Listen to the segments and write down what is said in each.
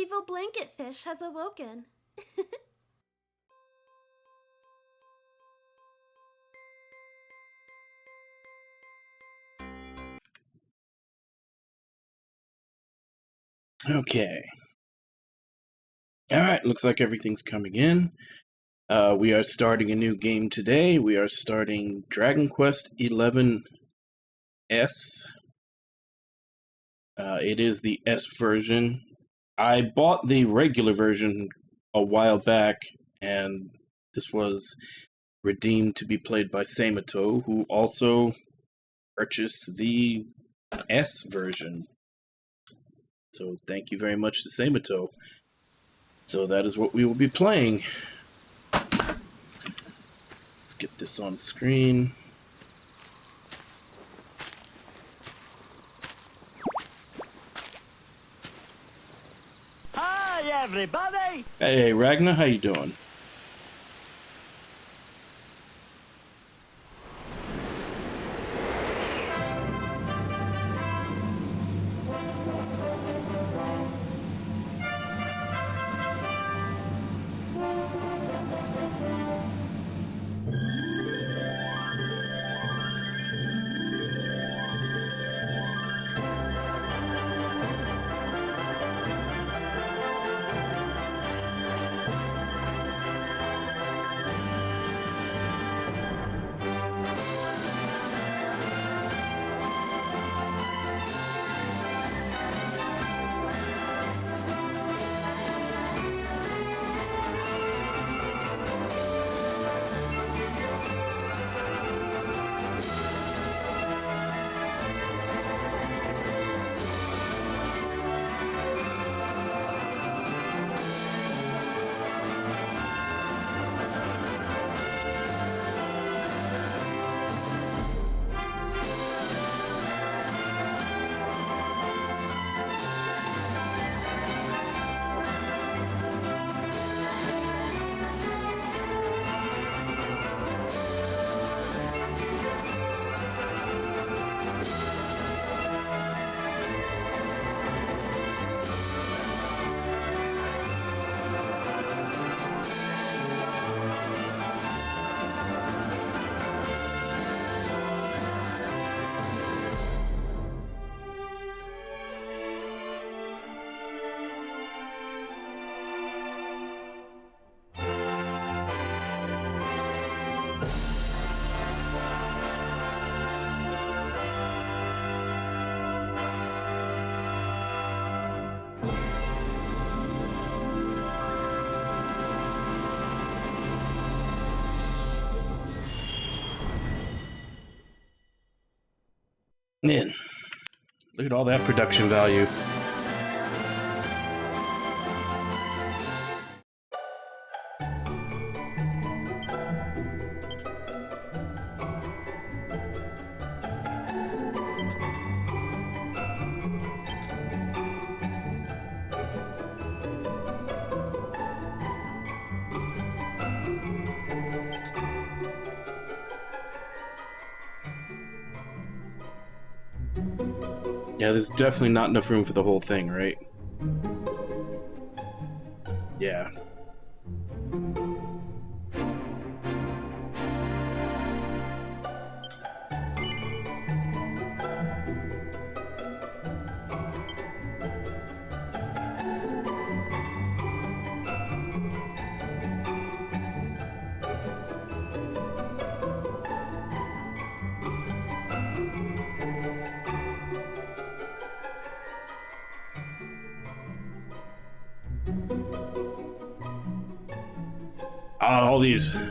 evil blanket fish has awoken. Okay. Alright, looks like everything's coming in. We are starting a new game today. We are starting Dragon Quest XI S. It is the S version. I bought the regular version a while back, and this was redeemed to be played by Samato, who also purchased the S version. So thank you very much to Samato. So that is what we will be playing. Let's get this on screen. Hi, everybody! Hey, Ragnar, how you doing? Man, look at all that production value. Yeah, there's definitely not enough room for the whole thing, right? Yeah.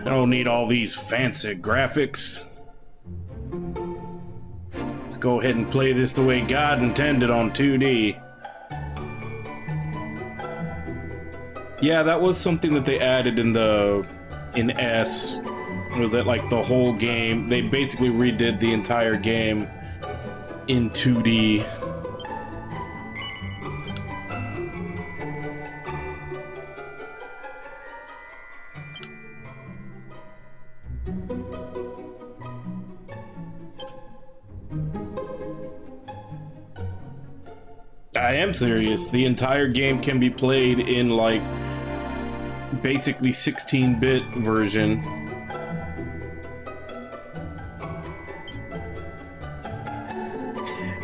I don't need all these fancy graphics. Let's go ahead and play this the way God intended on 2D. Yeah, that was something that they added in S. Was that like the whole game? They basically redid the entire game in 2D. I am serious. The entire game can be played in like basically 16-bit version.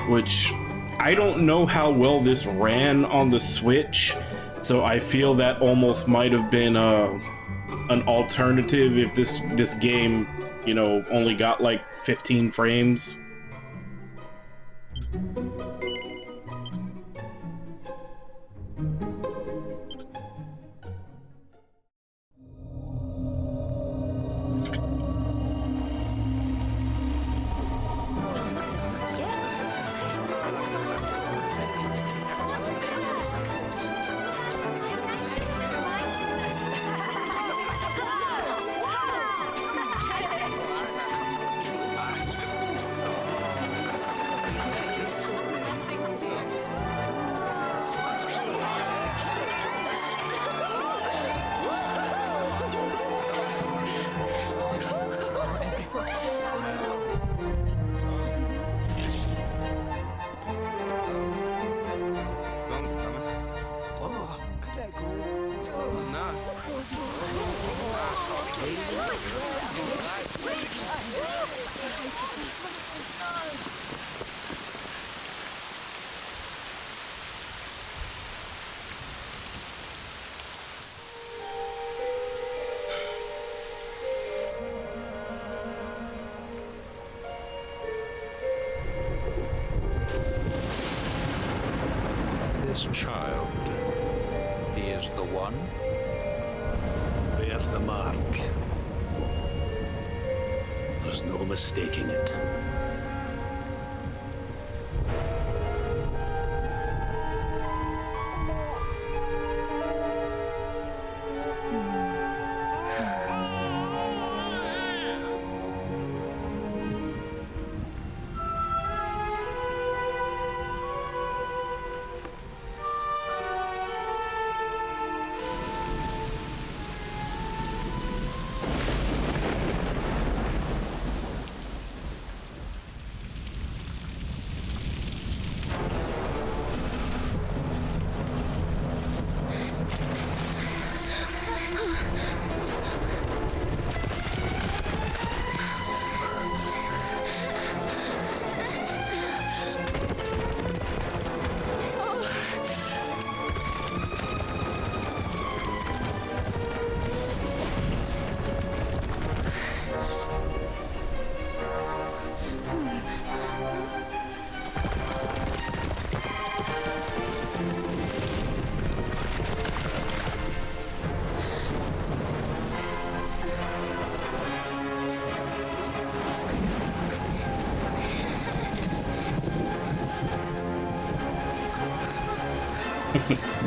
Which I don't know how well this ran on the Switch, so I feel that almost might have been an alternative if this game, you know, only got like 15 frames. This child, he is the one? There's the mark. There's no mistaking it.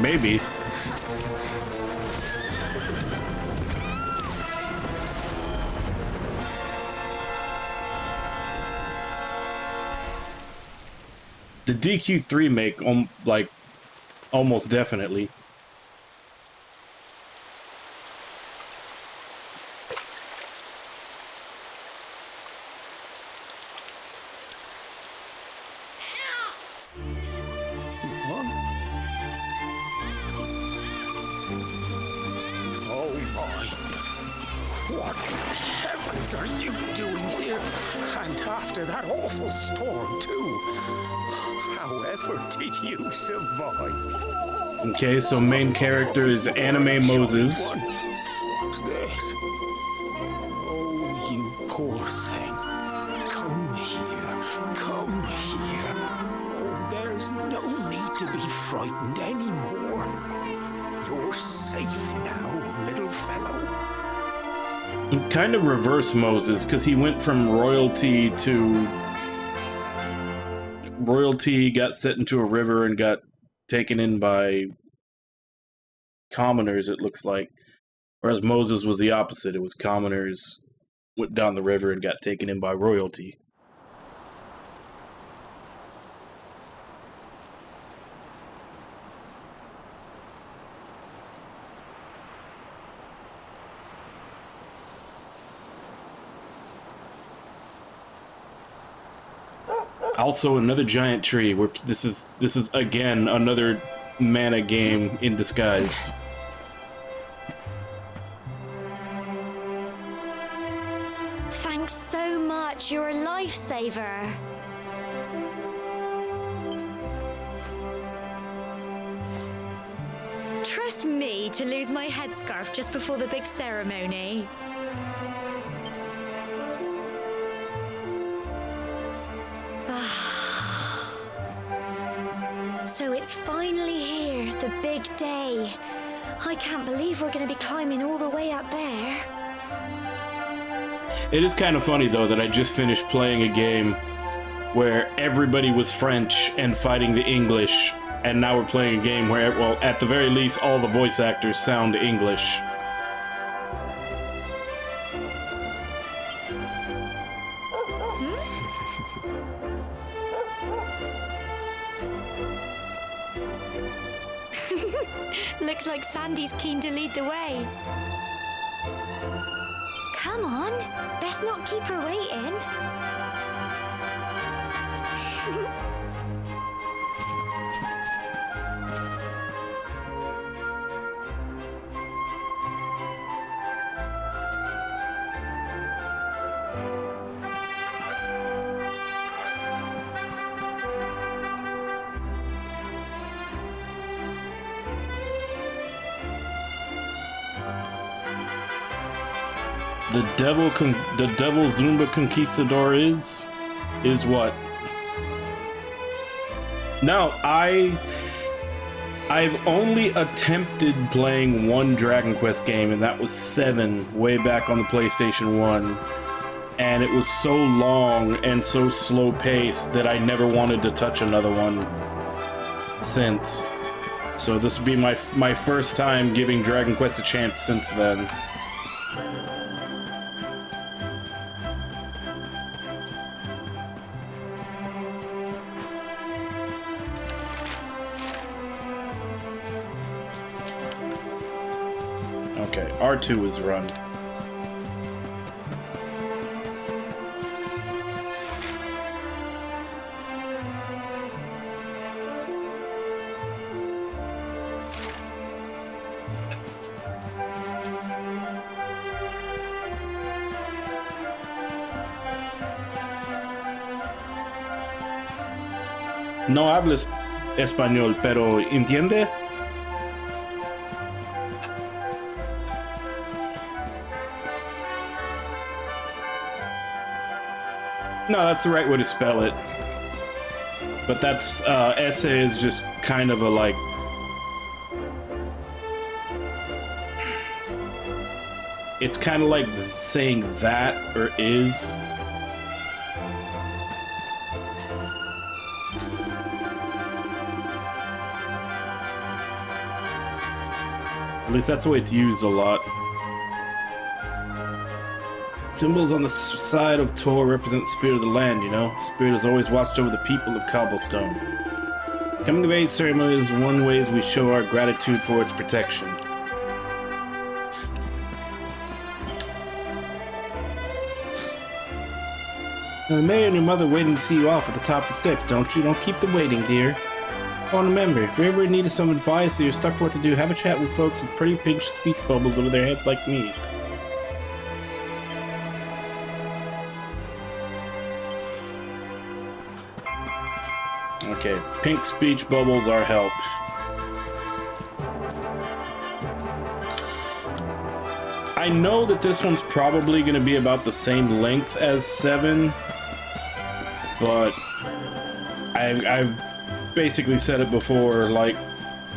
Maybe. The DQ3 make like almost definitely. What in heavens are you doing here? And after that awful storm, too. However did you survive? Okay, so main character is Anime Moses. What's this? Oh, you poor thing. Come here. Come here. Oh, there's no need to be frightened anymore. You're safe now, little fellow. Kind of reverse Moses, because he went from royalty to royalty, got set into a river and got taken in by commoners, it looks like. Whereas Moses was the opposite. It was commoners went down the river and got taken in by royalty. Also, another giant tree. Where this is again another mana game in disguise. Thanks so much. You're a lifesaver. Trust me to lose my headscarf just before the big ceremony. So it's finally here, the big day. I can't believe we're going to be climbing all the way up there. It is kind of funny, though, that I just finished playing a game where everybody was French and fighting the English, and now we're playing a game where, well, at the very least, all the voice actors sound English. Looks like Sandy's keen to lead the way. Come on, best not keep her waiting. The devil Zumba Conquistador is what? No, I've only attempted playing one Dragon Quest game, and that was 7 way back on the PlayStation 1. And it was so long and so slow paced that I never wanted to touch another one since. So this would be my first time giving Dragon Quest a chance since then. Okay, R2 is run. No hablas español, pero ¿entiende? No, that's the right way to spell it. But that's, esse is just kind of a, like... It's kind of like saying that or is. At least that's the way it's used a lot. Symbols on the side of Tor represent the spirit of the land, you know? Spirit has always watched over the people of Cobblestone. Coming of age ceremony is one way we show our gratitude for its protection. Now, the mayor and your mother waiting to see you off at the top of the steps, don't you? Don't keep them waiting, dear. Oh, and remember, if you ever needed some advice or you're stuck for what to do, have a chat with folks with pretty pink speech bubbles over their heads like me. Okay, pink speech bubbles are help. I know that this one's probably going to be about the same length as 7, but I've basically said it before, like,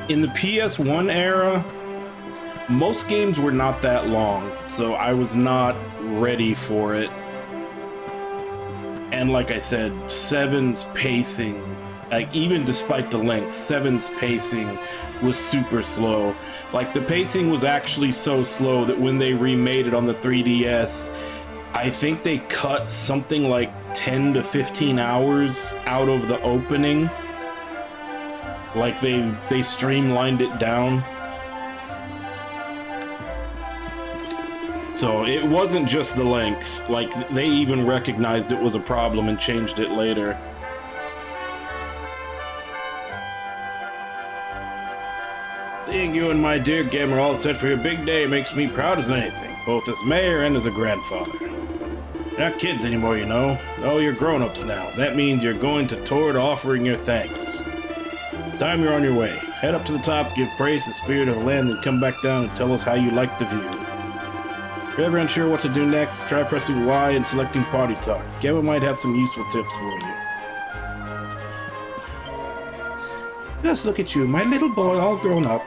in the PS1 era, most games were not that long, so I was not ready for it. And like I said, 7's pacing, like, even despite the length, 7's pacing was super slow. Like, the pacing was actually so slow that when they remade it on the 3DS, I think they cut something like 10 to 15 hours out of the opening. Like, they streamlined it down. So it wasn't just the length. Like, they even recognized it was a problem and changed it later. Seeing you and my dear Gam are all set for your big day makes me proud as anything, both as mayor and as a grandfather. You're not kids anymore, you know. No, you're grown-ups now. That means you're going to toward offering your thanks. Time you're on your way. Head up to the top, give praise to the spirit of the land, then come back down and tell us how you like the view. If you're ever unsure what to do next, try pressing Y and selecting Party Talk. Gemma might have some useful tips for you. Just look at you, my little boy all grown up.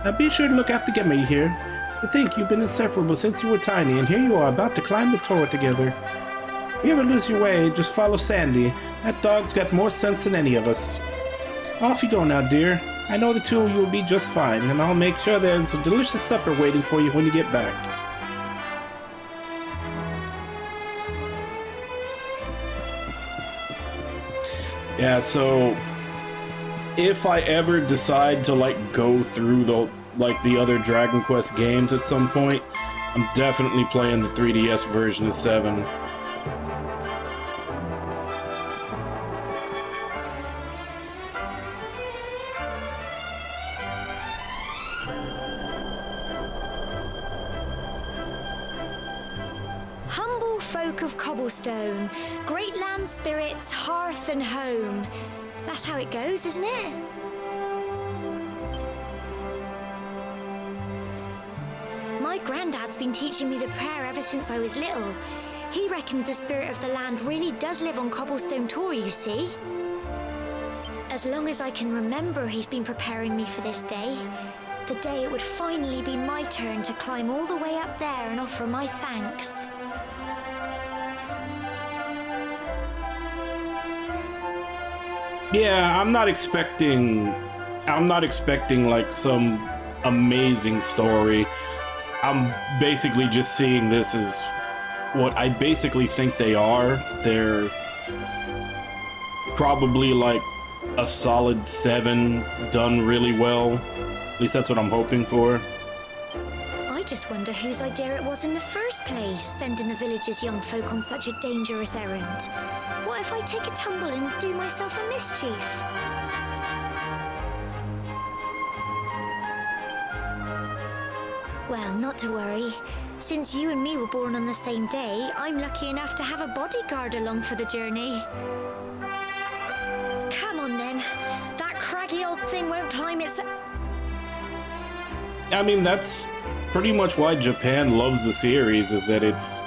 Now be sure to look after Gemma here. I think you've been inseparable since you were tiny, and here you are about to climb the tower together. If you ever lose your way, just follow Sandy. That dog's got more sense than any of us. Off you go now, dear. I know the two of you will be just fine, and I'll make sure there's a delicious supper waiting for you when you get back. Yeah, so if I ever decide to go through the other Dragon Quest games at some point, I'm definitely playing the 3DS version of 7. Humble folk of Cobblestone, great land spirits, hearth and home. That's how it goes, isn't it? My granddad's been teaching me the prayer ever since I was little. He reckons the spirit of the land really does live on Cobblestone Tor, you see. As long as I can remember, he's been preparing me for this day. The day it would finally be my turn to climb all the way up there and offer my thanks. Yeah, I'm not expecting like some amazing story. I'm basically just seeing this as what I basically think they are. They're probably like a solid 7 done really well. At least that's what I'm hoping for. I just wonder whose idea it was in the first place, sending the village's young folk on such a dangerous errand. What if I take a tumble and do myself a mischief? Well, not to worry. Since you and me were born on the same day, I'm lucky enough to have a bodyguard along for the journey. Come on then. That craggy old thing won't climb its... I mean, that's pretty much why Japan loves the series, is that it's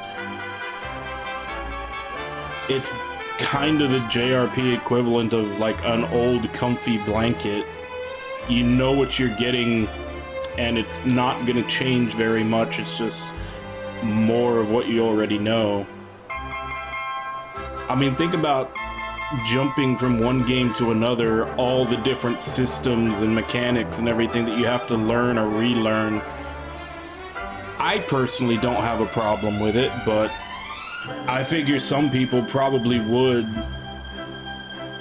kind of the JRP equivalent of like an old comfy blanket. You know what you're getting, and it's not going to change very much. It's just more of what you already know. I mean, think about jumping from one game to another, all the different systems and mechanics and everything that you have to learn or relearn. I personally don't have a problem with it, but I figure some people probably would,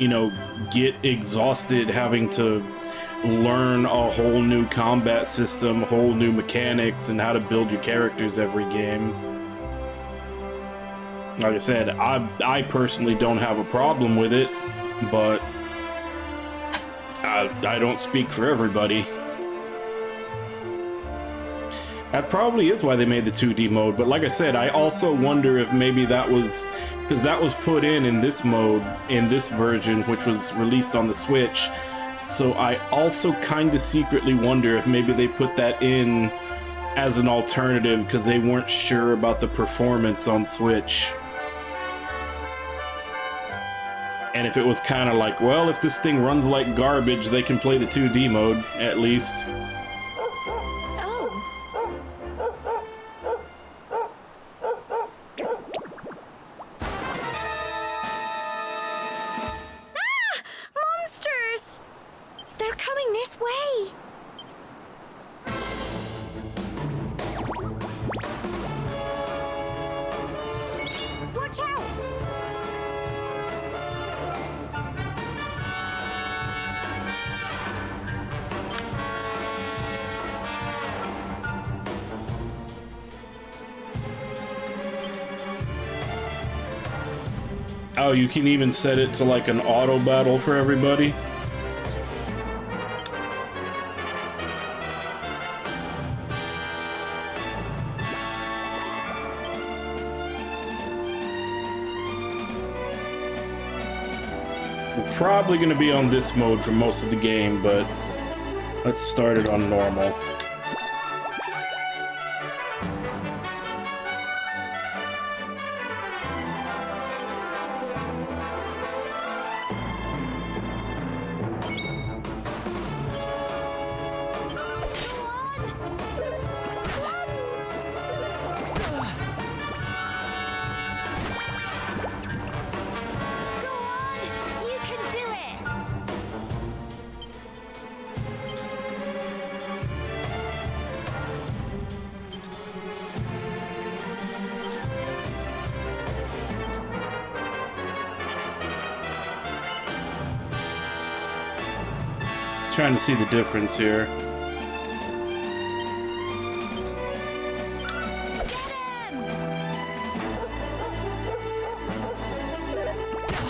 you know, get exhausted having to learn a whole new combat system, whole new mechanics, and how to build your characters every game. Like I said, I personally don't have a problem with it, but I don't speak for everybody. That probably is why they made the 2D mode, but like I said, I also wonder if maybe that was because that was put in this mode, in this version, which was released on the Switch. So I also kind of secretly wonder if maybe they put that in as an alternative because they weren't sure about the performance on Switch. And if it was kind of like, well, if this thing runs like garbage, they can play the 2D mode, at least. Monsters! They're coming this way! Watch out! Oh, you can even set it to like an auto battle for everybody. We're probably going to be on this mode for most of the game, but let's start it on normal. Trying to see the difference here.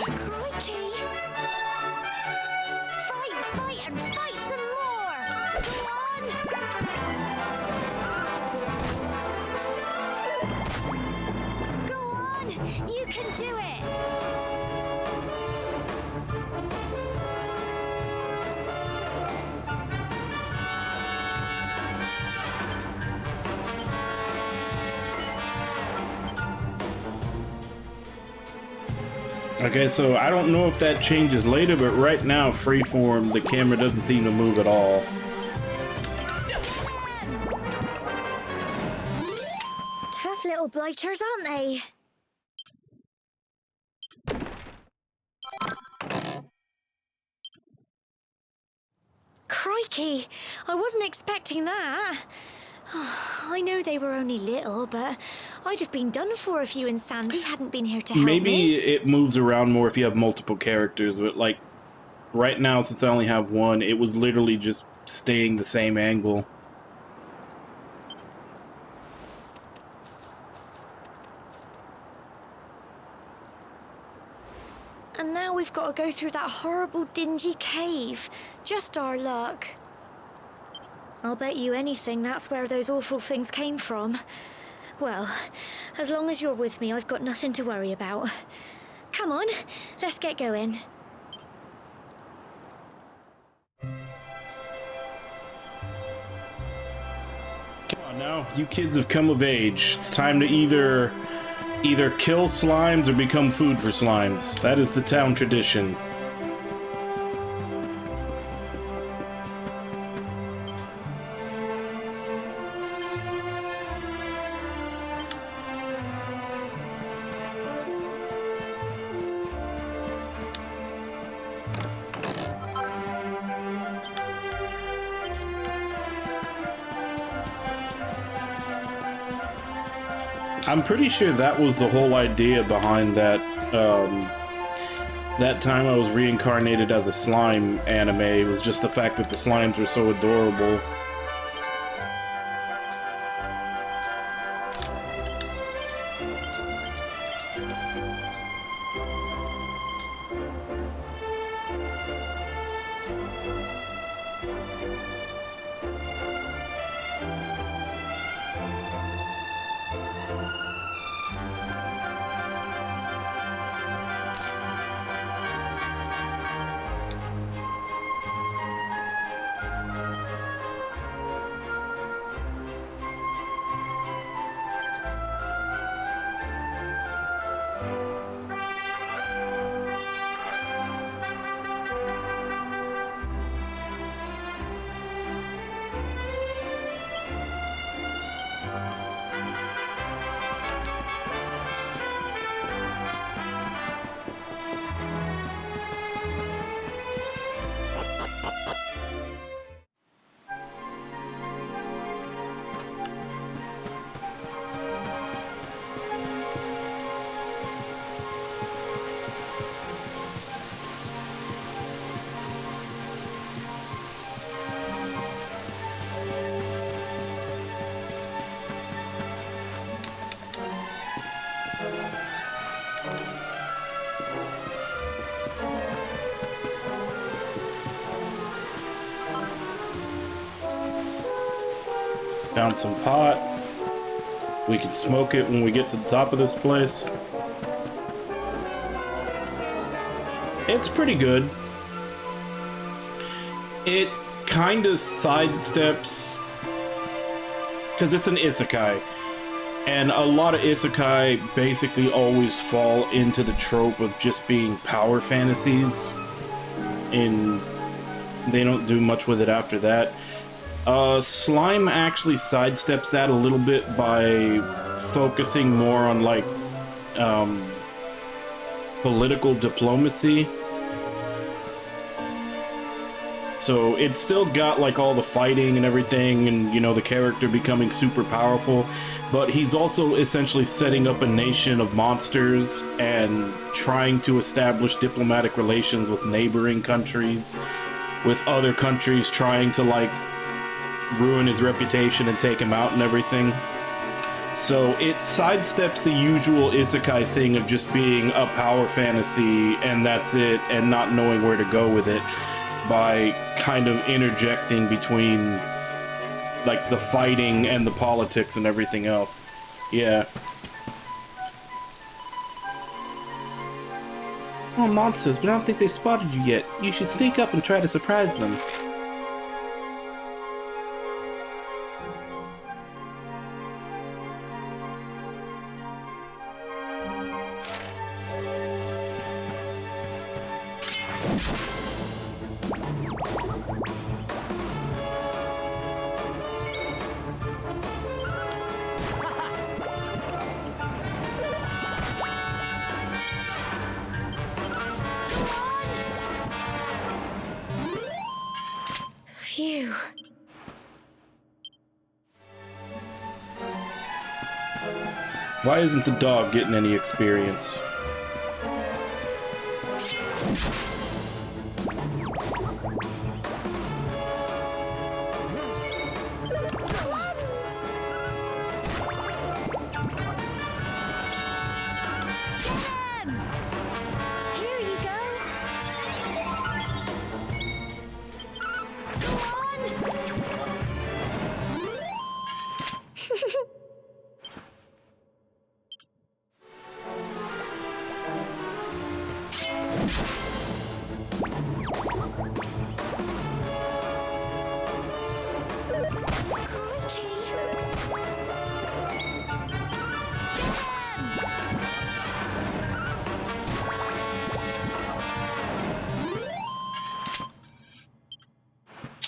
Crikey! Fight, and fight some more! Go on! You can do it! Okay, so I don't know if that changes later, but right now, freeform, the camera doesn't seem to move at all. Tough little blighters, aren't they? Crikey! I wasn't expecting that. I know they were only little, but I'd have been done for if you and Sandy hadn't been here to help me. Maybe it moves around more if you have multiple characters, but like right now, since I only have one, it was literally just staying the same angle. And now we've got to go through that horrible, dingy cave. Just our luck. I'll bet you anything that's where those awful things came from. Well, as long as you're with me, I've got nothing to worry about. Come on, let's get going. Come on now, you kids have come of age. It's time to either kill slimes or become food for slimes. That is the town tradition. I'm pretty sure that was the whole idea behind that, that time I was reincarnated as a slime anime. It was just the fact that the slimes were so adorable. Found some pot. We can smoke it when we get to the top of this place. It's pretty good. It kind of sidesteps, because it's an isekai, and a lot of isekai basically always fall into the trope of just being power fantasies, and they don't do much with it after that. Slime actually sidesteps that a little bit by focusing more on, like, political diplomacy. So it's still got, like, all the fighting and everything, and, you know, the character becoming super powerful, but he's also essentially setting up a nation of monsters and trying to establish diplomatic relations with neighboring countries, with other countries trying to, like, ruin his reputation and take him out and everything. So it sidesteps the usual isekai thing of just being a power fantasy and that's it, and not knowing where to go with it, by kind of interjecting between, like, the fighting and the politics and everything else. Yeah. Oh, monsters, but I don't think they spotted you yet. You should sneak up and try to surprise them. Phew. Why isn't the dog getting any experience? Here you go.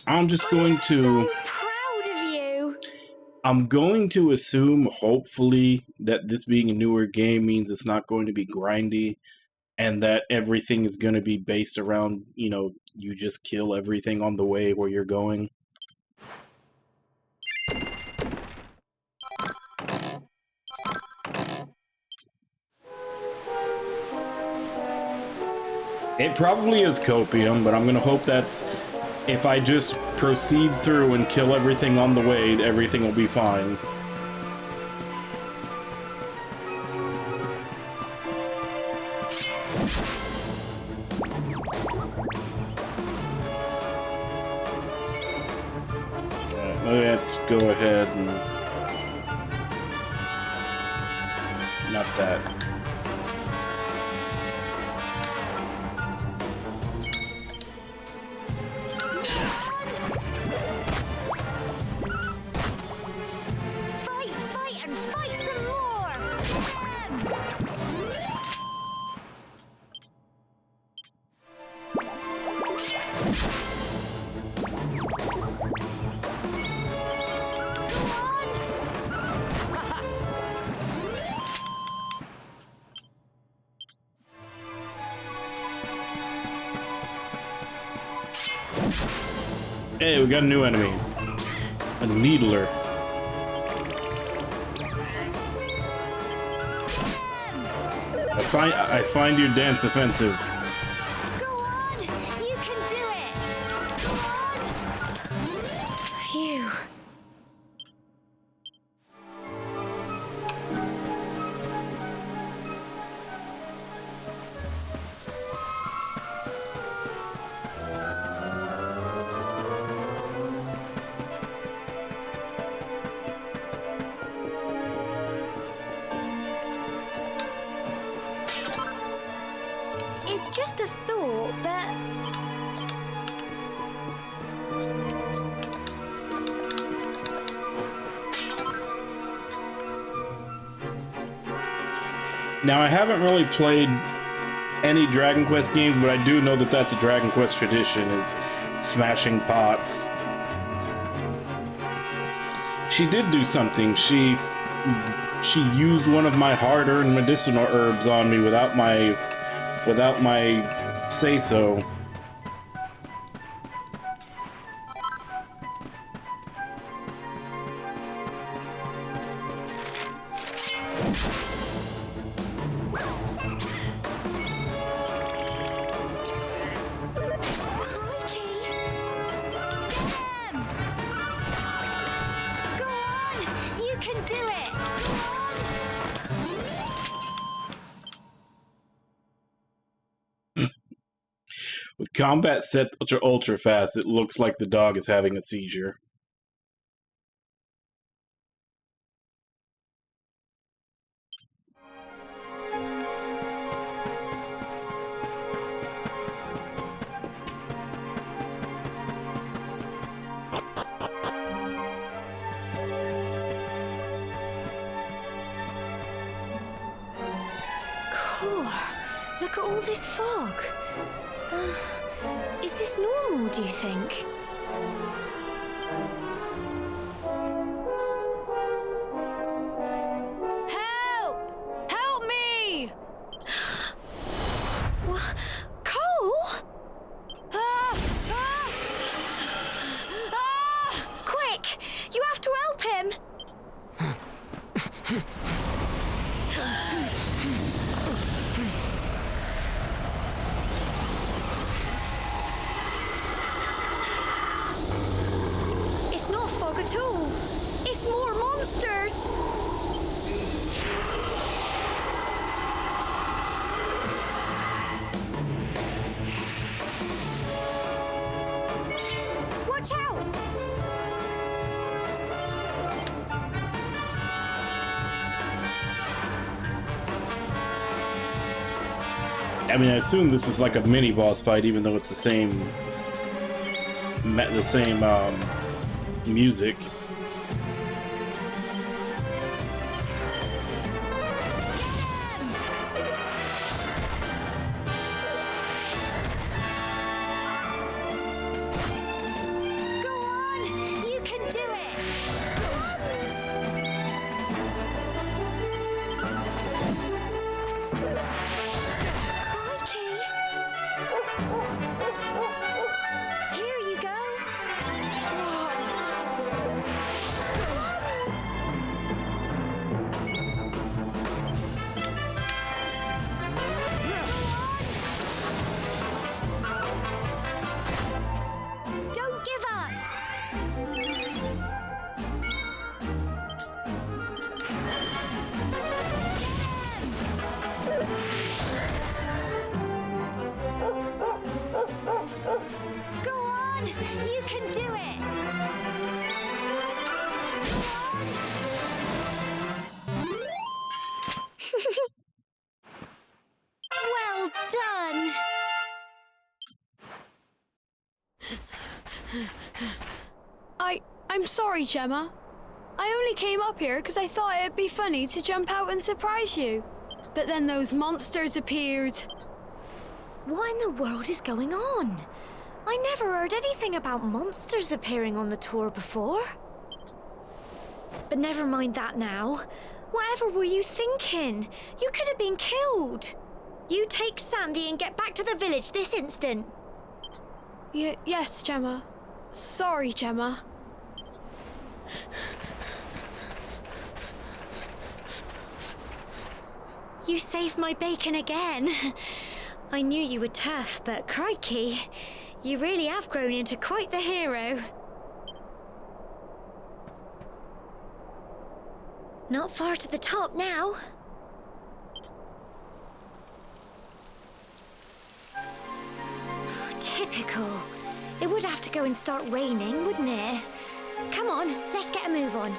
I'm just going to... So proud of you. I'm going to assume, hopefully, that this being a newer game means it's not going to be grindy, and that everything is going to be based around, you know, you just kill everything on the way where you're going. It probably is copium, but I'm going to hope that's... if I just proceed through and kill everything on the way, everything will be fine. Let's go ahead and... not that. Fight and fight some more. Hey, we got a new enemy. A Needler. I find your dance offensive. Go on, you can do it. Go on. Phew. It's just a thought, but... Now, I haven't really played any Dragon Quest games, but I do know that that's a Dragon Quest tradition, is smashing pots. She did do something. She used one of my hard-earned medicinal herbs on me without my say-so. With combat set ultra fast, it looks like the dog is having a seizure. Core, look at all this fog. Is this normal, do you think? Help! Help me! What? Cole? Ah! Ah! Ah! Quick! You have to help him! It's not fog at all. It's more monsters. Watch out! I mean, I assume this is like a mini boss fight, even though it's the same music. Go on! You can do it! Crikey! Here you go! Don't give up! Go on! You can do it! Well done! I'm sorry, Gemma. I only came up here because I thought it'd be funny to jump out and surprise you. But then those monsters appeared. What in the world is going on? I never heard anything about monsters appearing on the tour before. But never mind that now. Whatever were you thinking? You could have been killed. You take Sandy and get back to the village this instant. Yes, Gemma. Sorry, Gemma. You saved my bacon again. I knew you were tough, but crikey, you really have grown into quite the hero. Not far to the top now. Typical. It would have to go and start raining, wouldn't it? Come on, let's get a move on.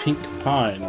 pink pine.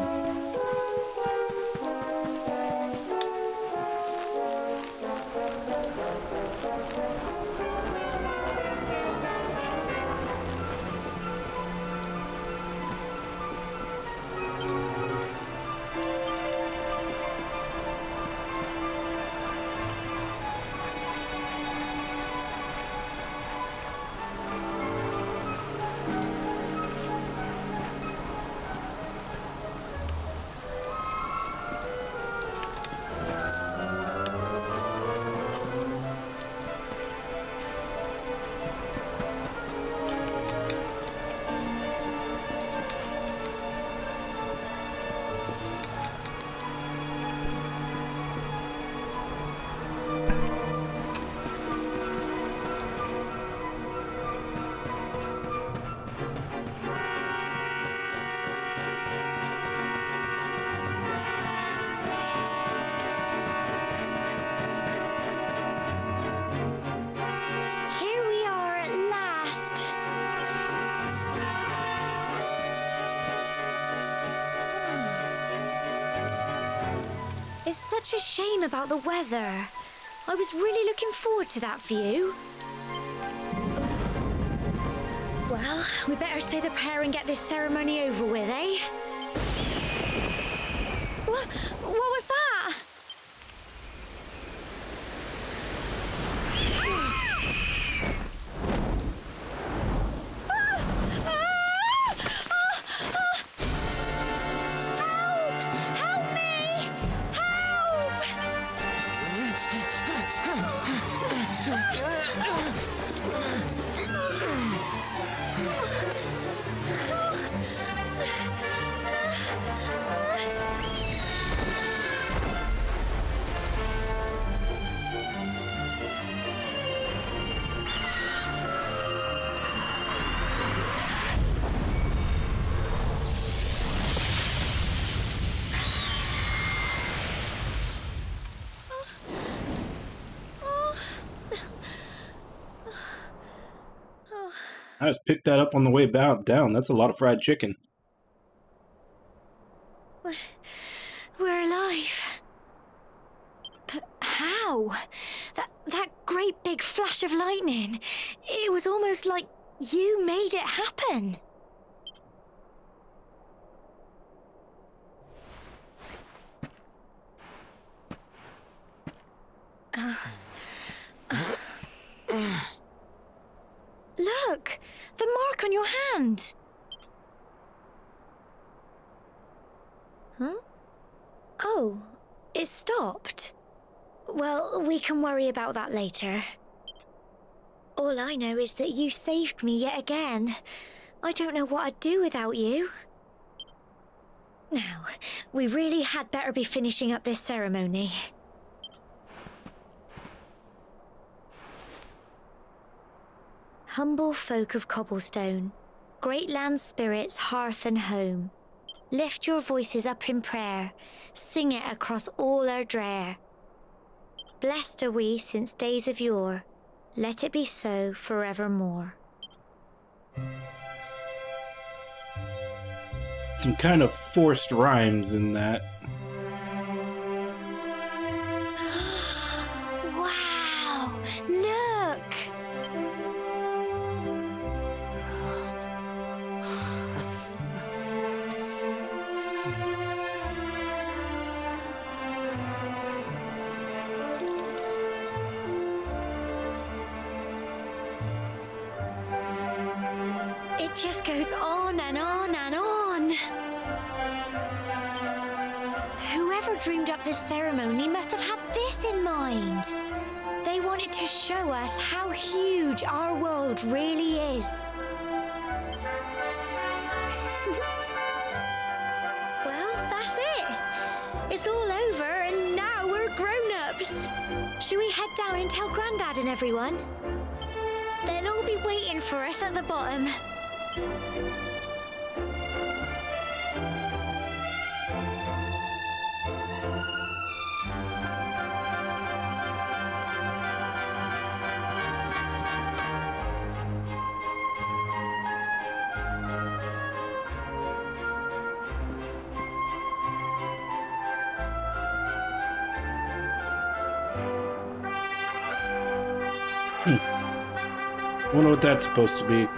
Here we are at last. It's such a shame about the weather. I was really looking forward to that view. Well, we better say the prayer and get this ceremony over with, eh? What was that? Help me! Help! I just picked that up on the way down. That's a lot of fried chicken. We're alive. But how? That great big flash of lightning. It was almost like you made it happen. Look, the mark on your hand. Huh? Oh, it stopped. Well, we can worry about that later. All I know is that you saved me yet again. I don't know what I'd do without you. Now, we really had better be finishing up this ceremony. Humble folk of Cobblestone, great land spirits, hearth and home, lift your voices up in prayer, sing it across all our drear. Blessed are we since days of yore, let it be so forevermore. Some kind of forced rhymes in that. Wow! Look! It just goes on and on and on. Whoever dreamed up this ceremony must have had this in mind. They wanted to show us how huge our world really is. Well, that's it. It's all over and now we're grown-ups. Shall we head down and tell Grandad and everyone? They'll all be waiting for us at the bottom. Wonder what that's supposed to be.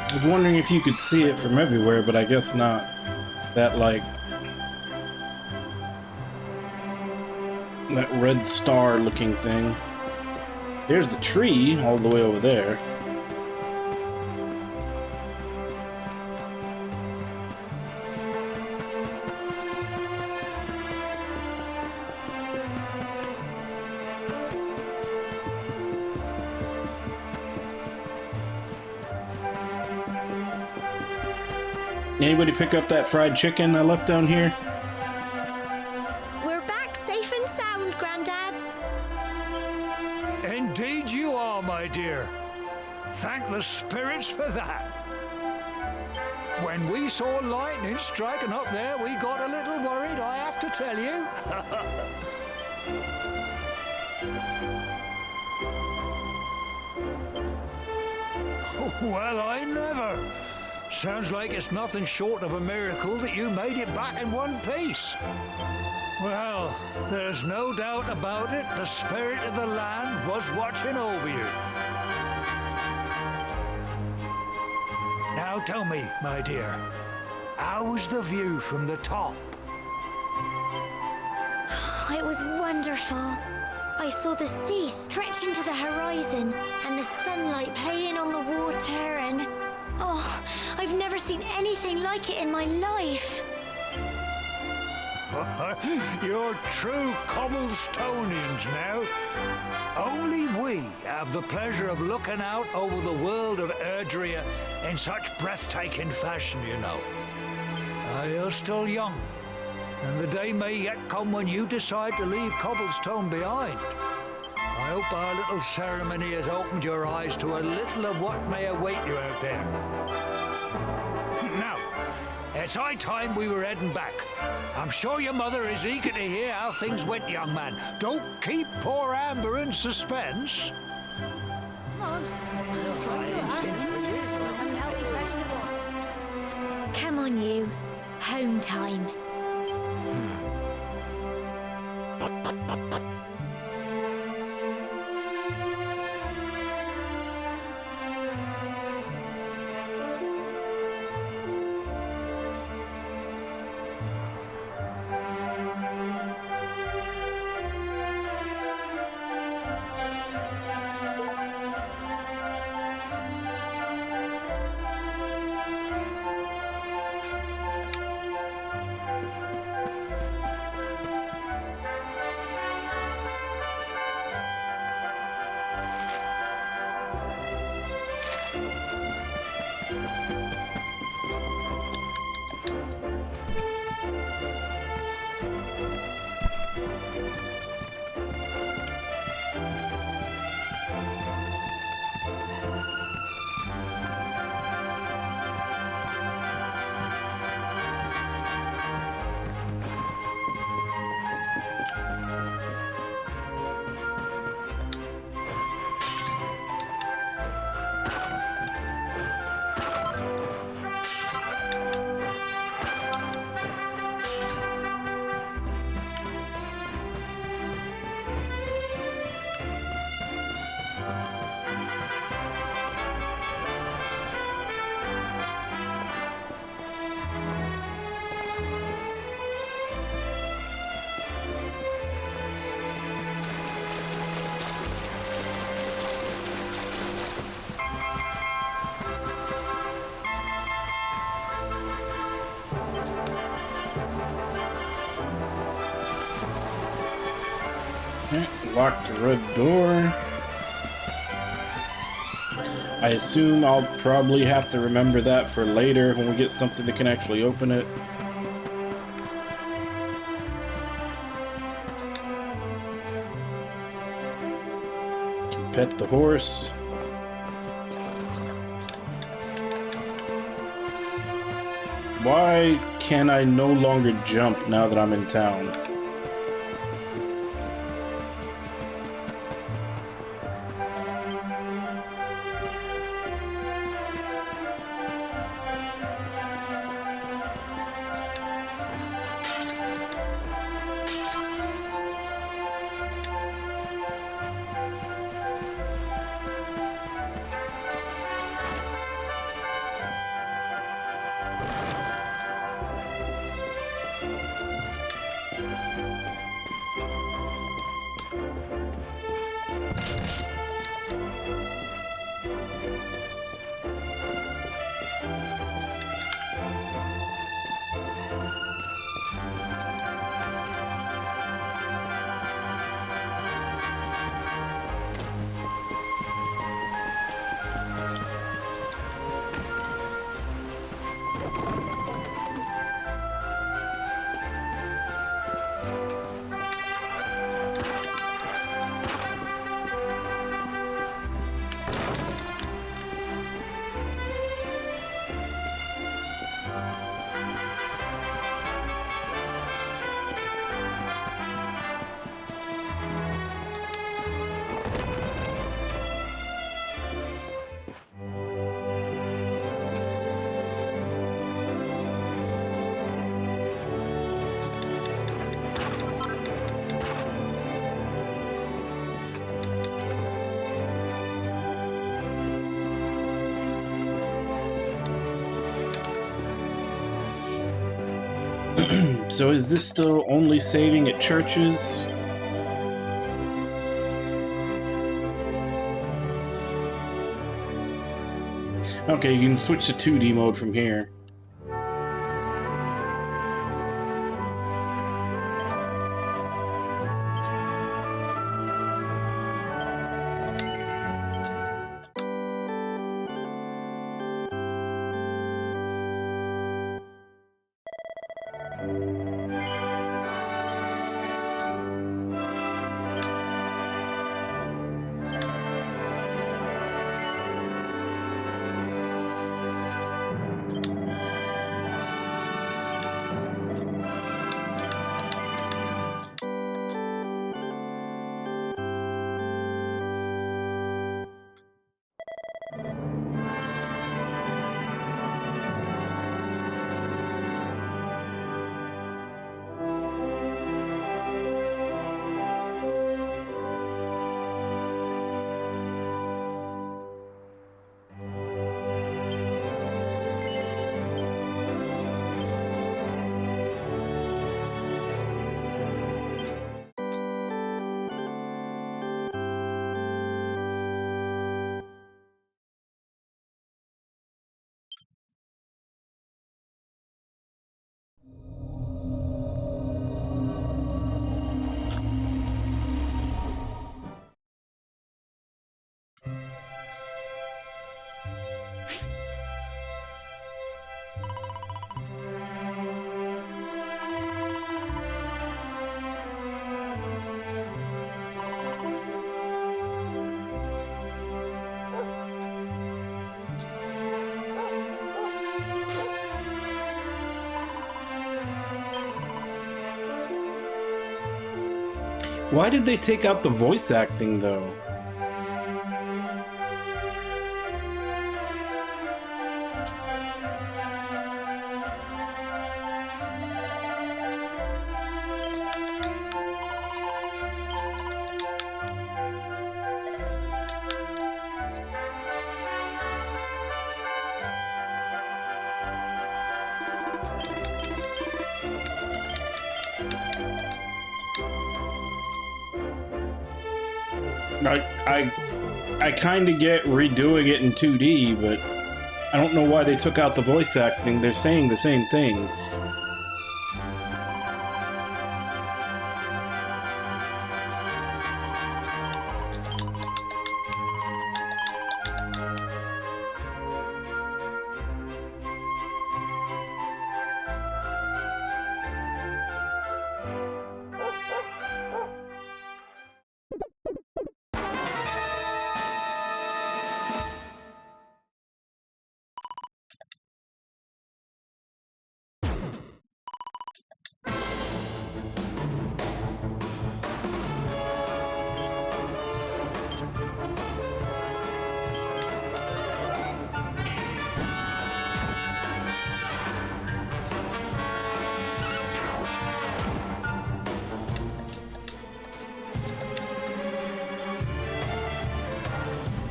I was wondering if you could see it from everywhere, but I guess not. That, like, that red star looking thing. There's the tree all the way over there. Anybody pick up that fried chicken I left down here? We're back safe and sound, Grandad. Indeed you are, my dear. Thank the spirits for that. When we saw lightning striking up there, we got a little worried, I have to tell you. Well, I never. Sounds like it's nothing short of a miracle that you made it back in one piece. Well, there's no doubt about it, the spirit of the land was watching over you. Now tell me, my dear, how was the view from the top? Oh, it was wonderful. I saw the sea stretching to the horizon and the sunlight playing on the water and... Oh, I've never seen anything like it in my life. You're true Cobblestonians now. Only we have the pleasure of looking out over the world of Erdrea in such breathtaking fashion, you know. You're still young, and the day may yet come when you decide to leave Cobblestone behind. I hope our little ceremony has opened your eyes to a little of what may await you out there. Now, it's high time we were heading back. I'm sure your mother is eager to hear how things went, young man. Don't keep poor Amber in suspense. Come on, you. Home time. Locked red door. I assume I'll probably have to remember that for later when we get something that can actually open it. pet the horse. Why can I no longer jump now that I'm in town? So is this still only saving at churches? Okay, you can switch to 2D mode from here. Why did they take out the voice acting, though? I kind of get redoing it in 2D, but I don't know why they took out the voice acting. They're saying the same things.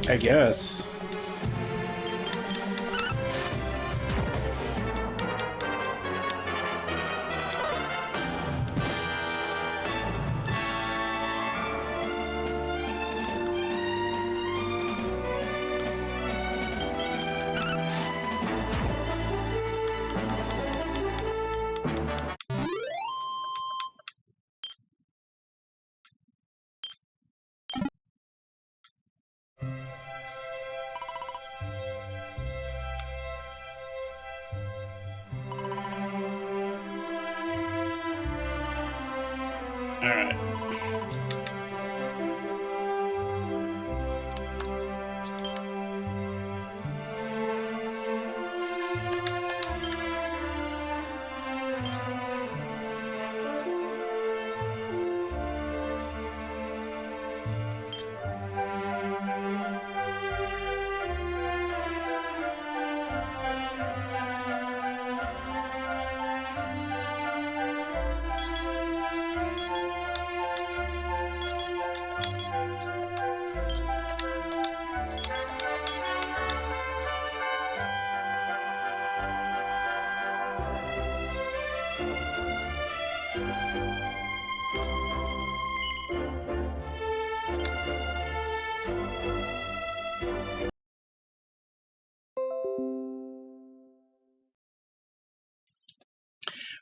I guess. Alright.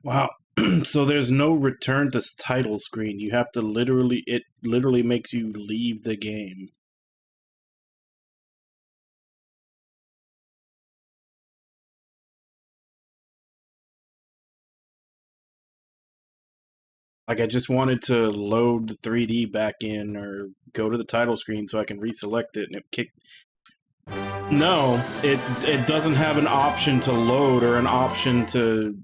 Wow. So there's no return to title screen. You have to it literally makes you leave the game. Like, I just wanted to load the 3D back in or go to the title screen so I can reselect it, and it kicked. No, it doesn't have an option to load or an option to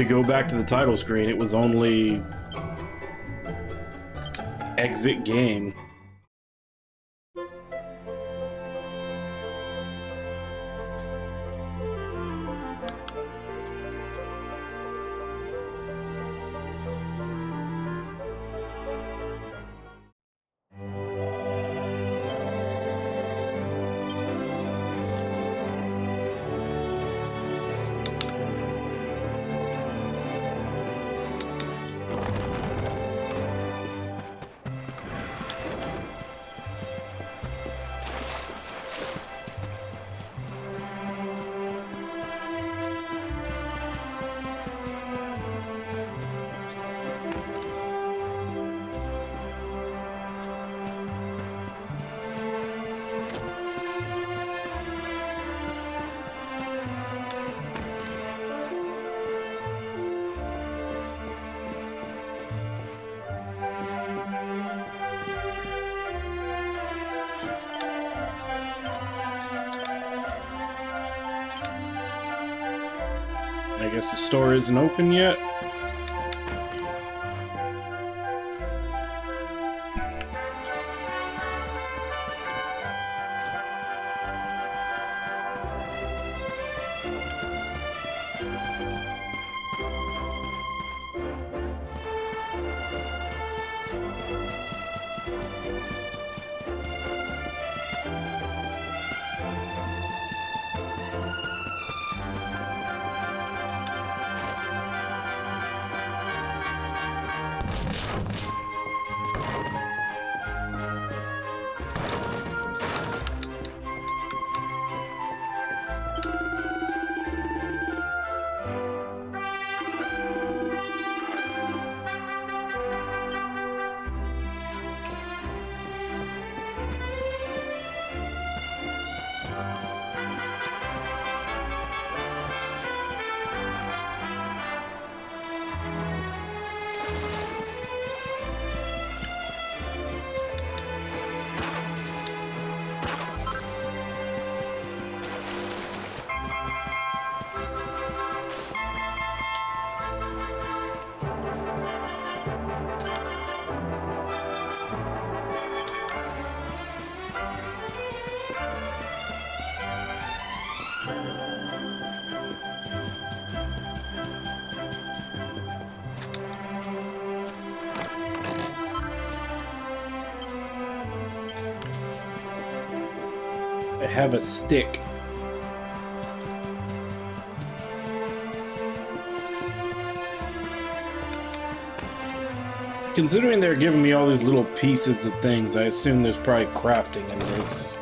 go back to the title screen. It was only exit game. I guess the store isn't open yet. I have a stick. Considering they're giving me all these little pieces of things, I assume there's probably crafting in this.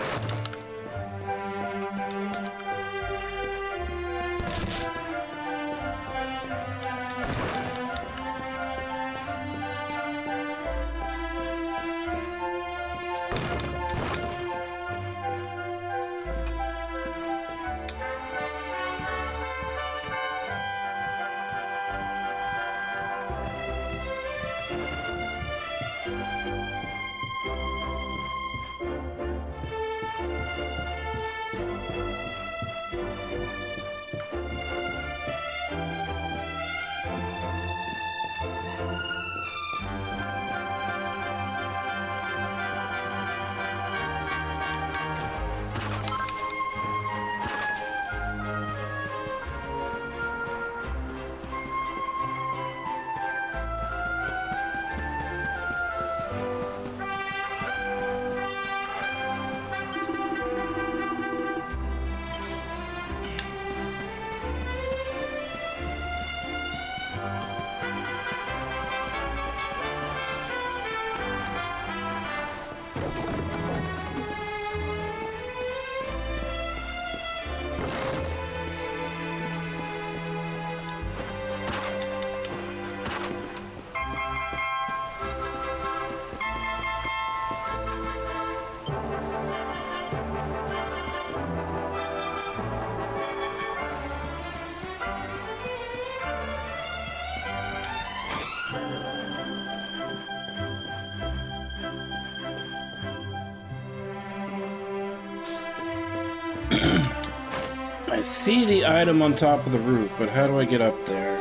I see the item on top of the roof, but how do I get up there?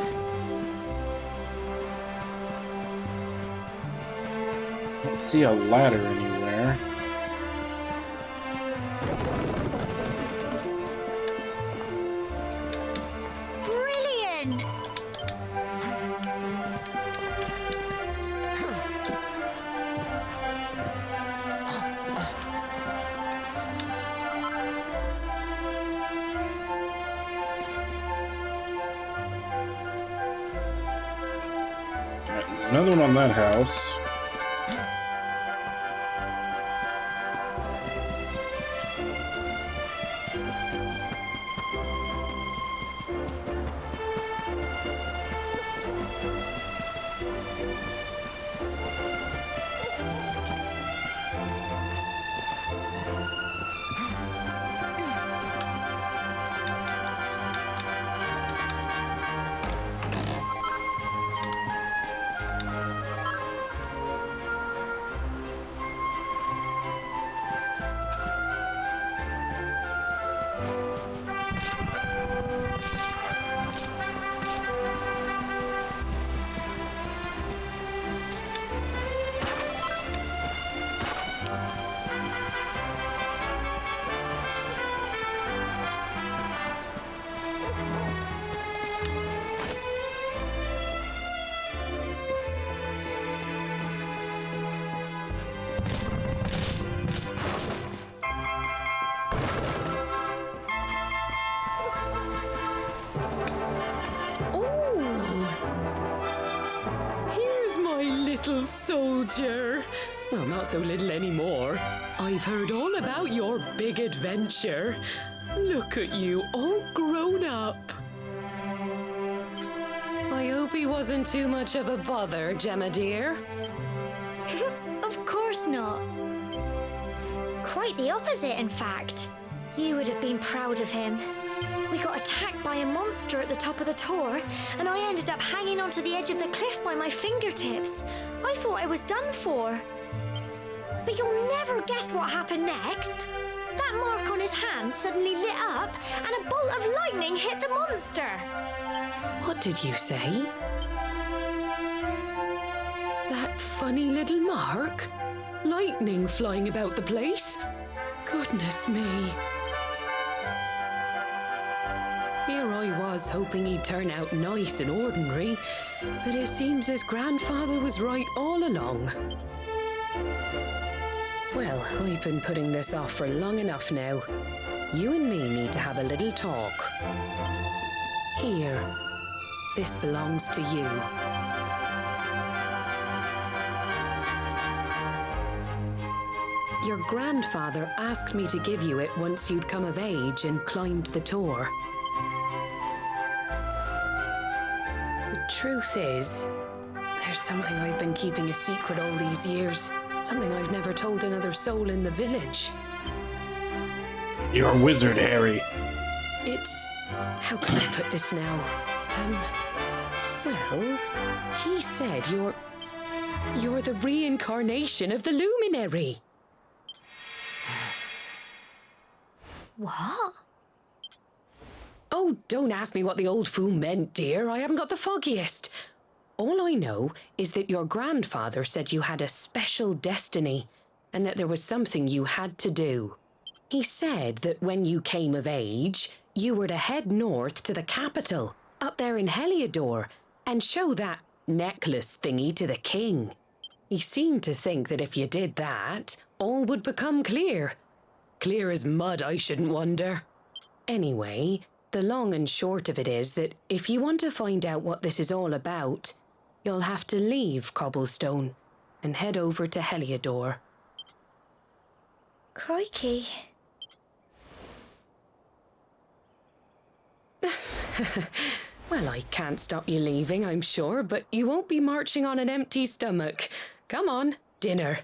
I don't see a ladder anywhere. Brilliant! Alright, there's another one on that house. Here's my little soldier. Well, not so little anymore. I've heard all about your big adventure. Look at you, all grown up. I hope he wasn't too much of a bother, Gemma dear. Of course not. Quite the opposite, in fact. You would have been proud of him. We got attacked by a monster at the top of the tor, and I ended up hanging onto the edge of the cliff by my fingertips. I thought I was done for. But you'll never guess what happened next. That mark on his hand suddenly lit up, and a bolt of lightning hit the monster. What did you say? That funny little mark? Lightning flying about the place? Goodness me. Here I was hoping he'd turn out nice and ordinary, but it seems his grandfather was right all along. Well, I've been putting this off for long enough now. You and me need to have a little talk. Here. This belongs to you. Your grandfather asked me to give you it once you'd come of age and climbed the Tor. The truth is, there's something I've been keeping a secret all these years. Something I've never told another soul in the village. You're a wizard, Harry. It's... how can I put this now? Well, he said you're the reincarnation of the Luminary. What? Oh, don't ask me what the old fool meant, dear. I haven't got the foggiest. All I know is that your grandfather said you had a special destiny and that there was something you had to do. He said that when you came of age, you were to head north to the capital, up there in Heliodor, and show that necklace thingy to the king. He seemed to think that if you did that, all would become clear. Clear as mud, I shouldn't wonder. Anyway, the long and short of it is that if you want to find out what this is all about, you'll have to leave Cobblestone and head over to Heliodor. Crikey. Well, I can't stop you leaving, I'm sure, but you won't be marching on an empty stomach. Come on, dinner.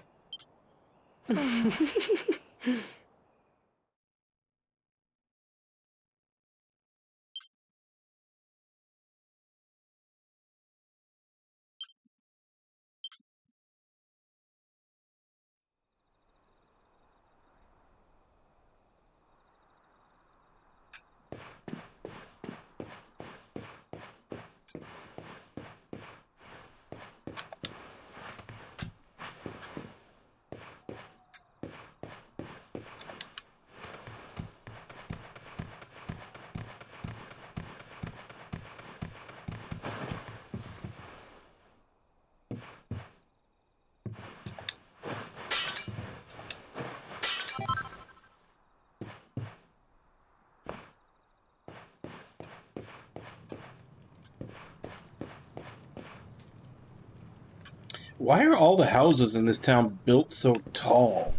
Why are all the houses in this town built so tall?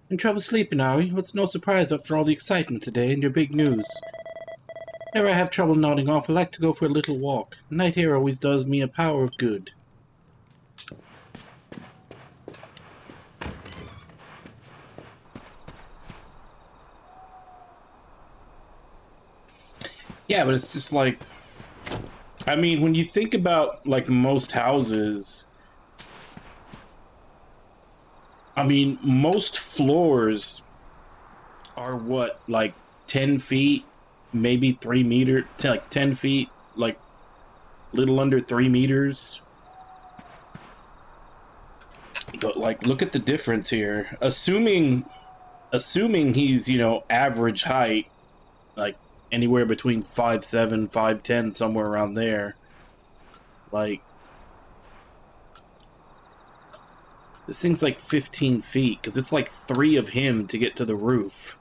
In trouble sleeping, are we? What's no surprise after all the excitement today and your big news? Whenever I have trouble nodding off, I like to go for a little walk. Night air always does me a power of good. Yeah, but it's just like, I mean, when you think about, like, most houses, I mean, most floors are what, like 10 feet, maybe 3 meters, like 10 feet, like little under 3 meters. But like, look at the difference here. Assuming he's, you know, average height, like anywhere between 5'7", 5'10", somewhere around there. Like, this thing's like 15 feet, because it's like 3 of him to get to the roof.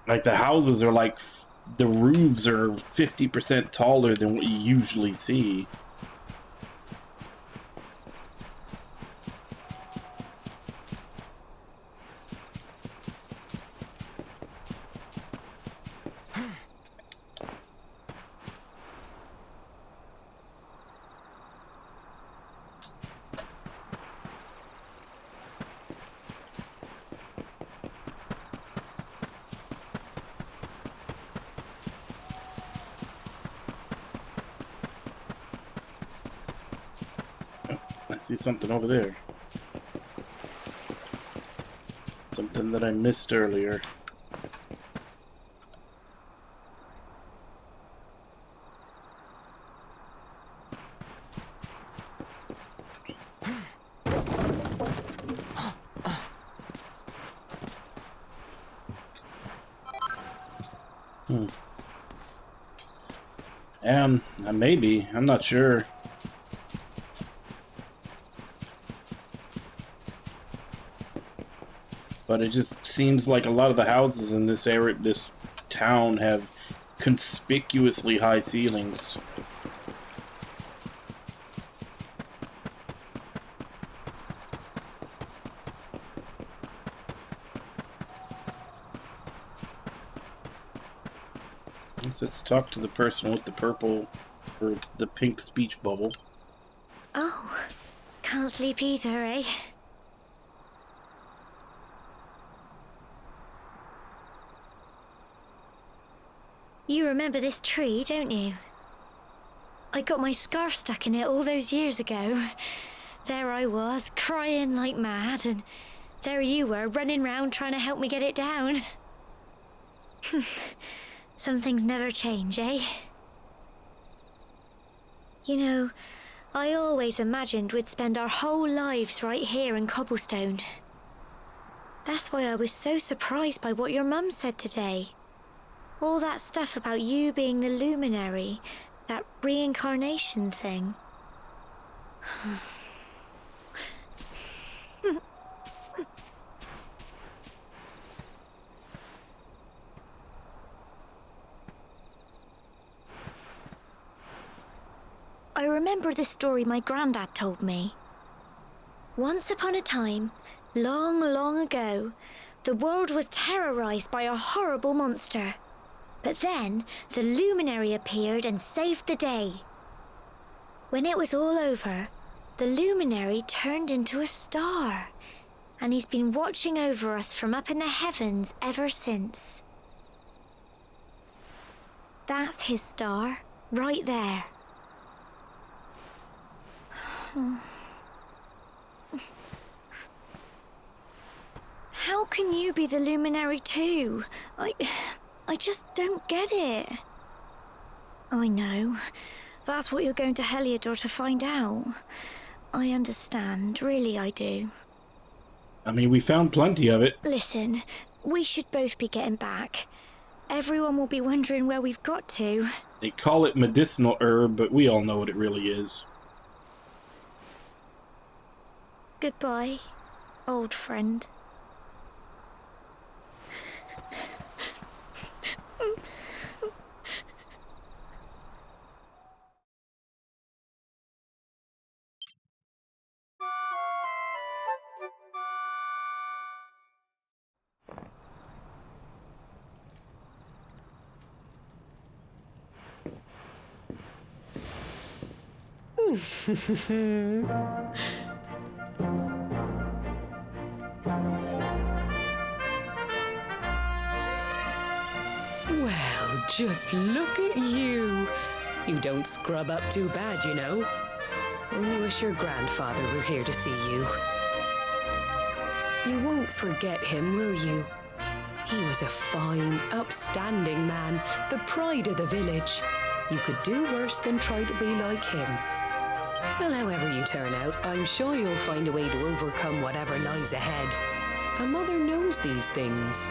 Like, the houses are like, the roofs are 50% taller than what you usually see. I see something over there. Something that I missed earlier. Maybe. I'm not sure. But it just seems like a lot of the houses in this area, this town, have conspicuously high ceilings. Let's talk to the person with the purple or the pink speech bubble. Oh, can't sleep either, eh? You remember this tree, don't you? I got my scarf stuck in it all those years ago. There I was, crying like mad, and there you were, running round trying to help me get it down. Some things never change, eh? You know, I always imagined we'd spend our whole lives right here in Cobblestone. That's why I was so surprised by what your mum said today. All that stuff about you being the luminary, that reincarnation thing. I remember the story my granddad told me. Once upon a time, long, long ago, the world was terrorized by a horrible monster. But then, the luminary appeared and saved the day. When it was all over, the luminary turned into a star, and he's been watching over us from up in the heavens ever since. That's his star, right there. How can you be the luminary too? I just don't get it. I know. That's what you're going to Heliodor to find out. I understand, really I do. I mean, we found plenty of it. Listen, we should both be getting back. Everyone will be wondering where we've got to. They call it medicinal herb, but we all know what it really is. Goodbye, old friend. Well, just look at you. You don't scrub up too bad, you know. Only wish your grandfather were here to see you. You won't forget him, will you? He was a fine, upstanding man, the pride of the village. You could do worse than try to be like him. Well, however you turn out, I'm sure you'll find a way to overcome whatever lies ahead. A mother knows these things.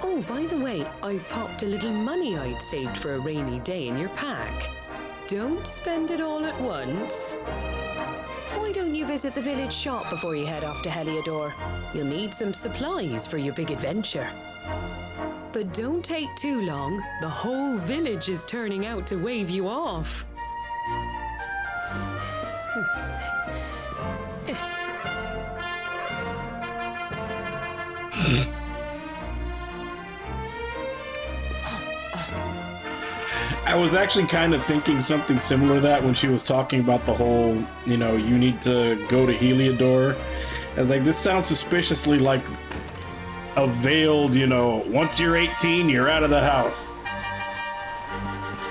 Oh, by the way, I've popped a little money I'd saved for a rainy day in your pack. Don't spend it all at once. Why don't you visit the village shop before you head off to Heliodor? You'll need some supplies for your big adventure. But don't take too long. The whole village is turning out to wave you off. I was actually kind of thinking something similar to that when she was talking about the whole, you know, you need to go to Heliodor. I was like, this sounds suspiciously like a veiled, you know, once you're 18, you're out of the house.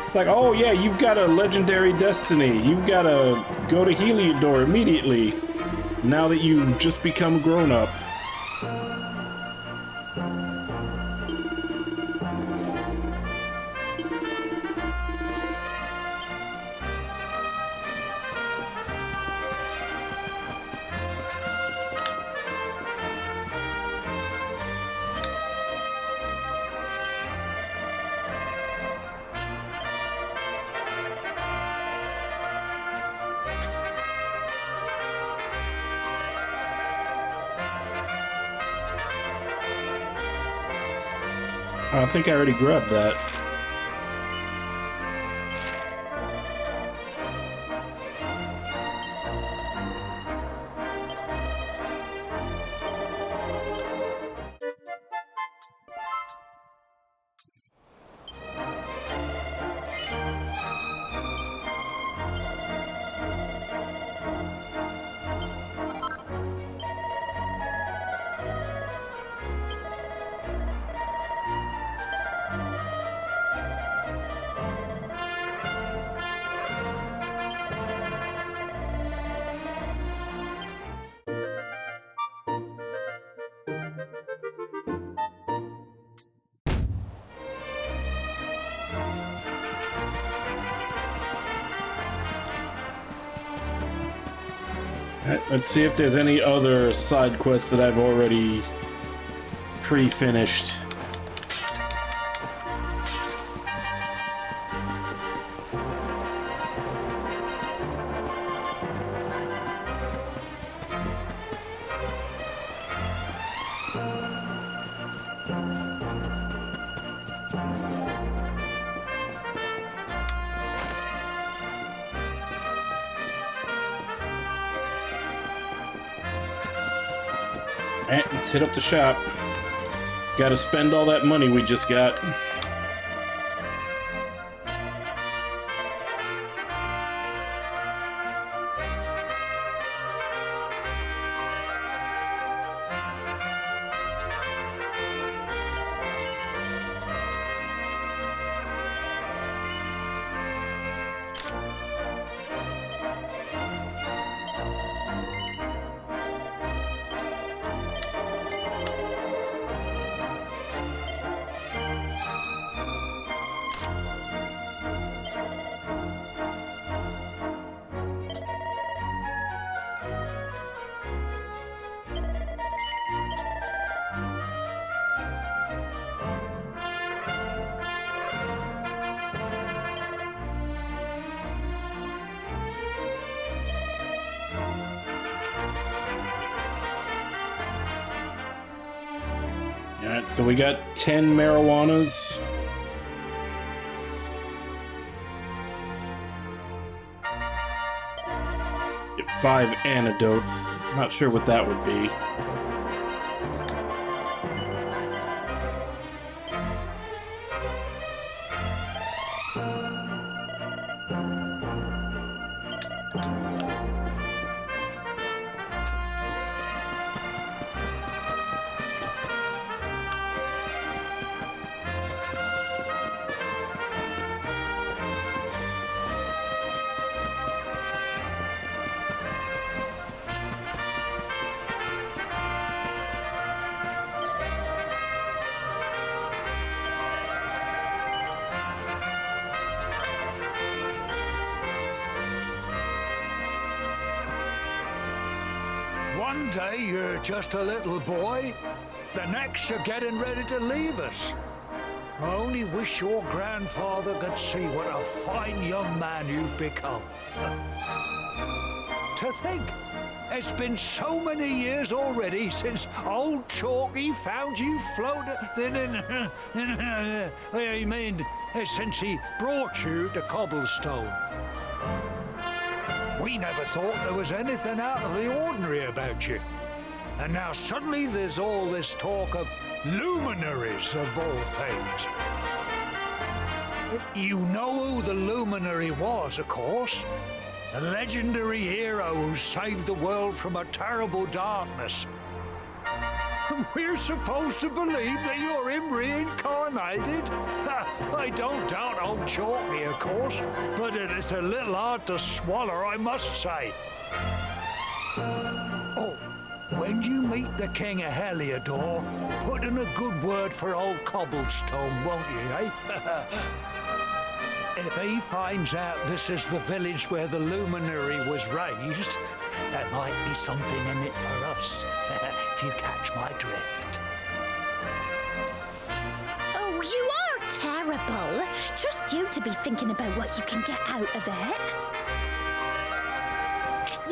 It's like, oh yeah, you've got a legendary destiny. You've got to go to Heliodor immediately now that you've just become a grown-up. I think I already grabbed that. Alright, let's see if there's any other side quests that I've already pre-finished. Alright, let's hit up the shop. Gotta spend all that money we just got. Alright, so we got 10 marijuanas. Get 5 antidotes. Not sure what that would be. One day you're just a little boy, the next you're getting ready to leave us. I only wish your grandfather could see what a fine young man you've become. To think, it's been so many years already since old Chalky found you floating. I mean, since he brought you to Cobblestone. We never thought there was anything out of the ordinary about you. And now suddenly there's all this talk of luminaries of all things. You know who the luminary was, of course. A legendary hero who saved the world from a terrible darkness. We're supposed to believe that you're him reincarnated? I don't doubt old Chalky, of course, but it is a little hard to swallow, I must say. Oh, when you meet the King of Heliodor, put in a good word for old Cobblestone, won't you, eh? If he finds out this is the village where the luminary was raised, there might be something in it for us, if you catch my drift. Oh, you are terrible. Trust you to be thinking about what you can get out of it.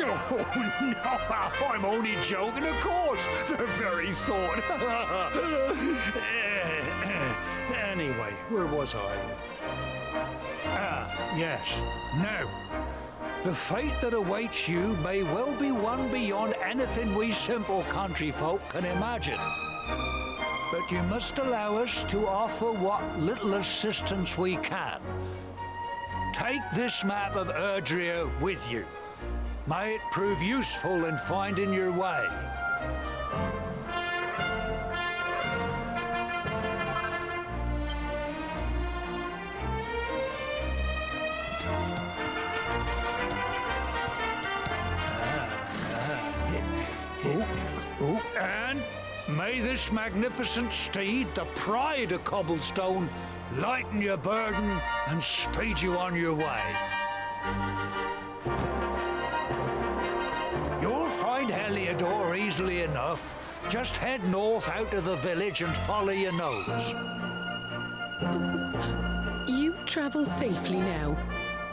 Oh, no, I'm only joking, of course. The very thought. Anyway, where was I? Ah, yes. Now, the fate that awaits you may well be one beyond anything we simple country folk can imagine. But you must allow us to offer what little assistance we can. Take this map of Erdrea with you. May it prove useful in finding your way. And may this magnificent steed, the pride of Cobblestone, lighten your burden and speed you on your way. You'll find Heliodor easily enough. Just head north out of the village and follow your nose. You travel safely now.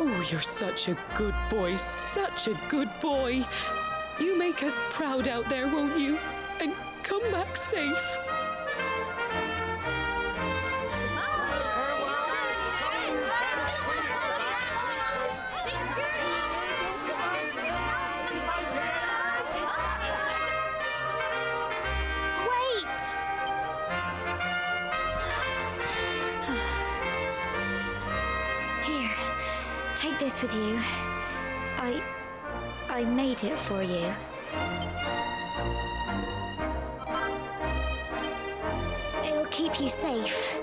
Oh, you're such a good boy, such a good boy. You make us proud out there, won't you? And come back safe. Wait! Here, take this with you. I made it for you. It'll keep you safe.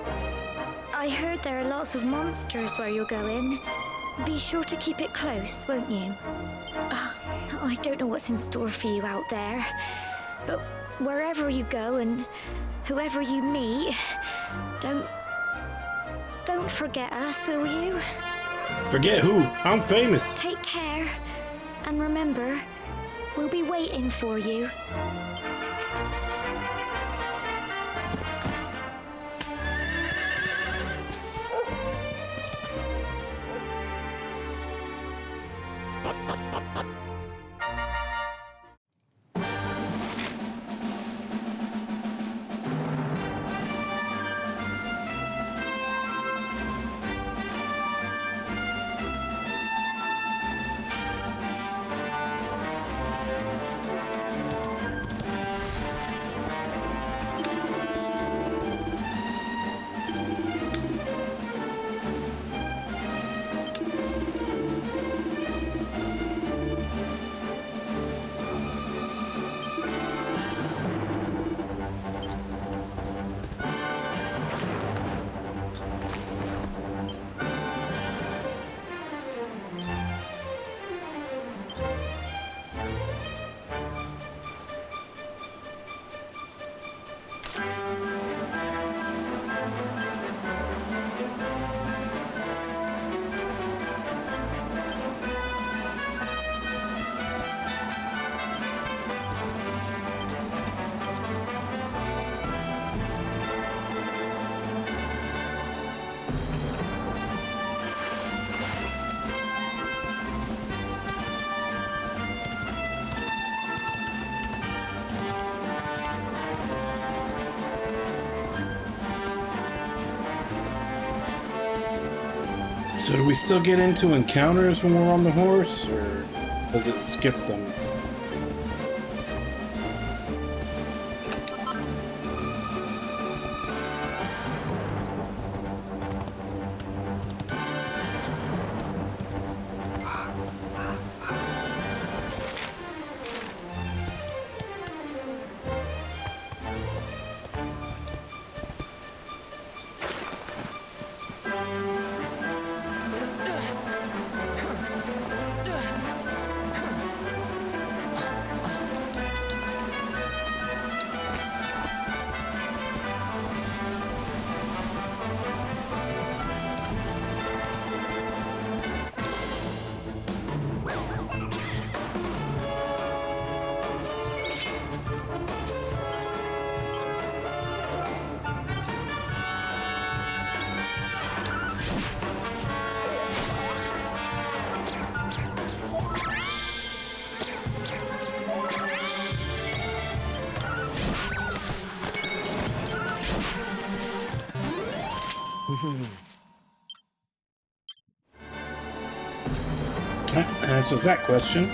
I heard there are lots of monsters where you're going. Be sure to keep it close, won't you? I don't know what's in store for you out there, but wherever you go and whoever you meet, don't forget us, will you? Forget who? I'm famous. Take care, and remember, we'll be waiting for you. So do we still get into encounters when we're on the horse, or does it skip them? That answers that question.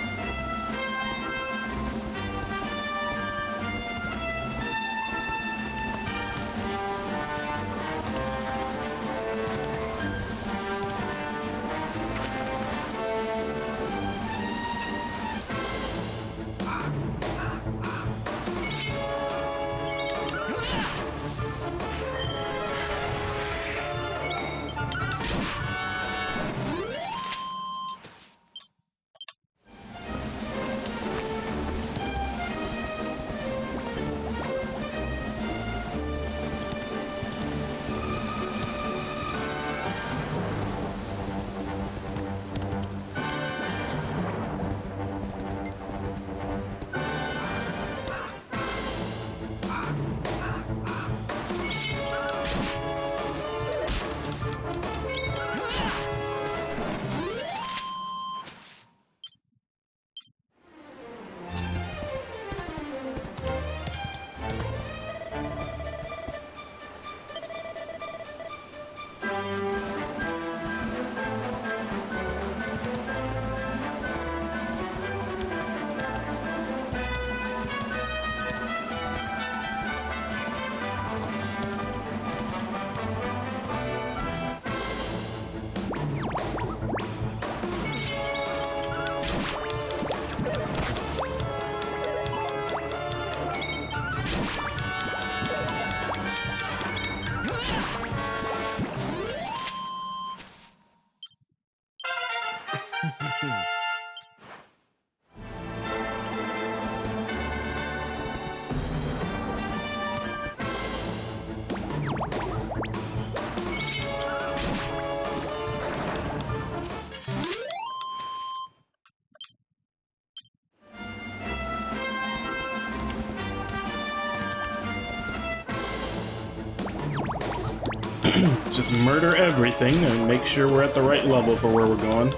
Just murder everything and make sure we're at the right level for where we're going.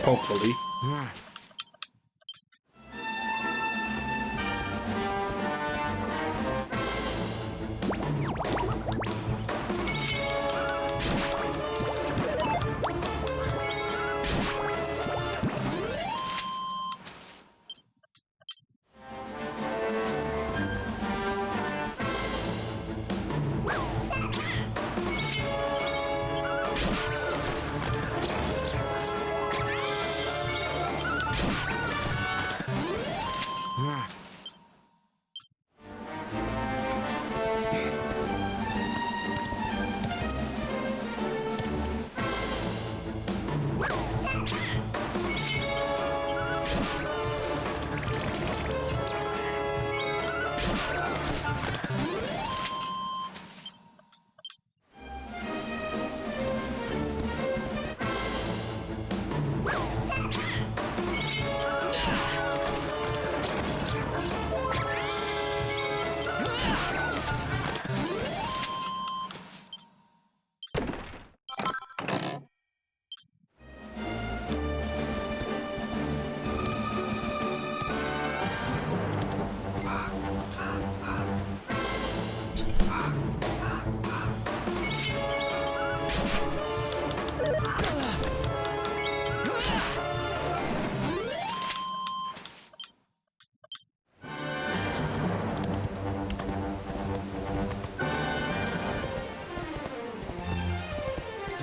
Hopefully.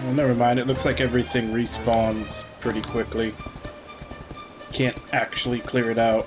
Well, never mind. It looks like everything respawns pretty quickly. Can't actually clear it out.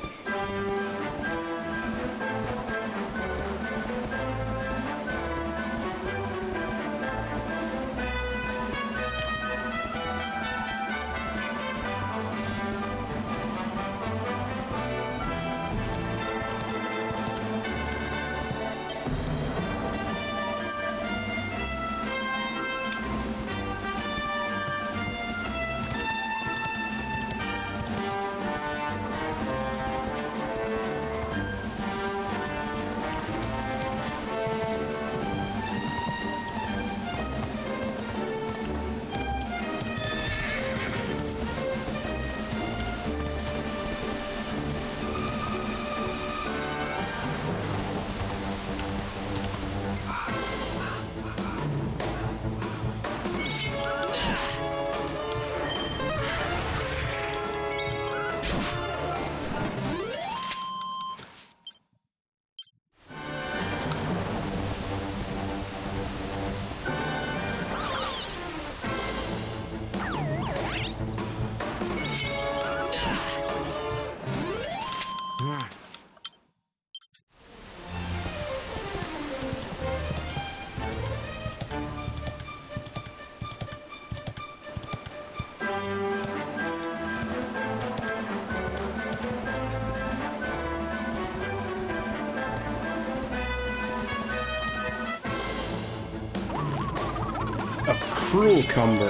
Cruel Cumber.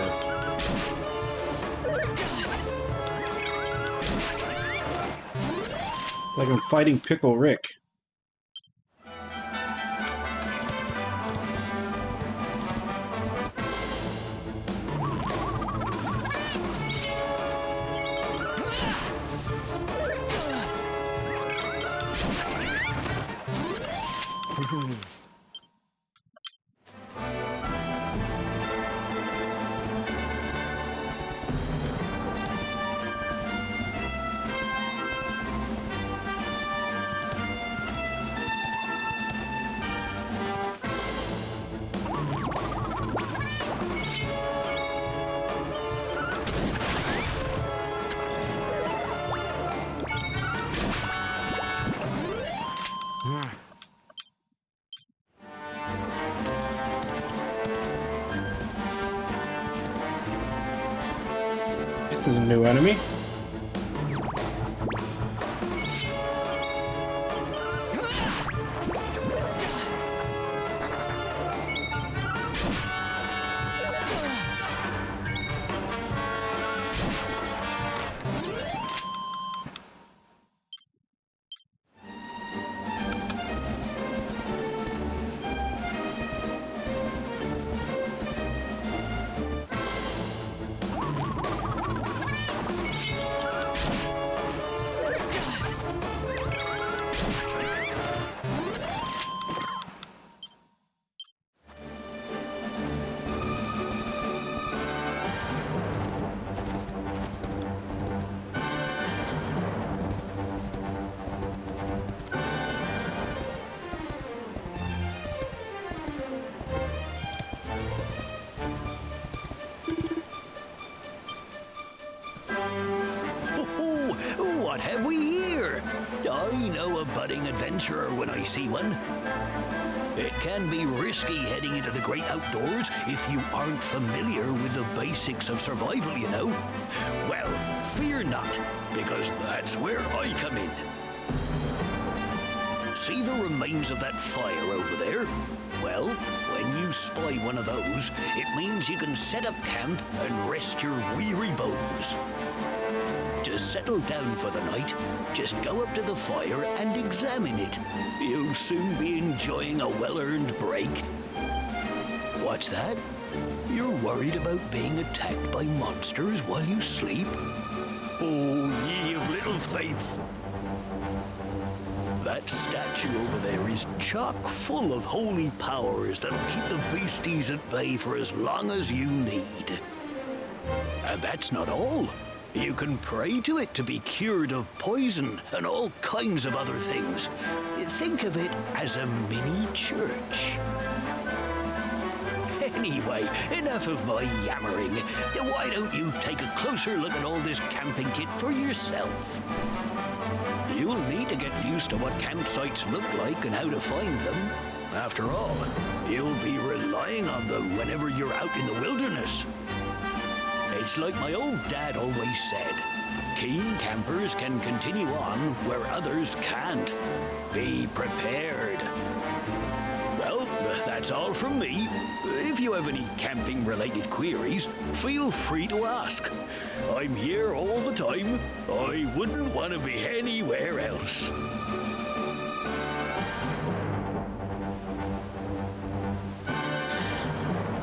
Like I'm fighting Pickle Rick. This is a new enemy. What have we here? I know a budding adventurer when I see one. It can be risky heading into the great outdoors if you aren't familiar with the basics of survival, you know. Well, fear not, because that's where I come in. See the remains of that fire over there? Well, when you spy one of those, it means you can set up camp and rest your weary bones. To settle down for the night, just go up to the fire and examine it. You'll soon be enjoying a well-earned break. What's that? You're worried about being attacked by monsters while you sleep? Oh, ye of little faith! That statue over there is chock full of holy powers that'll keep the beasties at bay for as long as you need. And that's not all. You can pray to it to be cured of poison and all kinds of other things. Think of it as a mini church. Anyway, enough of my yammering. Why don't you take a closer look at all this camping kit for yourself? You'll need to get used to what campsites look like and how to find them. After all, you'll be relying on them whenever you're out in the wilderness. It's like my old dad always said, keen campers can continue on where others can't. Be prepared. Well, that's all from me. If you have any camping-related queries, feel free to ask. I'm here all the time. I wouldn't want to be anywhere else.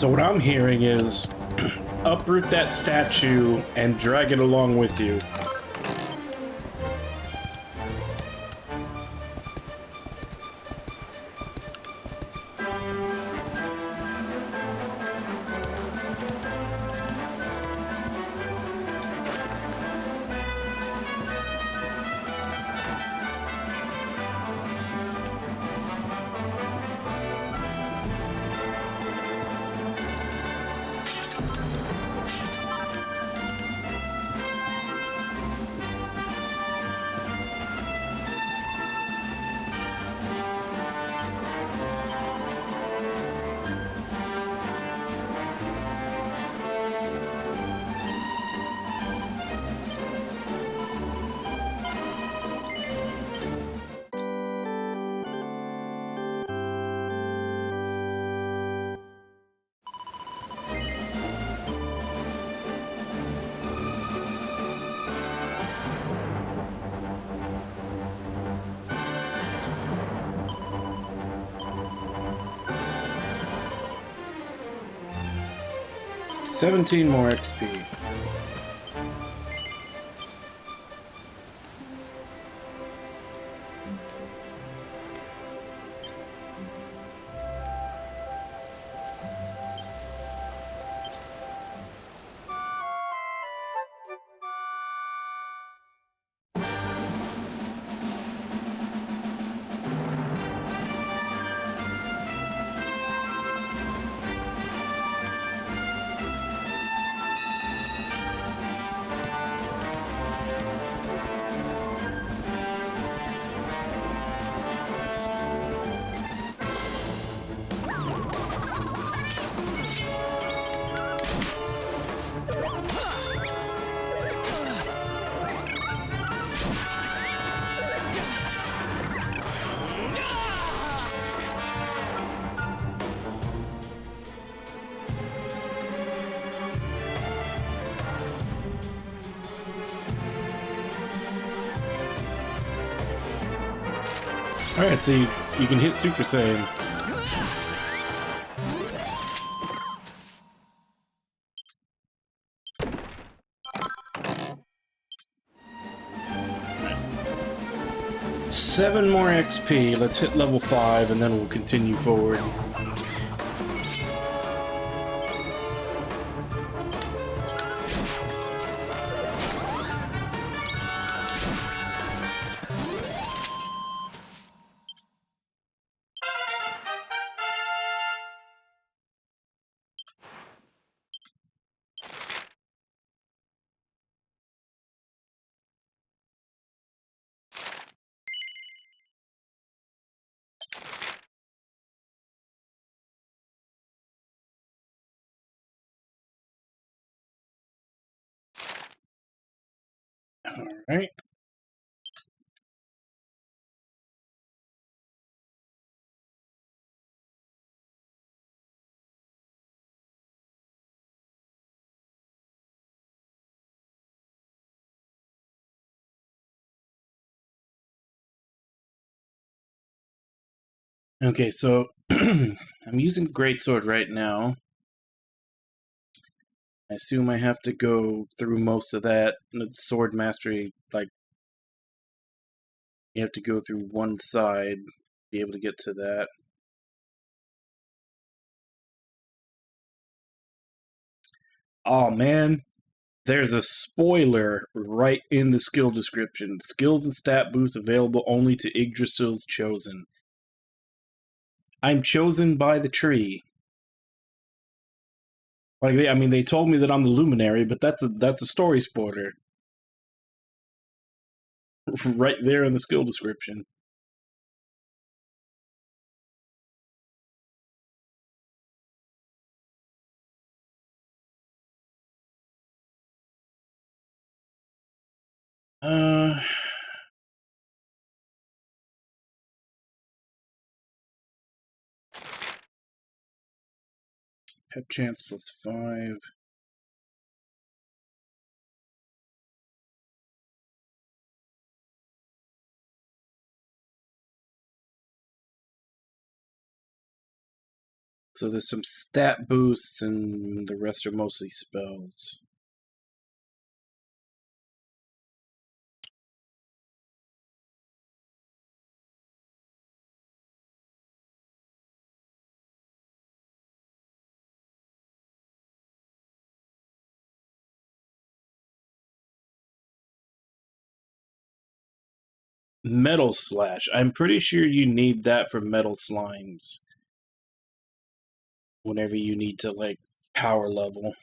So what I'm hearing is uproot that statue and drag it along with you. 17 more XP. Alright, so you can hit Super Saiyan. Right. 7 more XP. Let's hit level 5 and then we'll continue forward. Alright. Okay, so I'm using Greatsword right now. I assume I have to go through most of that. It's Sword Mastery, like, you have to go through one side to be able to get to that. Oh man, there's a spoiler right in the skill description. Skills and stat boosts available only to Yggdrasil's Chosen. I'm chosen by the tree. Like, I mean, they told me that I'm the Luminary, but that's a story spoiler. Right there in the skill description. Pep chance +5. So there's some stat boosts, and the rest are mostly spells. Metal Slash. I'm pretty sure you need that for Metal Slimes. Whenever you need to, like, power level.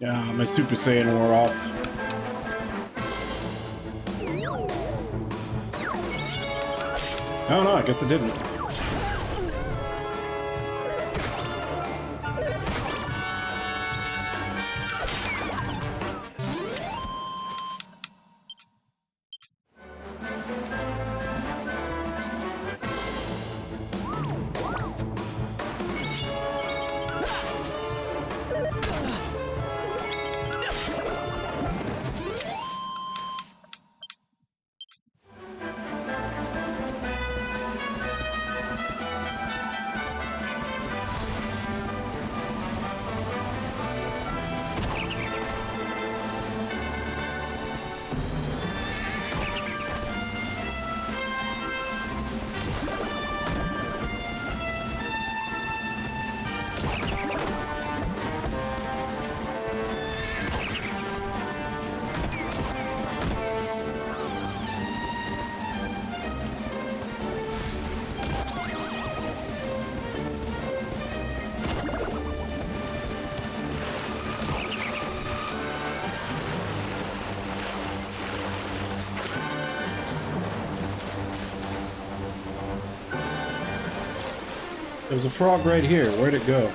Yeah, my Super Saiyan wore off. Oh no, I guess it didn't. There was a frog right here. Where'd it go?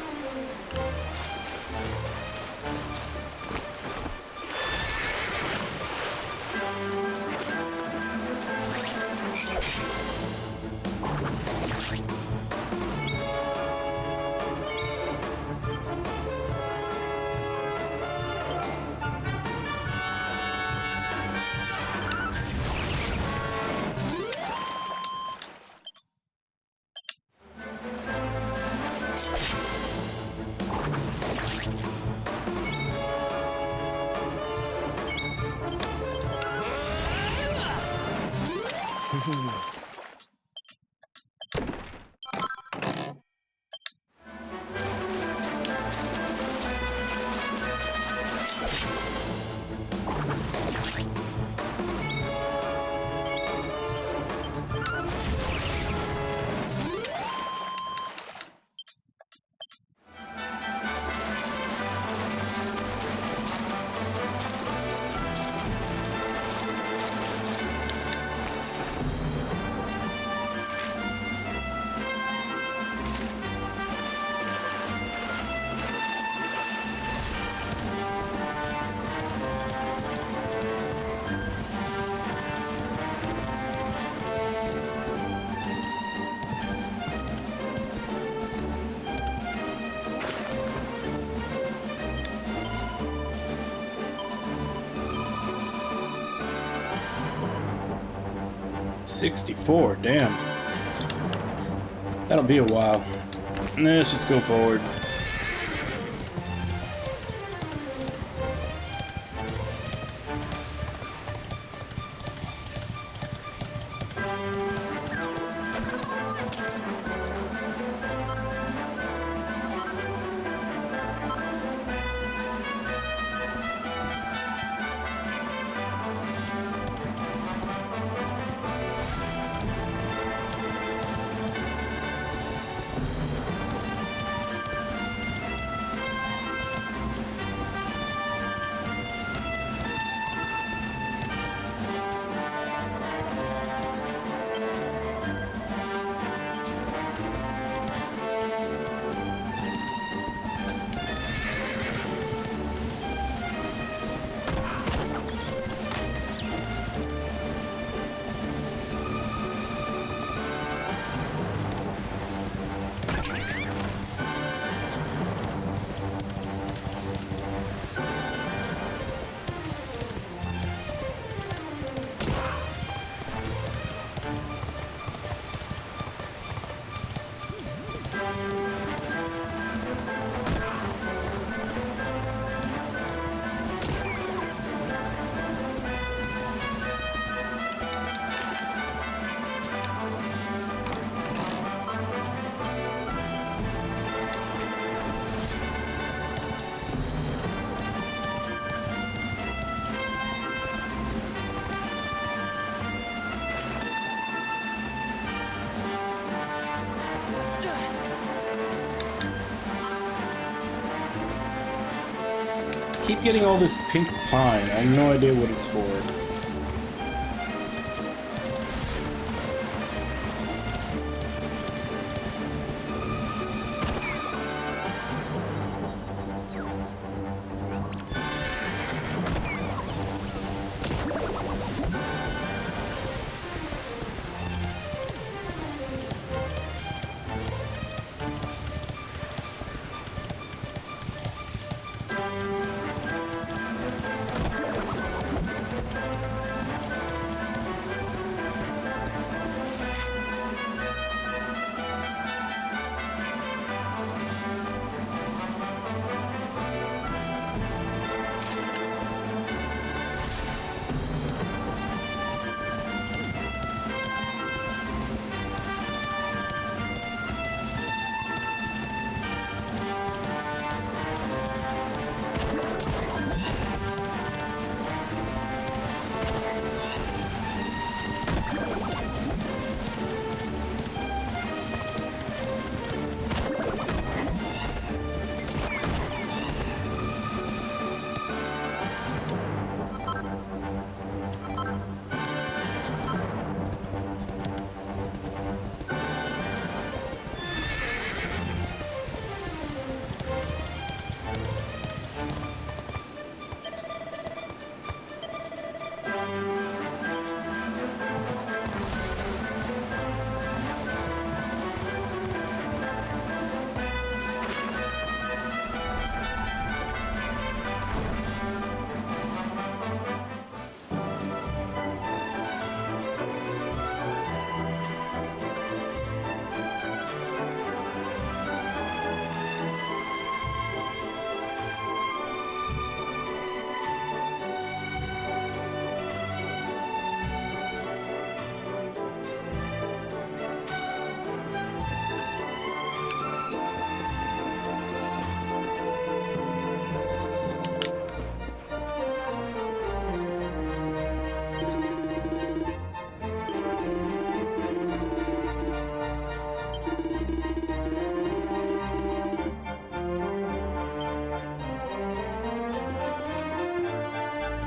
$64, damn. That'll be a while. Let's just go forward. keep getting all this pink pine. I have no idea what it's for.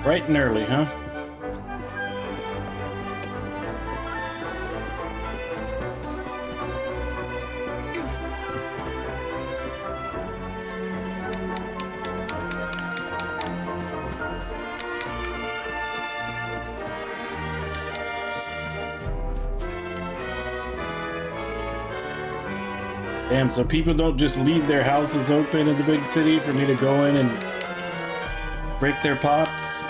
Bright and early, huh? Damn, so people don't just leave their houses open in the big city for me to go in and break their pots?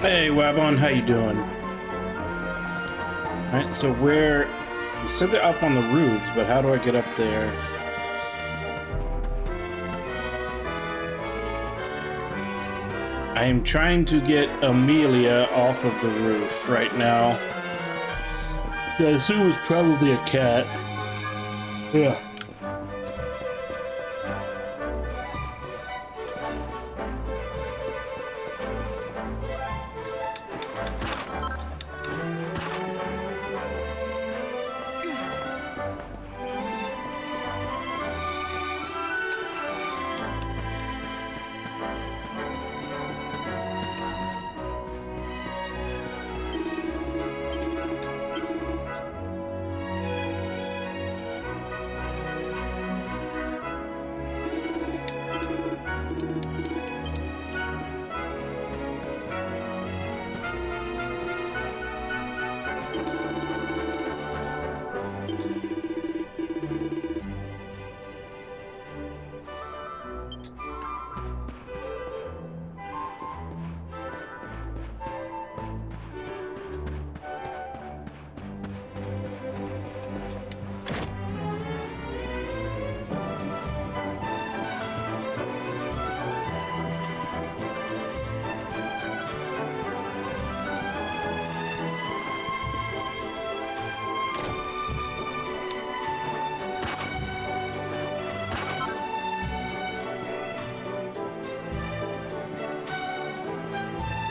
Hey, Wabon, how you doing? Alright, so where... You said they're up on the roofs, but how do I get up there? I am trying to get Amelia off of the roof right now. I assume it was probably a cat. Yeah.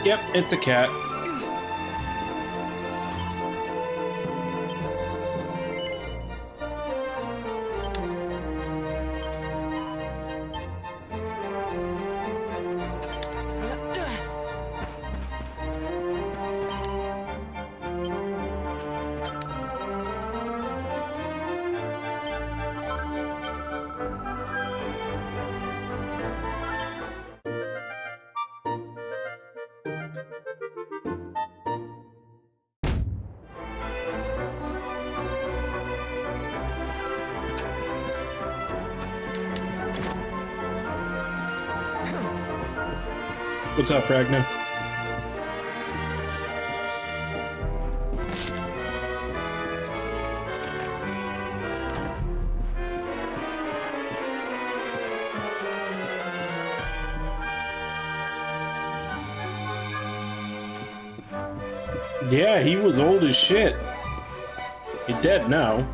Yep, it's a cat. What's up, Ragnar? Yeah, he was old as shit. He's dead now.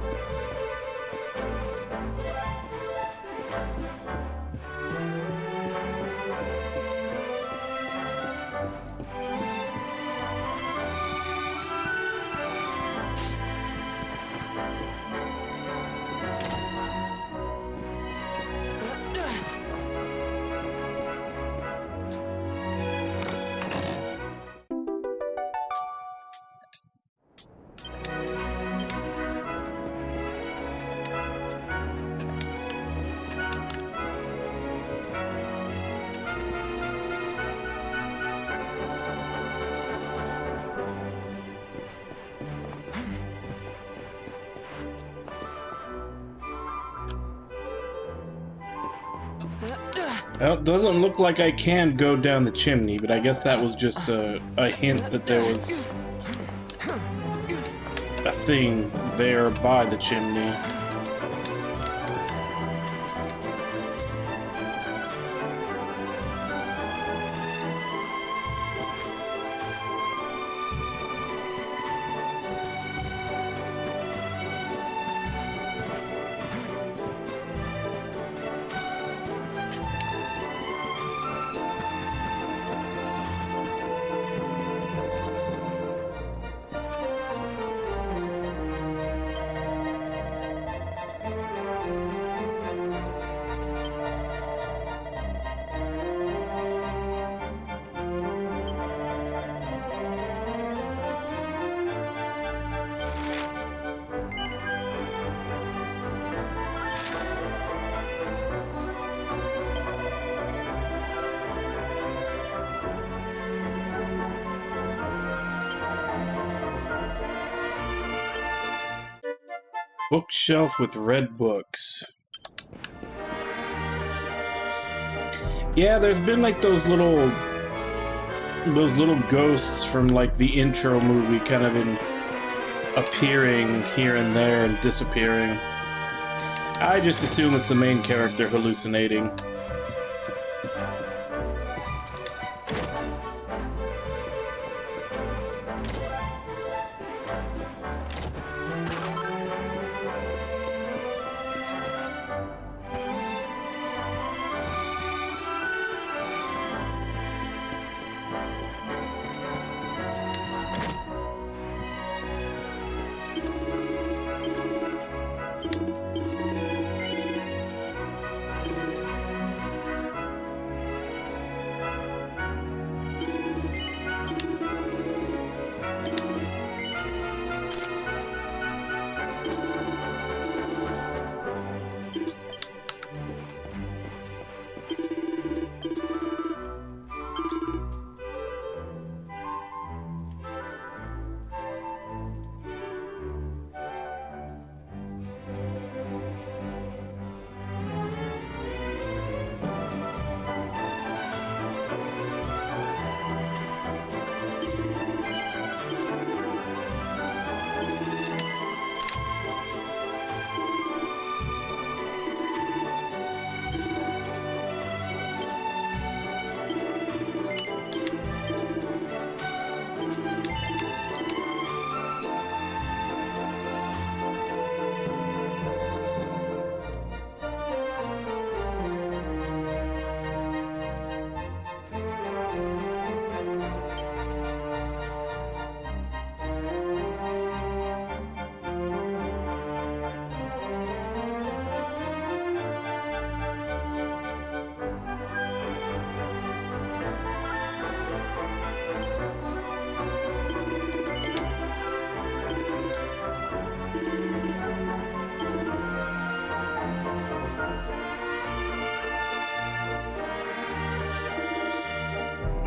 Well, it doesn't look like I can go down the chimney, but I guess that was just a hint that there was a thing there by the chimney. Bookshelf with red books. Yeah, there's been like those little those little ghosts from like the intro movie kind of appearing here and there and disappearing. I just assume it's the main character hallucinating.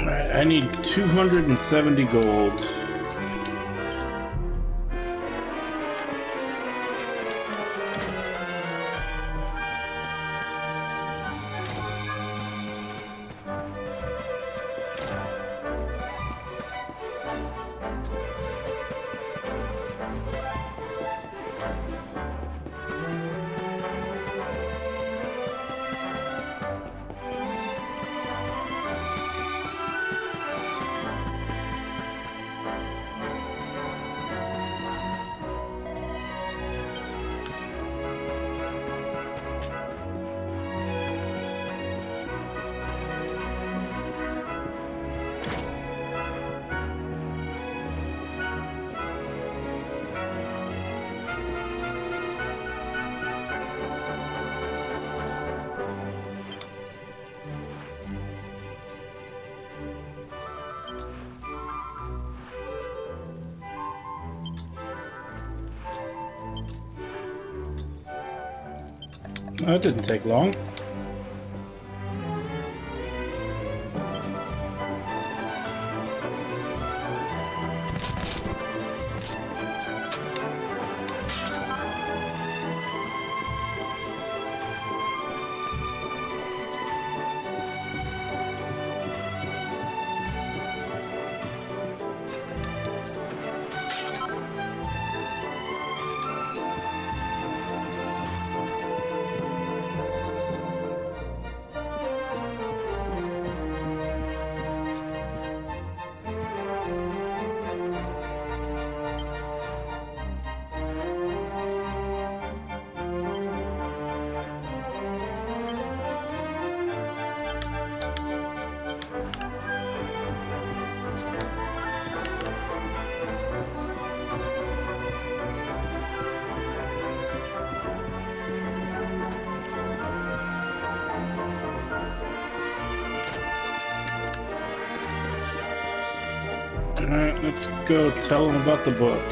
Alright, I need 270 gold. That didn't take long. Alright, let's go tell him about the book.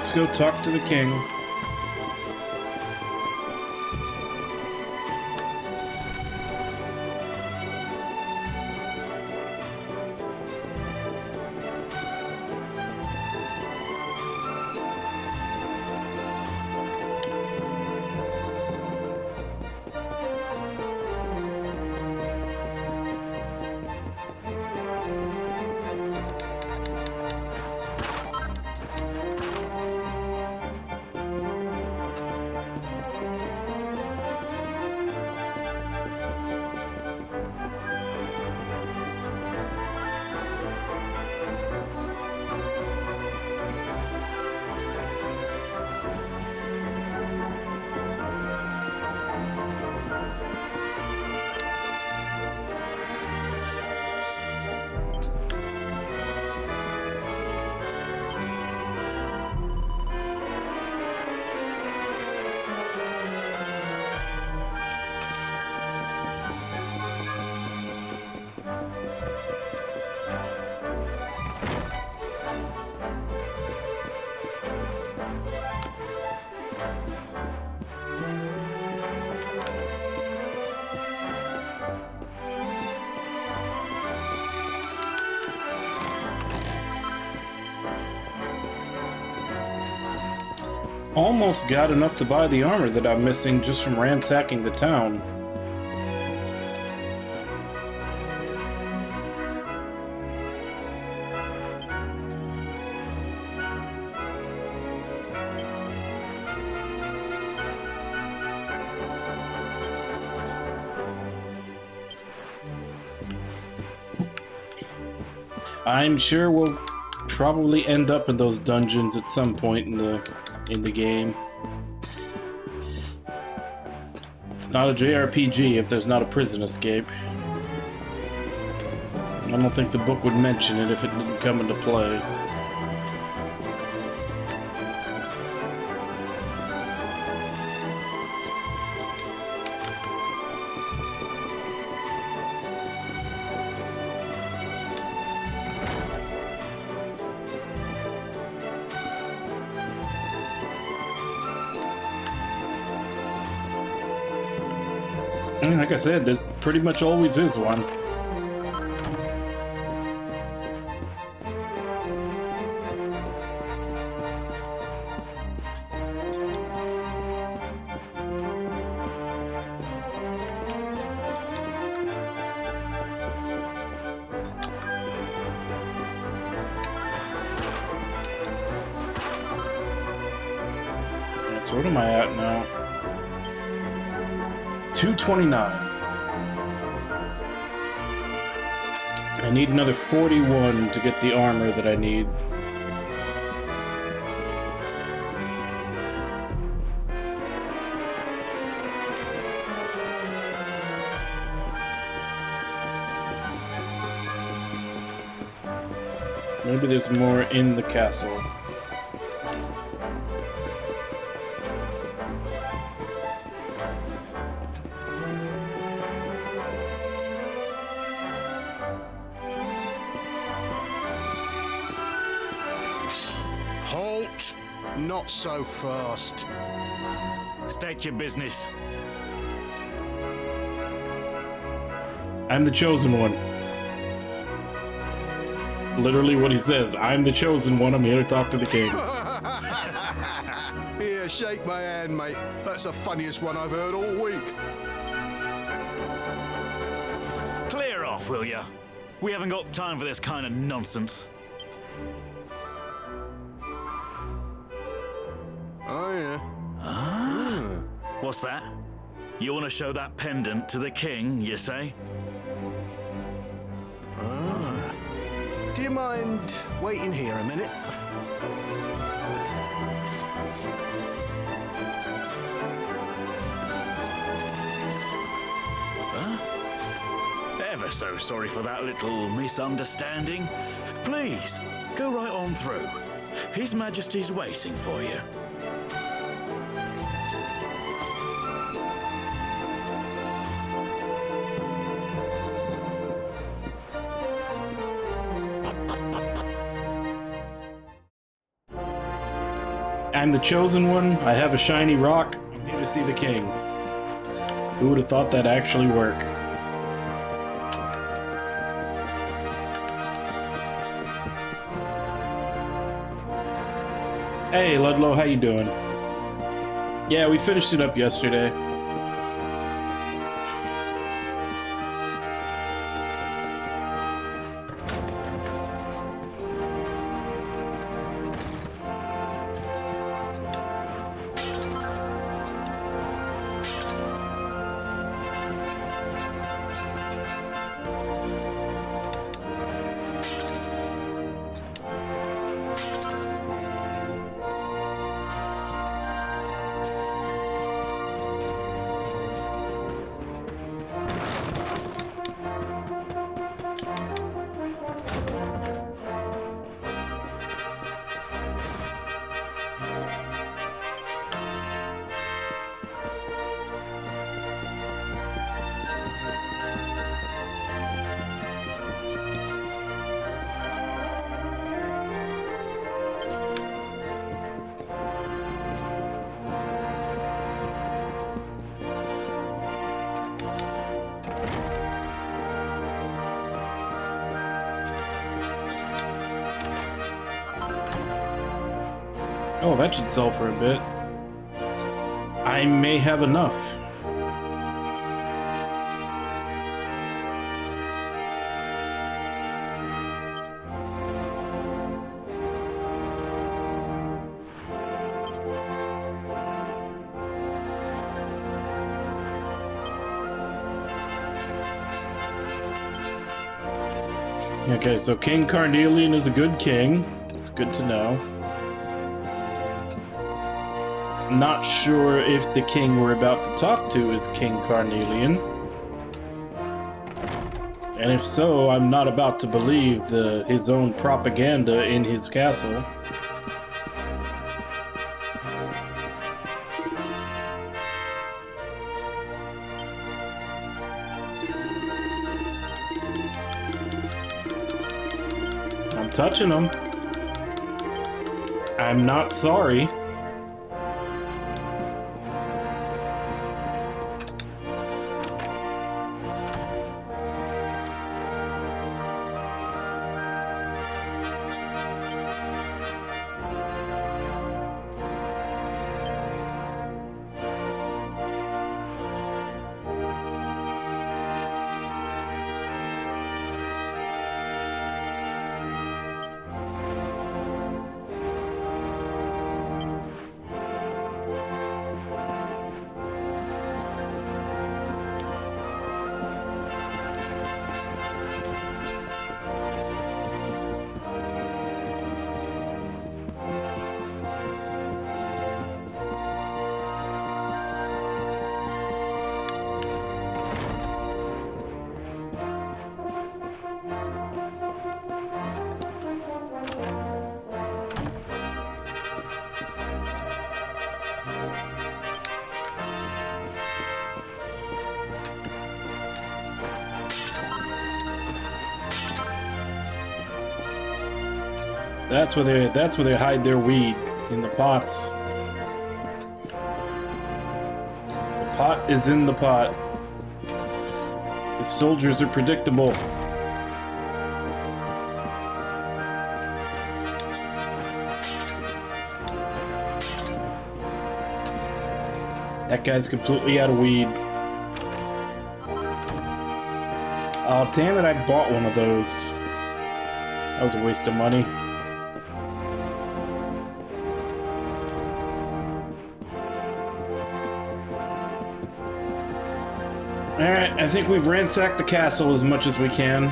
let's go talk to the king. Almost got enough to buy the armor that I'm missing just from ransacking the town. I'm sure we'll probably end up in those dungeons at some point in the game. It's not a JRPG if there's not a prison escape. I don't think the book would mention it if it didn't come into play. Like I said, there pretty much always is one. So what am I at now? 229. I need another 41 to get the armor that I need. Maybe there's more in the castle. Halt! Not so fast. State your business. I'm the chosen one. Literally what he says. I'm the chosen one. I'm here to talk to the king. Here, shake my hand, mate. That's the funniest one I've heard all week. Clear off, will ya? We haven't got time for this kind of nonsense. Oh, yeah. Ah? What's that? You want to show that pendant to the king, you say? Ah. Do you mind waiting here a minute? Huh? Ever so sorry for that little misunderstanding. Please, go right on through. His Majesty's waiting for you. I'm the chosen one. I have a shiny rock. I'm here to see the king. Who would have thought that'd actually work? Hey, Ludlow, how you doing? Yeah, we finished it up yesterday. Oh, that should sell for a bit. I may have enough. Okay, so King Carnelian is a good king. It's good to know. Not sure if the king we're about to talk to is King Carnelian. And if so, I'm not about to believe his own propaganda in his castle. I'm touching him. I'm not sorry. That's where they hide their weed, in the pots. The pot is in the pot. The soldiers are predictable. That guy's completely out of weed. Oh, damn it, I bought one of those. That was a waste of money. Alright, I think we've ransacked the castle as much as we can.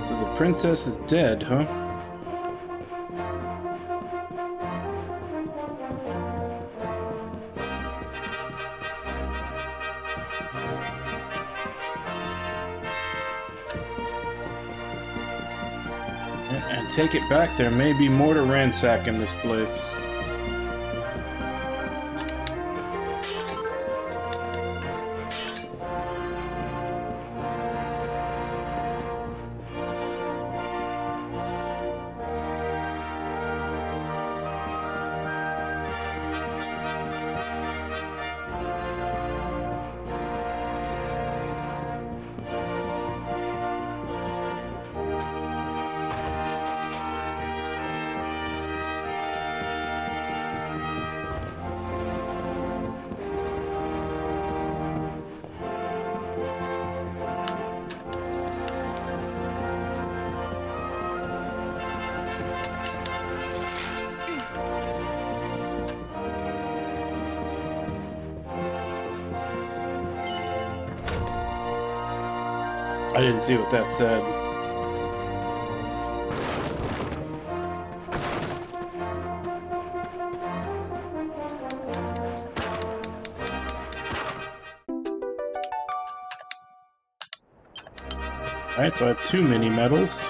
So the princess is dead, huh? And take it back, there may be more to ransack in this place. I didn't see what that said. Alright, so I have 2 mini medals.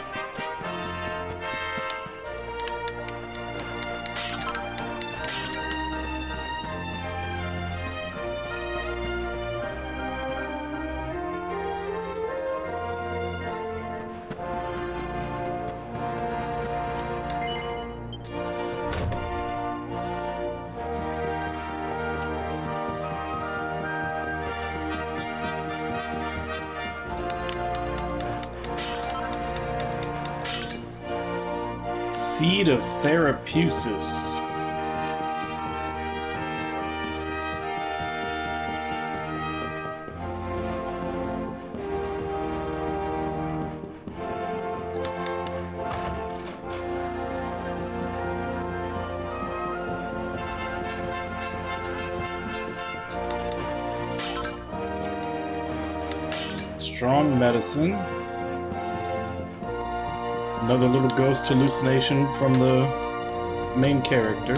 Seed of Therapusis. Strong medicine. Another little ghost hallucination from the main character.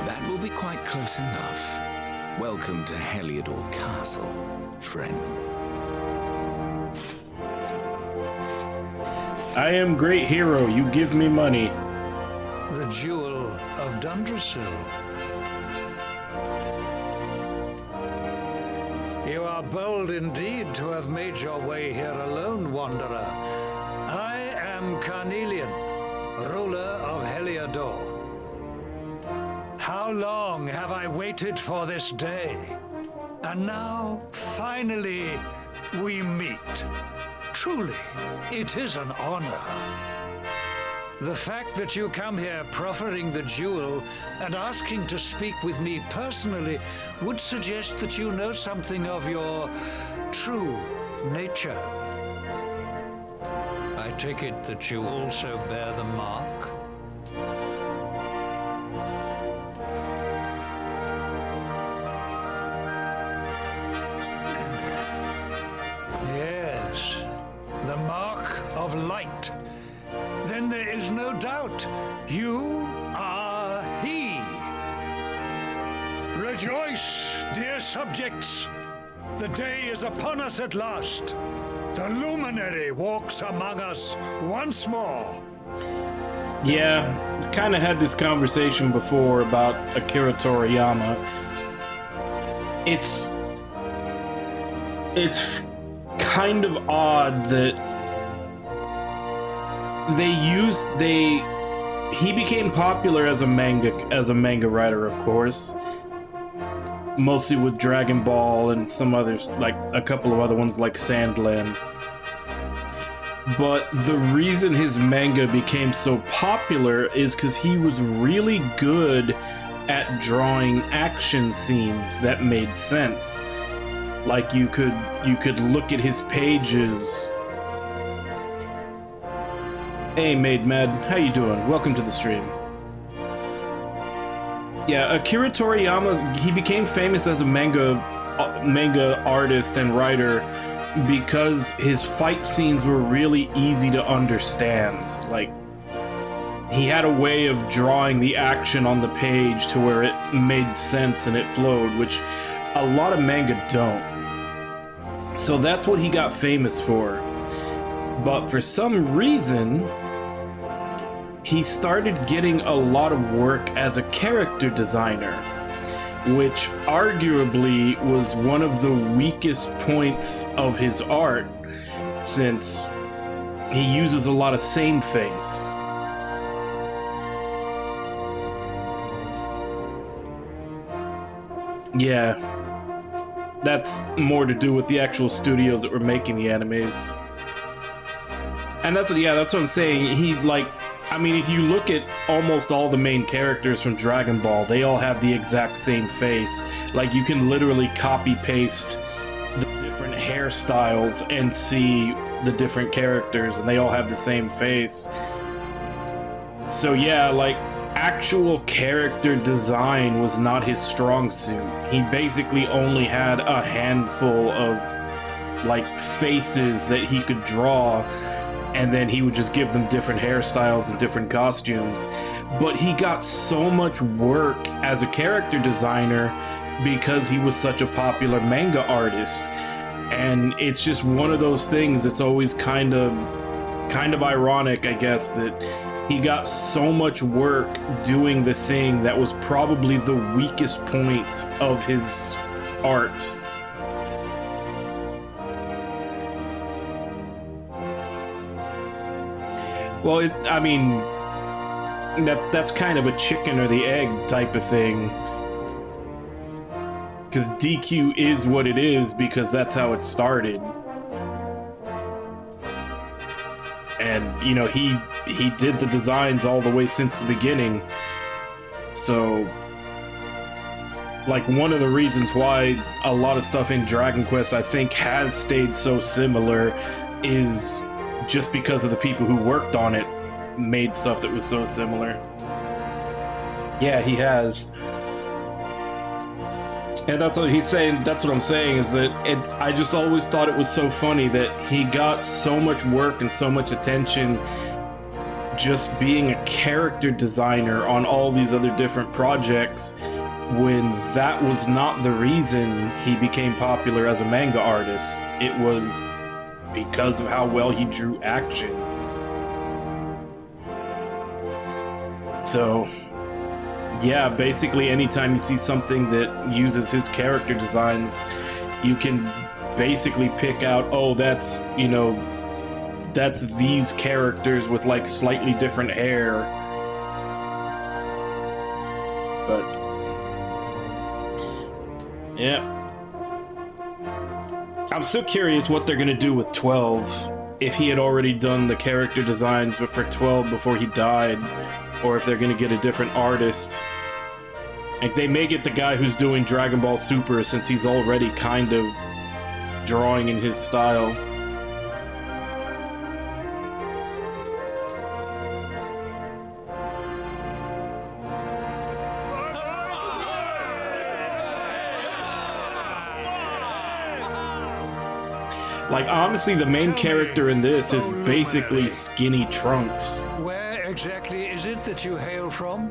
That will be quite close enough. Welcome to Heliodor Castle, friend. I am great hero, you give me money. The Jewel of Dundrasil. You are bold indeed to have made your way here alone, Wanderer. I am Carnelian, ruler of Heliodor. How long have I waited for this day? And now, finally, we meet. Truly, it is an honor. The fact that you come here proffering the jewel and asking to speak with me personally would suggest that you know something of your true nature. I take it that you also bear the mark? Yes, the mark of light. Then there is no doubt you are he. Rejoice, dear subjects. The day is upon us at last. The luminary walks among us once more. Yeah, kind of had this conversation before about Akira Toriyama. It's kind of odd that he became popular as a manga writer, of course, mostly with Dragon Ball and some others, like a couple of other ones like Sandland. But the reason his manga became so popular is because he was really good at drawing action scenes that made sense. Like you could look at his pages. Hey, Maid Mad, how you doing? Welcome to the stream. Yeah, Akira Toriyama, he became famous as a manga artist and writer because his fight scenes were really easy to understand. Like, he had a way of drawing the action on the page to where it made sense and it flowed, which a lot of manga don't. So that's what he got famous for. But for some reason, he started getting a lot of work as a character designer. which arguably was one of the weakest points of his art, since he uses a lot of same face. Yeah, that's more to do with the actual studios that were making the animes. And that's what I'm saying. He, like, I mean, if you look at almost all the main characters from Dragon Ball, they all have the exact same face. Like, you can literally copy-paste the different hairstyles and see the different characters, and they all have the same face. So yeah, like, actual character design was not his strong suit. He basically only had a handful of, like, faces that he could draw, and then he would just give them different hairstyles and different costumes. But he got so much work as a character designer because he was such a popular manga artist. And it's just one of those things. It's always kind of ironic, I guess, that he got so much work doing the thing that was probably the weakest point of his art. Well, I mean, that's kind of a chicken or the egg type of thing. Because DQ is what it is because that's how it started. And, you know, he did the designs all the way since the beginning. So, like, one of the reasons why a lot of stuff in Dragon Quest, I think, has stayed so similar is just because of the people who worked on it made stuff that was so similar. Yeah, he has. And that's what he's saying. That's what I'm saying, is that I just always thought it was so funny that he got so much work and so much attention just being a character designer on all these other different projects, when that was not the reason he became popular as a manga artist. It was because of how well he drew action. So yeah, basically anytime you see something that uses his character designs, you can basically pick out, oh, that's, you know, that's these characters with, like, slightly different hair. But yeah, I'm still curious what they're gonna do with 12, if he had already done the character designs but for 12 before he died, or if they're gonna get a different artist. Like, they may get the guy who's doing Dragon Ball Super, since he's already kind of drawing in his style. Like, honestly, the main character in this is basically Skinny Trunks. Where exactly is it that you hail from?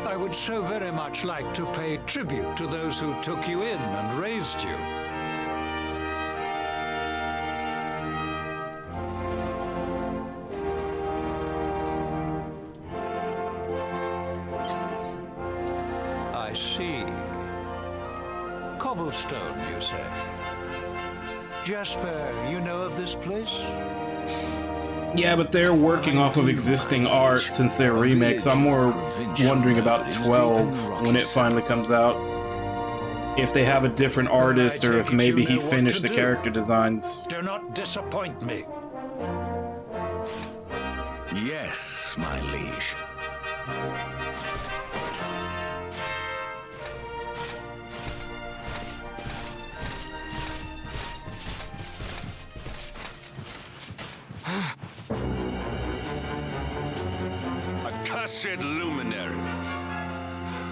I would so very much like to pay tribute to those who took you in and raised you. I see. Cobblestone, you say? Jasper, you know of this place? Yeah, but they're working off of existing art since they're remakes. I'm more wondering about 12 when it finally comes out. If they have a different artist, or if maybe he finished the character designs. Do not disappoint me. Yes, my liege. Accursed luminary!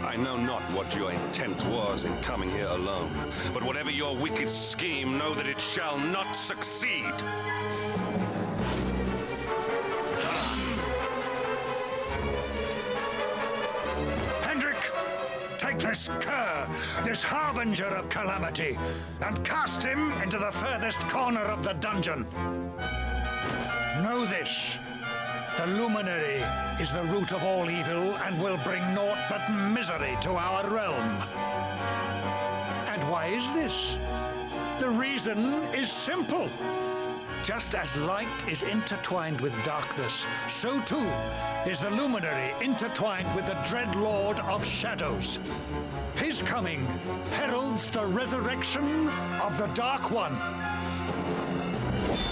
I know not what your intent was in coming here alone, but whatever your wicked scheme, know that it shall not succeed. Hendrik, take this cur, this harbinger of calamity, and cast him into the furthest corner of the dungeon. Know this. The luminary is the root of all evil and will bring naught but misery to our realm. Why is this? The reason is simple. Just as light is intertwined with darkness, so too is the Luminary intertwined with the dread Lord of Shadows. His coming heralds the resurrection of the Dark One.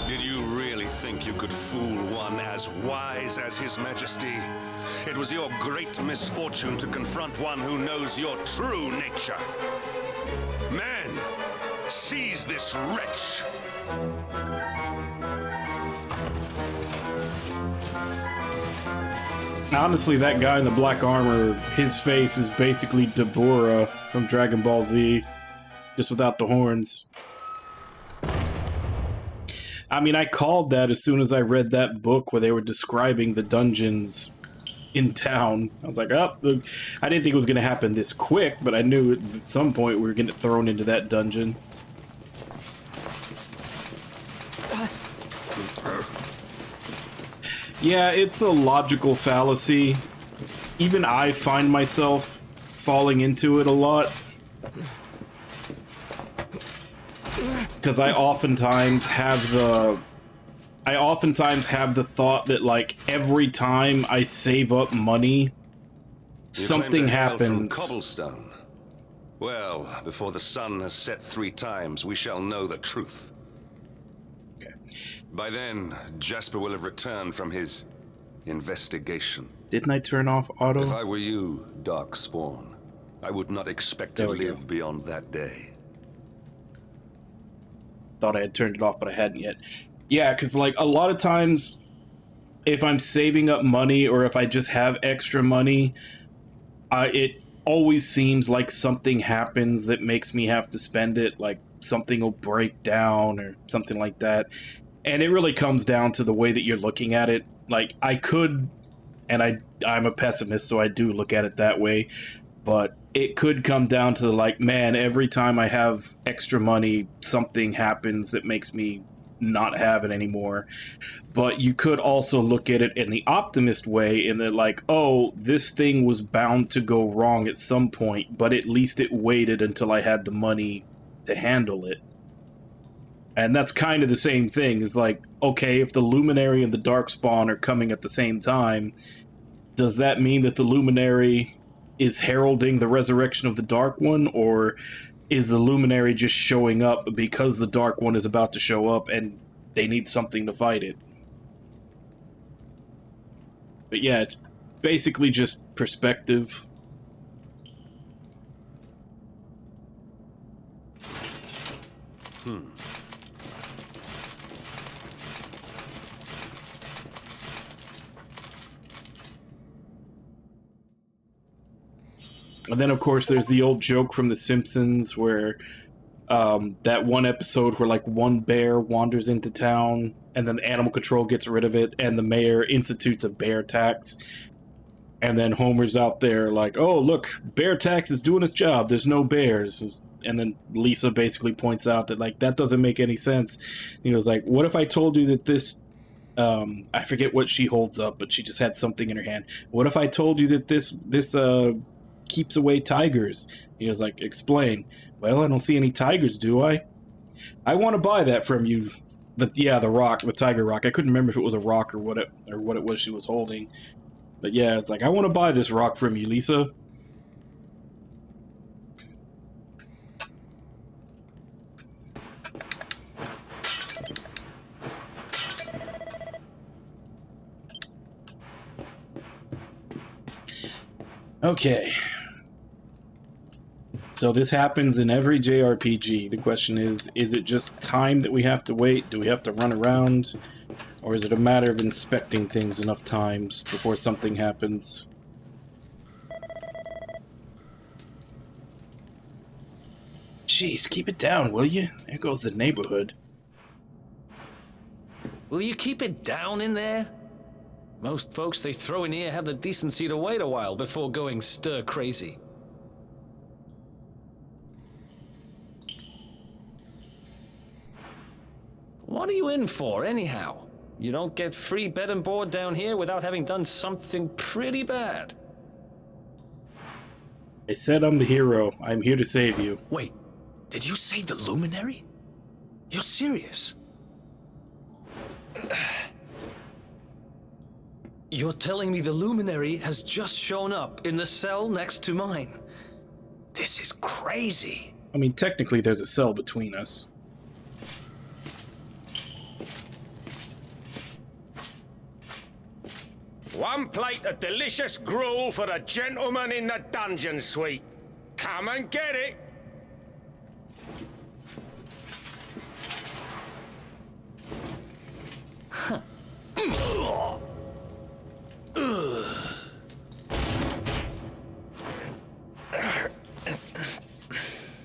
Did you really think you could fool one as wise as His Majesty? It was your great misfortune to confront one who knows your true nature. Men, seize this wretch! Honestly, that guy in the black armor, his face is basically Dabura from Dragon Ball Z, just without the horns. I mean, I called that as soon as I read that book where they were describing the dungeons in town. I was like, oh, I didn't think it was going to happen this quick, but I knew at some point we were going to get thrown into that dungeon. Yeah, it's a logical fallacy. Even I find myself falling into it a lot. Because I oftentimes have the thought that, like, every time I save up money, something happens. From Cobblestone. Well, before the sun has set 3 times, we shall know the truth. Okay. By then, Jasper will have returned from his investigation. Didn't I turn off auto? If I were you, Darkspawn, I would not expect to live beyond that day. Thought I had turned it off, but I hadn't yet. Yeah, because, like, a lot of times, if I'm saving up money or if I just have extra money, it always seems like something happens that makes me have to spend it, like something will break down or something like that. And it really comes down to the way that you're looking at it. Like, I could, and I'm a pessimist, so I do look at it that way, but it could come down to, like, man, every time I have extra money, something happens that makes me not have it anymore. But you could also look at it in the optimist way, in that, like, oh, this thing was bound to go wrong at some point, but at least it waited until I had the money to handle it. And that's kind of the same thing. Is like, okay, if the Luminary and the Darkspawn are coming at the same time, does that mean that the Luminary is heralding the resurrection of the Dark One, or is the Luminary just showing up because the Dark One is about to show up and they need something to fight it? But yeah, it's basically just perspective. And then, of course, there's the old joke from The Simpsons where that one episode where, like, one bear wanders into town and then animal control gets rid of it and the mayor institutes a bear tax. And then Homer's out there like, oh, look, bear tax is doing its job. There's no bears. And then Lisa basically points out that, like, that doesn't make any sense. He was like, what if I told you that this... I forget what she holds up, but she just had something in her hand. What if I told you that this keeps away tigers? He was like, explain. Well, I don't see any tigers, do I? I want to buy that from you. The rock, the tiger rock. I couldn't remember if it was a rock or what it was she was holding. But yeah, it's like, I want to buy this rock from you, Lisa. Okay. So this happens in every JRPG. The question is it just time that we have to wait? Do we have to run around? Or is it a matter of inspecting things enough times before something happens? Jeez, keep it down, will you? There goes the neighborhood. Will you keep it down in there? Most folks they throw in here have the decency to wait a while before going stir crazy. What are you in for, anyhow? You don't get free bed and board down here without having done something pretty bad. I said I'm the hero. I'm here to save you. Wait, Did you say the Luminary? You're serious? You're telling me the Luminary has just shown up in the cell next to mine? This is crazy. I mean, technically there's a cell between us. One plate of delicious gruel for the gentleman in the dungeon suite. Come and get it.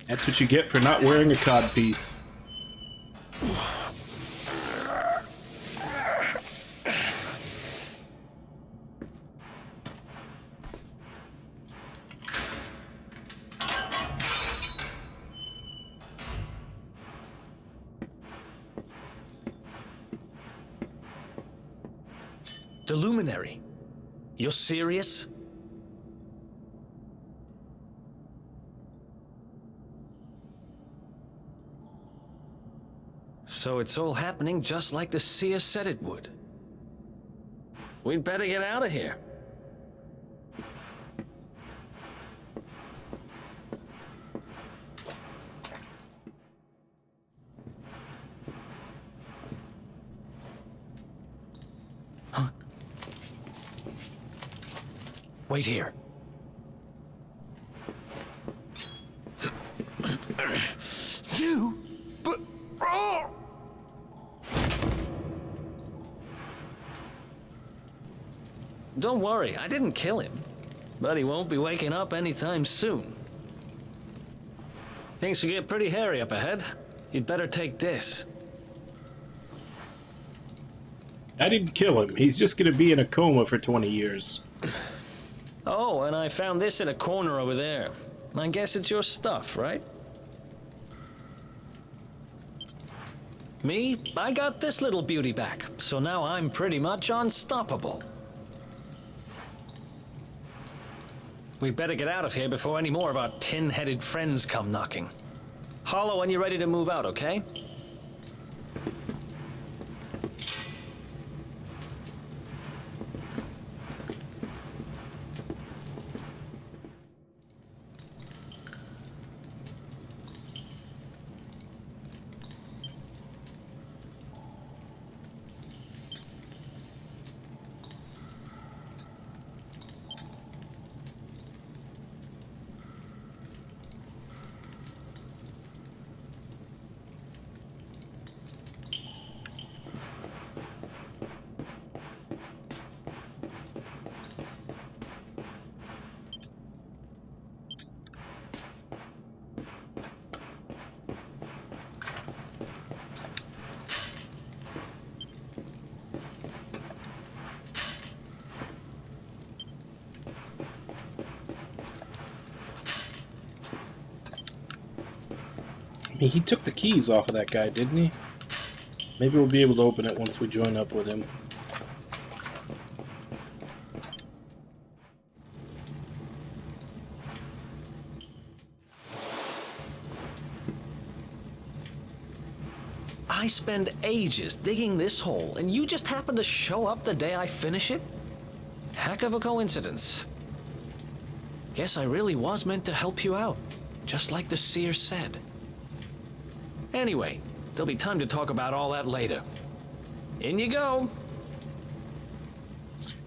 That's what you get for not wearing a codpiece. The Luminary? You're serious? So it's all happening just like the seer said it would. We'd better get out of here. Huh? Wait here. You? But... Oh! Don't worry, I didn't kill him. But he won't be waking up anytime soon. Things will get pretty hairy up ahead. You'd better take this. I didn't kill him. He's just gonna be in a coma for 20 years. Oh, and I found this in a corner over there. I guess it's your stuff, right? Me? I got this little beauty back, so now I'm pretty much unstoppable. We better get out of here before any more of our tin-headed friends come knocking. Holler when you're ready to move out, okay? I mean, he took the keys off of that guy, didn't he? Maybe we'll be able to open it once we join up with him. I spend ages digging this hole, and you just happen to show up the day I finish it? Heck of a coincidence. Guess I really was meant to help you out, just like the seer said. Anyway, there'll be time to talk about all that later. In you go.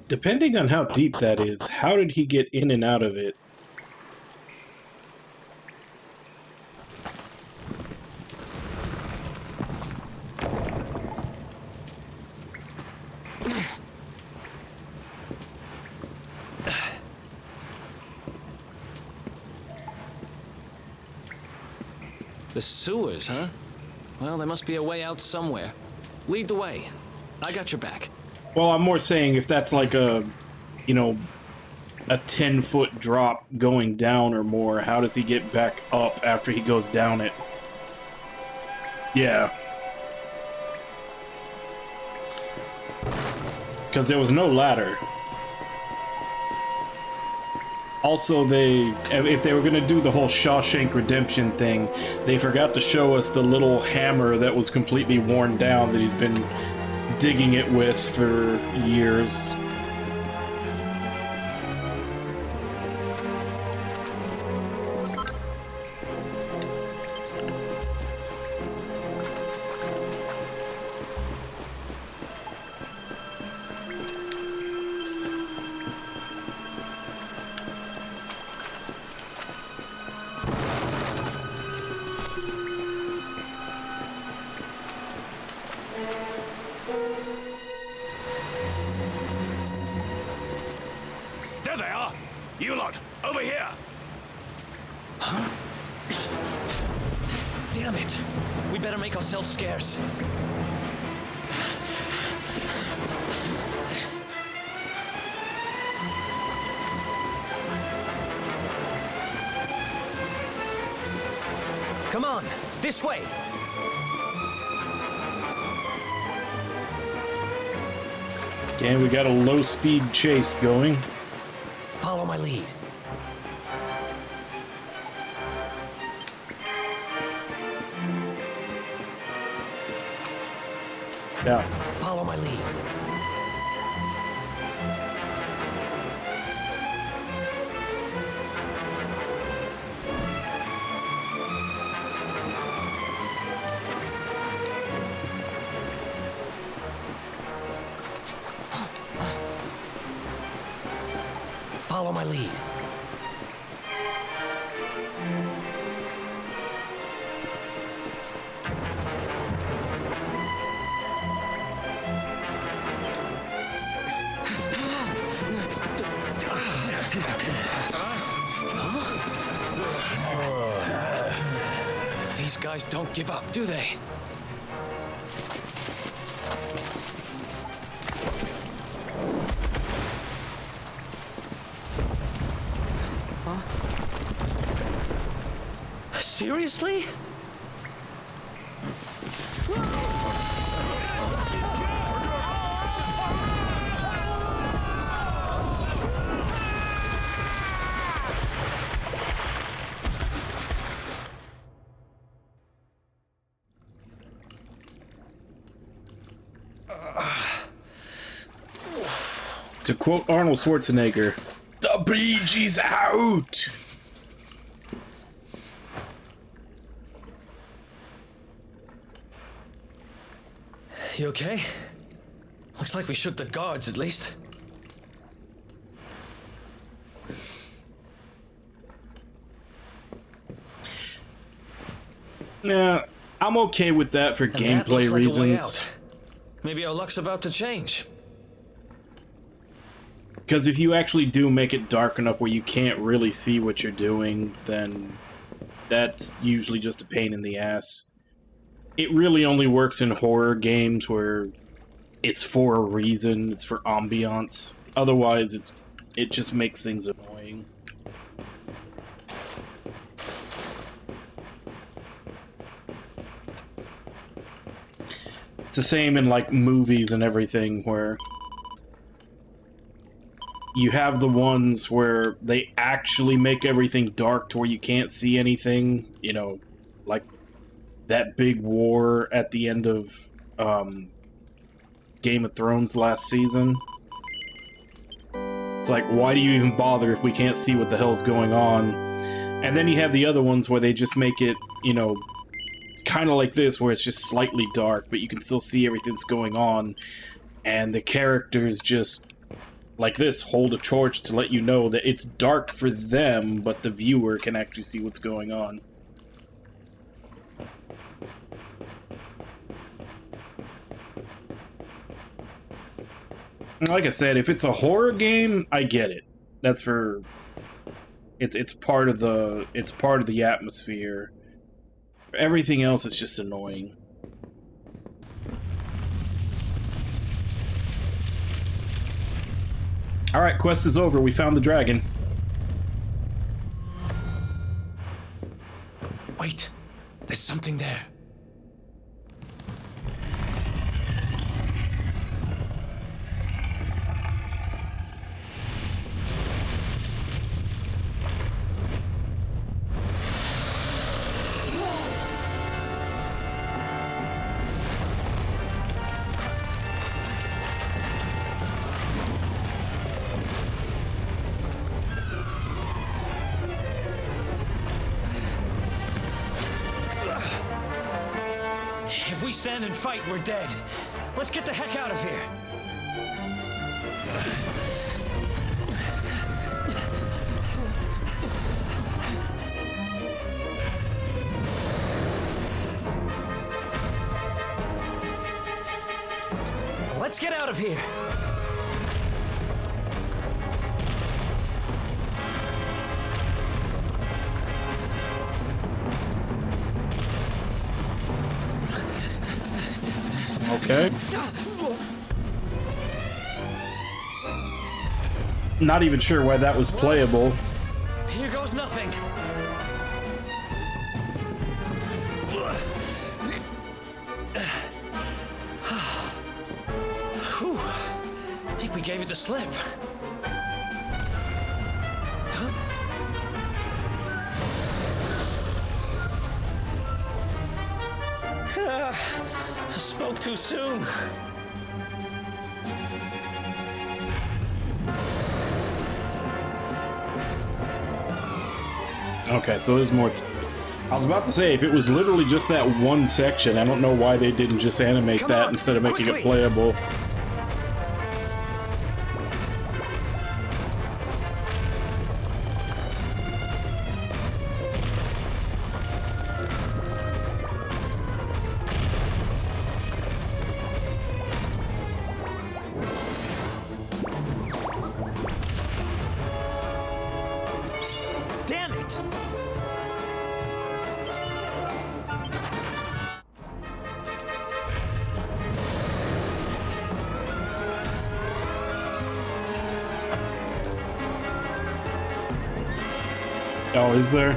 Depending on how deep that is, how did he get in and out of it? The sewers, huh? Well, there must be a way out somewhere. Lead the way. I got your back. Well, I'm more saying if that's like a, you know, a 10-foot drop going down or more, how does he get back up after he goes down it? Yeah. Because there was no ladder. Also, if they were going to do the whole Shawshank Redemption thing, they forgot to show us the little hammer that was completely worn down that he's been digging it with for years. There they are! You lot, over here! Huh? Damn it! We better make ourselves scarce. Come on, this way! Okay, we got a low-speed chase going. Follow my lead. Yeah. Follow my lead. Follow my lead. These guys don't give up, do they? Seriously? To quote Arnold Schwarzenegger, "The bridge is out!" You okay? Looks like we shook the guards, at least. Yeah, I'm okay with that for And that gameplay looks like a way reasons. out. Maybe our luck's about to change. Because if you actually do make it dark enough where you can't really see what you're doing, then that's usually just a pain in the ass. It really only works in horror games where it's for a reason, it's for ambiance. Otherwise, it just makes things annoying. It's the same in like movies and everything where you have the ones where they actually make everything dark to where you can't see anything, you know, like that big war at the end of Game of Thrones last season. It's like, why do you even bother if we can't see what the hell's going on? And then you have the other ones where they just make it, you know, kind of like this, where it's just slightly dark, but you can still see everything that's going on. And the characters just, like this, hold a torch to let you know that it's dark for them, but the viewer can actually see what's going on. Like I said, if it's a horror game, I get it. That's for it's part of the atmosphere. Everything else is just annoying. All right, quest is over. We found the dragon. Wait, there's something there. If we stand and fight, we're dead. Let's get the heck out of here. Let's get out of here. Okay. Not even sure why that was playable. Here goes nothing. Whew. I think we gave it the slip. Spoke too soon. Okay, so there's more to it. I was about to say, if it was literally just that one section, I don't know why they didn't just animate that instead of making it playable. Damn it! Oh, is there?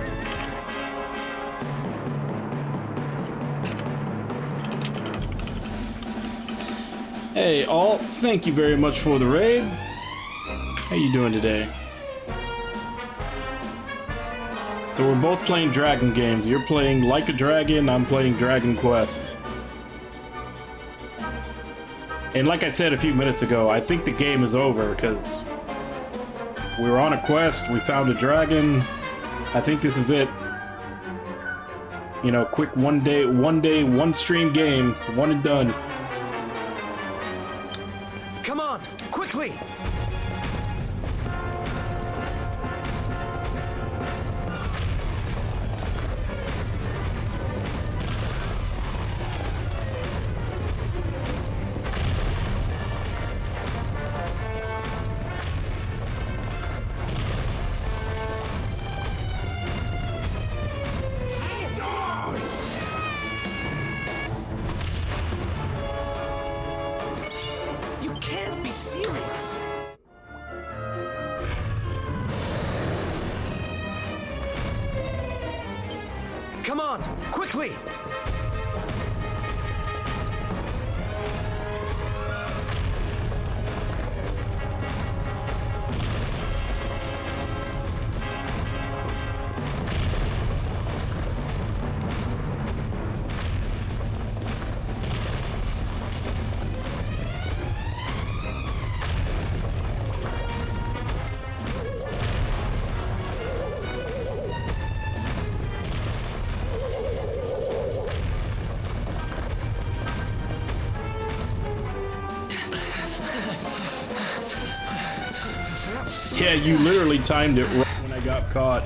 Hey, Alt, thank you very much for the raid. How you doing today? So we're both playing dragon games. You're playing Like a Dragon, I'm playing Dragon Quest. And like I said a few minutes ago, I think the game is over because we were on a quest, we found a dragon. I think this is it. You know, quick one day, one stream game, one and done. Come on, quickly! You can't be serious. Come on, quickly! Yeah, you literally timed it right when I got caught.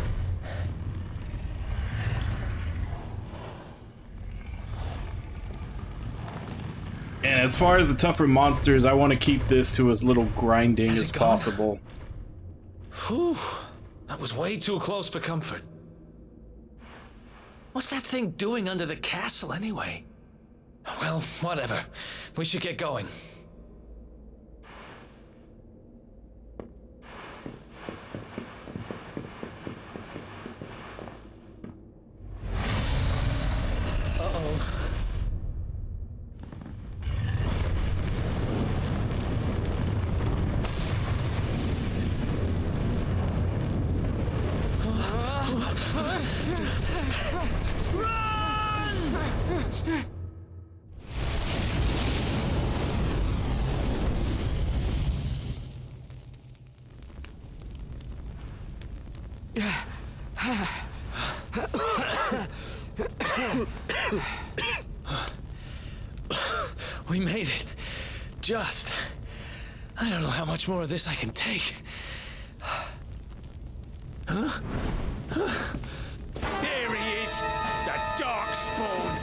And as far as the tougher monsters, I want to keep this to as little grinding as possible. Whew, that was way too close for comfort. What's that thing doing under the castle anyway? Well, whatever. We should get going. Uh-oh. We made it. Just. I don't know how much more of this I can take. Huh? There he is, the Darkspawn.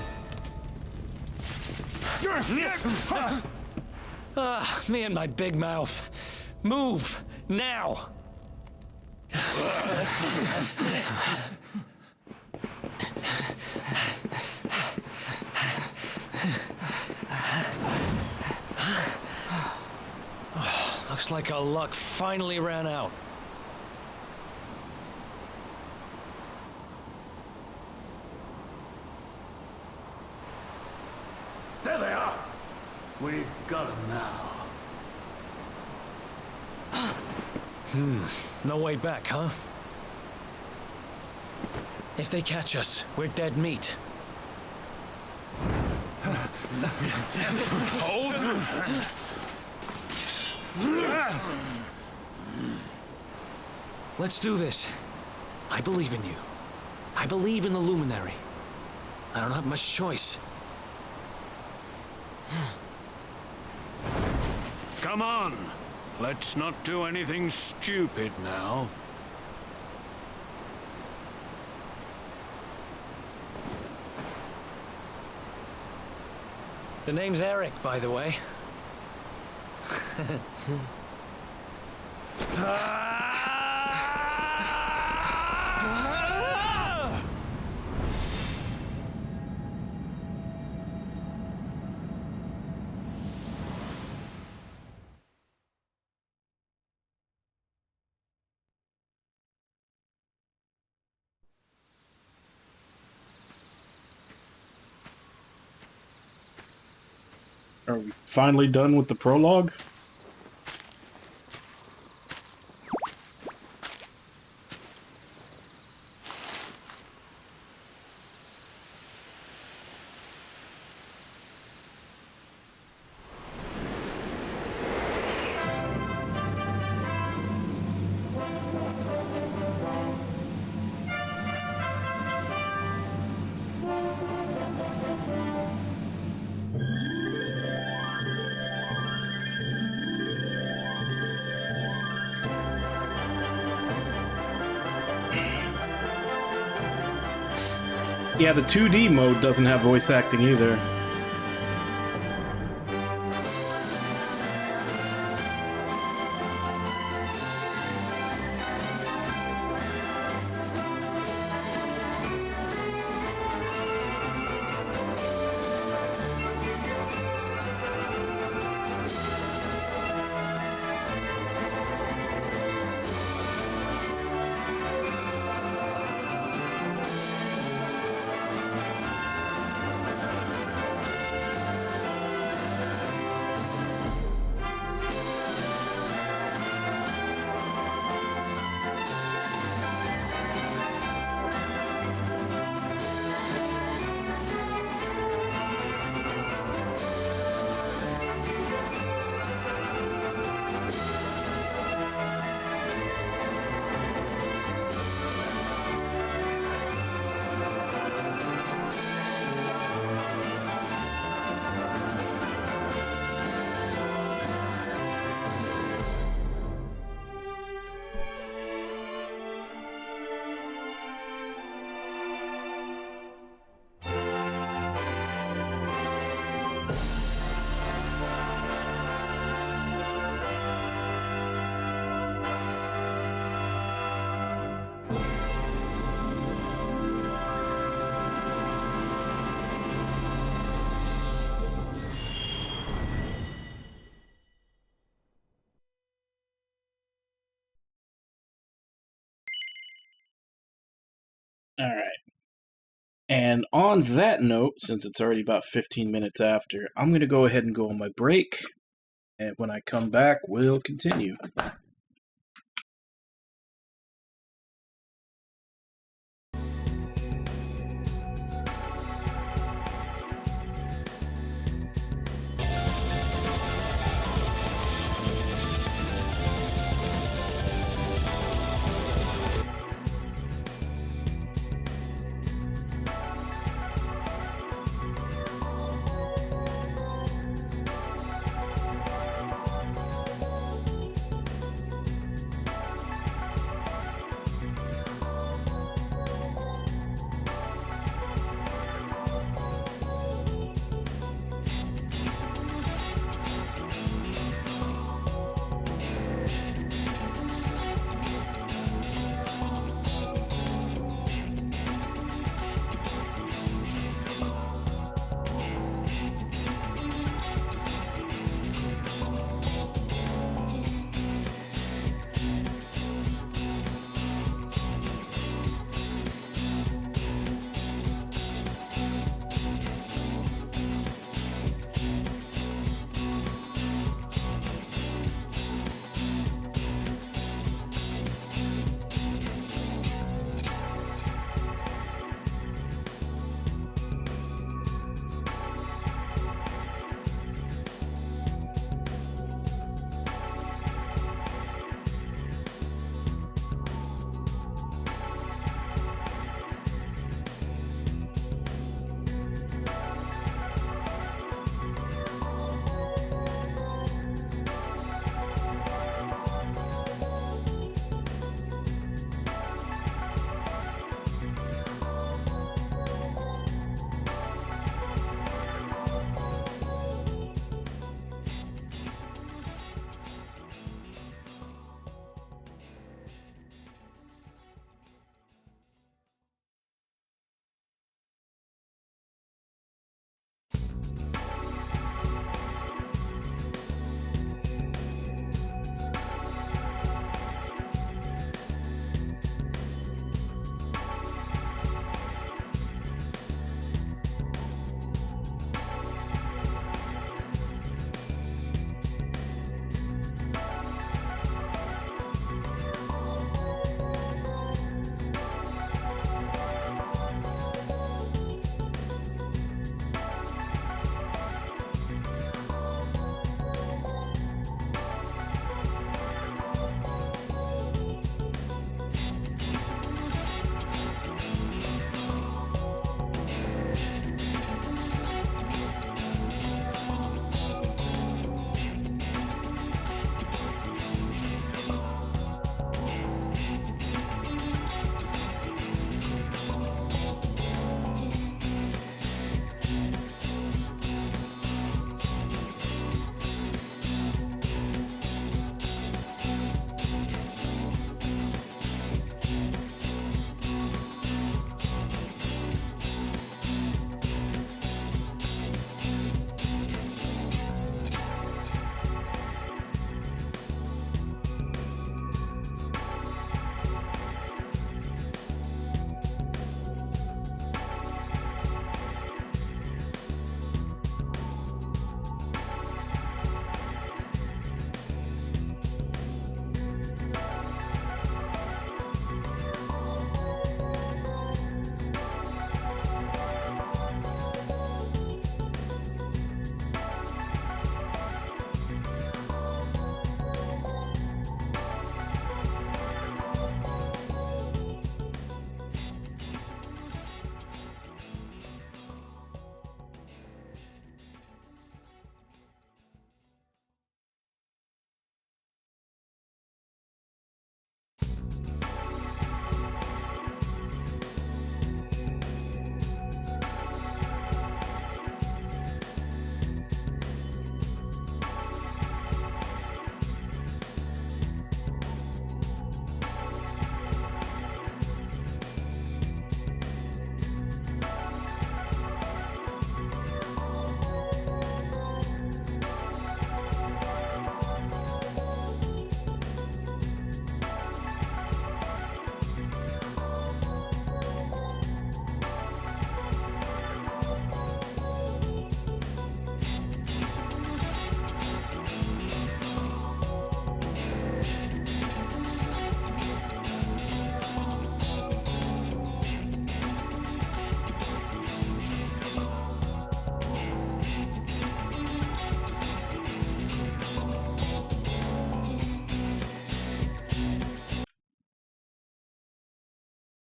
Me and my big mouth. Move, now! Looks like our luck finally ran out. There they are. We've got them now. No way back, huh? If they catch us, we're dead meat. Hold! Let's do this. I believe in you. I believe in the Luminary. I don't have much choice. Come on. Let's not do anything stupid now. The name's Eric, by the way. Are we finally done with the prologue? Yeah, the 2D mode doesn't have voice acting either. Alright. And on that note, since it's already about 15 minutes after, I'm going to go ahead and go on my break. And when I come back, we'll continue.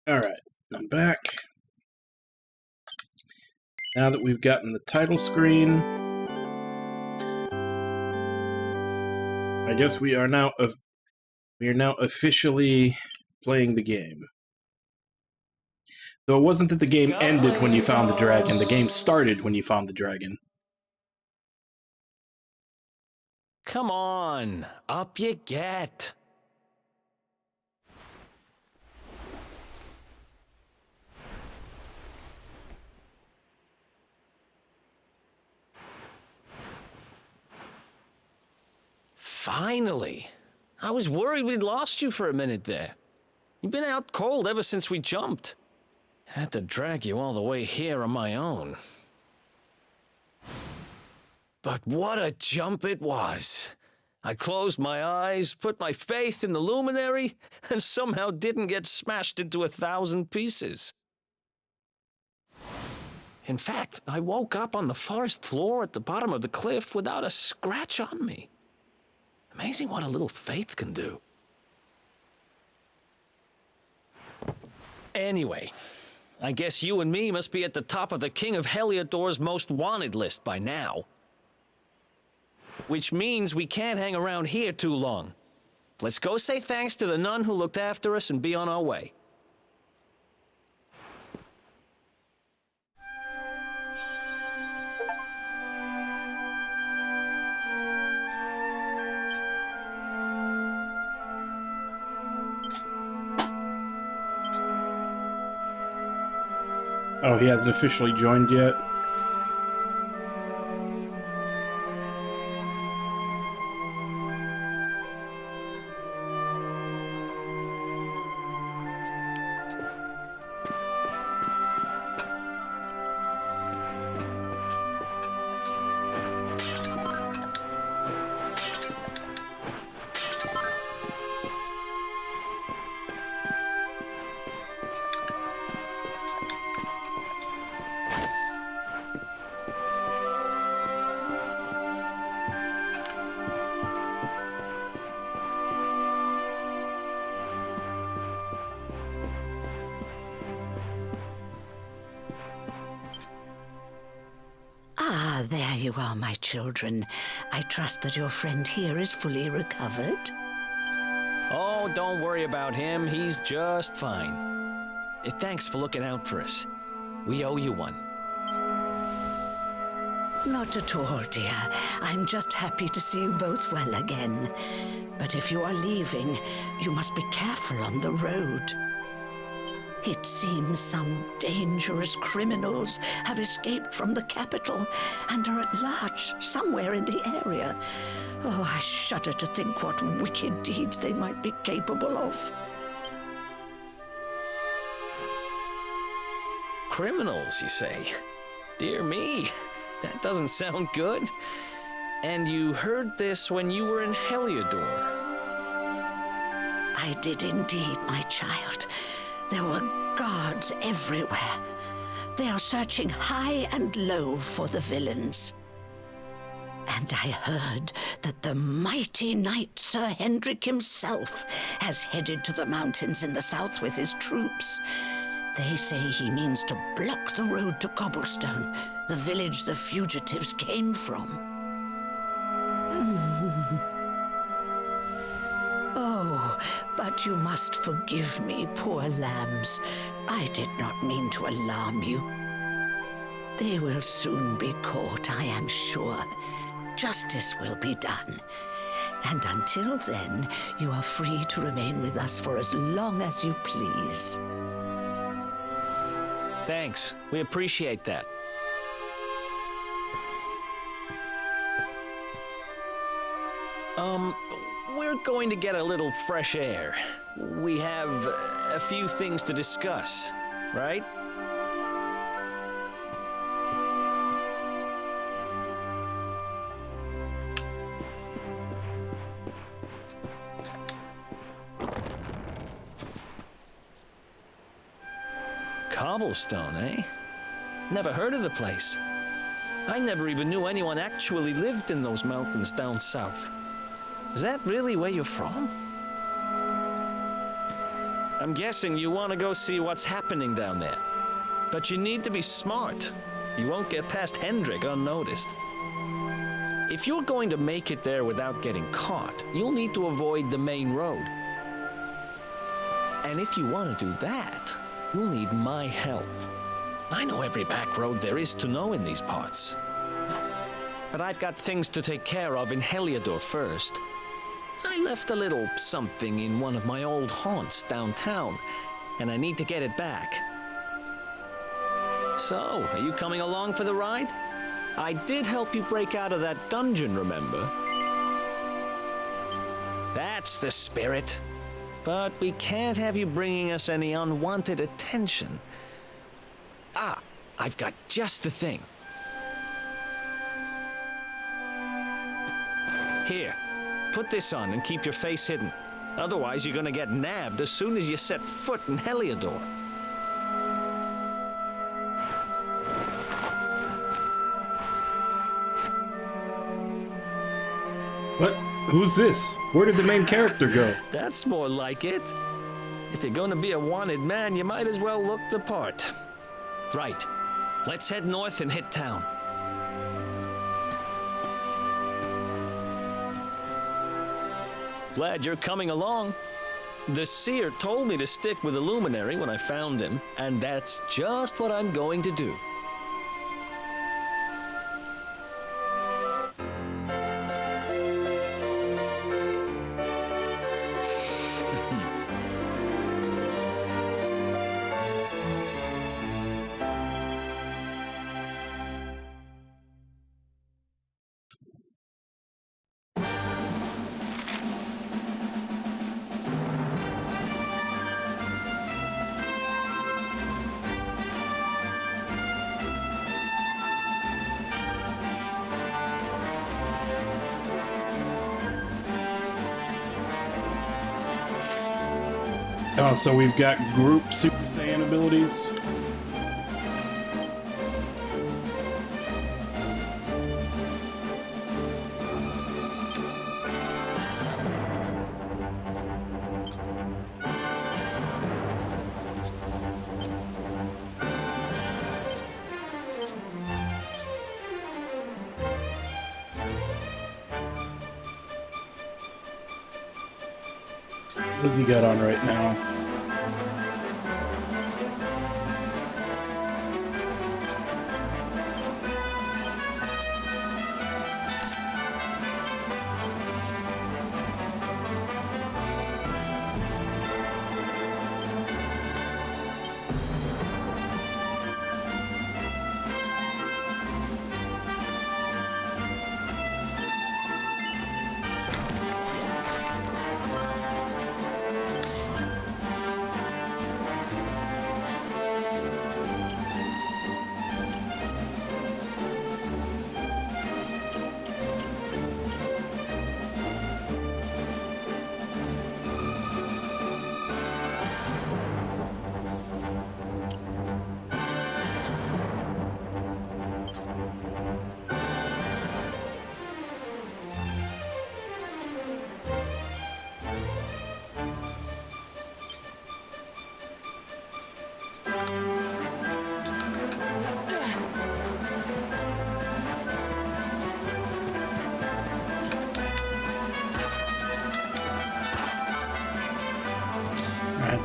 Alright, I'm back. Now that we've gotten the title screen, I guess we are now officially playing the game. Though it wasn't that the game ended when you found the dragon, the game started when you found the dragon. Come on, up you get. Finally. I was worried we'd lost you for a minute there. You've been out cold ever since we jumped. Had to drag you all the way here on my own. But what a jump it was. I closed my eyes, put my faith in the luminary, and somehow didn't get smashed into 1,000 pieces. In fact, I woke up on the forest floor at the bottom of the cliff without a scratch on me. Amazing what a little faith can do. Anyway, I guess you and me must be at the top of the King of Heliodor's most wanted list by now. Which means we can't hang around here too long. Let's go say thanks to the nun who looked after us and be on our way. Oh, he hasn't officially joined yet? Ah, there you are, my children. I trust that your friend here is fully recovered. Oh, don't worry about him. He's just fine. Thanks for looking out for us. We owe you one. Not at all, dear. I'm just happy to see you both well again. But if you are leaving, you must be careful on the road. It seems some dangerous criminals have escaped from the capital and are at large somewhere in the area. Oh, I shudder to think what wicked deeds they might be capable of. Criminals, you say? Dear me, that doesn't sound good. And you heard this when you were in Heliodor? I did indeed, my child. There were guards everywhere. They are searching high and low for the villains. And I heard that the mighty knight Sir Hendrik himself has headed to the mountains in the south with his troops. They say he means to block the road to Cobblestone, the village the fugitives came from. Oh, but you must forgive me, poor lambs. I did not mean to alarm you. They will soon be caught, I am sure. Justice will be done. And until then, you are free to remain with us for as long as you please. Thanks. We appreciate that. We're going to get a little fresh air. We have a few things to discuss, right? Cobblestone, eh? Never heard of the place. I never even knew anyone actually lived in those mountains down south. Is that really where you're from? I'm guessing you want to go see what's happening down there. But you need to be smart. You won't get past Hendrik unnoticed. If you're going to make it there without getting caught, you'll need to avoid the main road. And if you want to do that, you'll need my help. I know every back road there is to know in these parts. But I've got things to take care of in Heliodor first. I left a little something in one of my old haunts downtown, and I need to get it back. So, are you coming along for the ride? I did help you break out of that dungeon, remember? That's the spirit. But we can't have you bringing us any unwanted attention. Ah, I've got just the thing. Here, put this on and keep your face hidden. Otherwise, you're gonna get nabbed as soon as you set foot in Heliodor. What? Who's this? Where did the main character go? That's more like it. If you're gonna be a wanted man, you might as well look the part. Right. Let's head north and hit town. Glad you're coming along. The seer told me to stick with the luminary when I found him, and that's just what I'm going to do. Oh, so we've got group Super Saiyan abilities. What does he got on right now?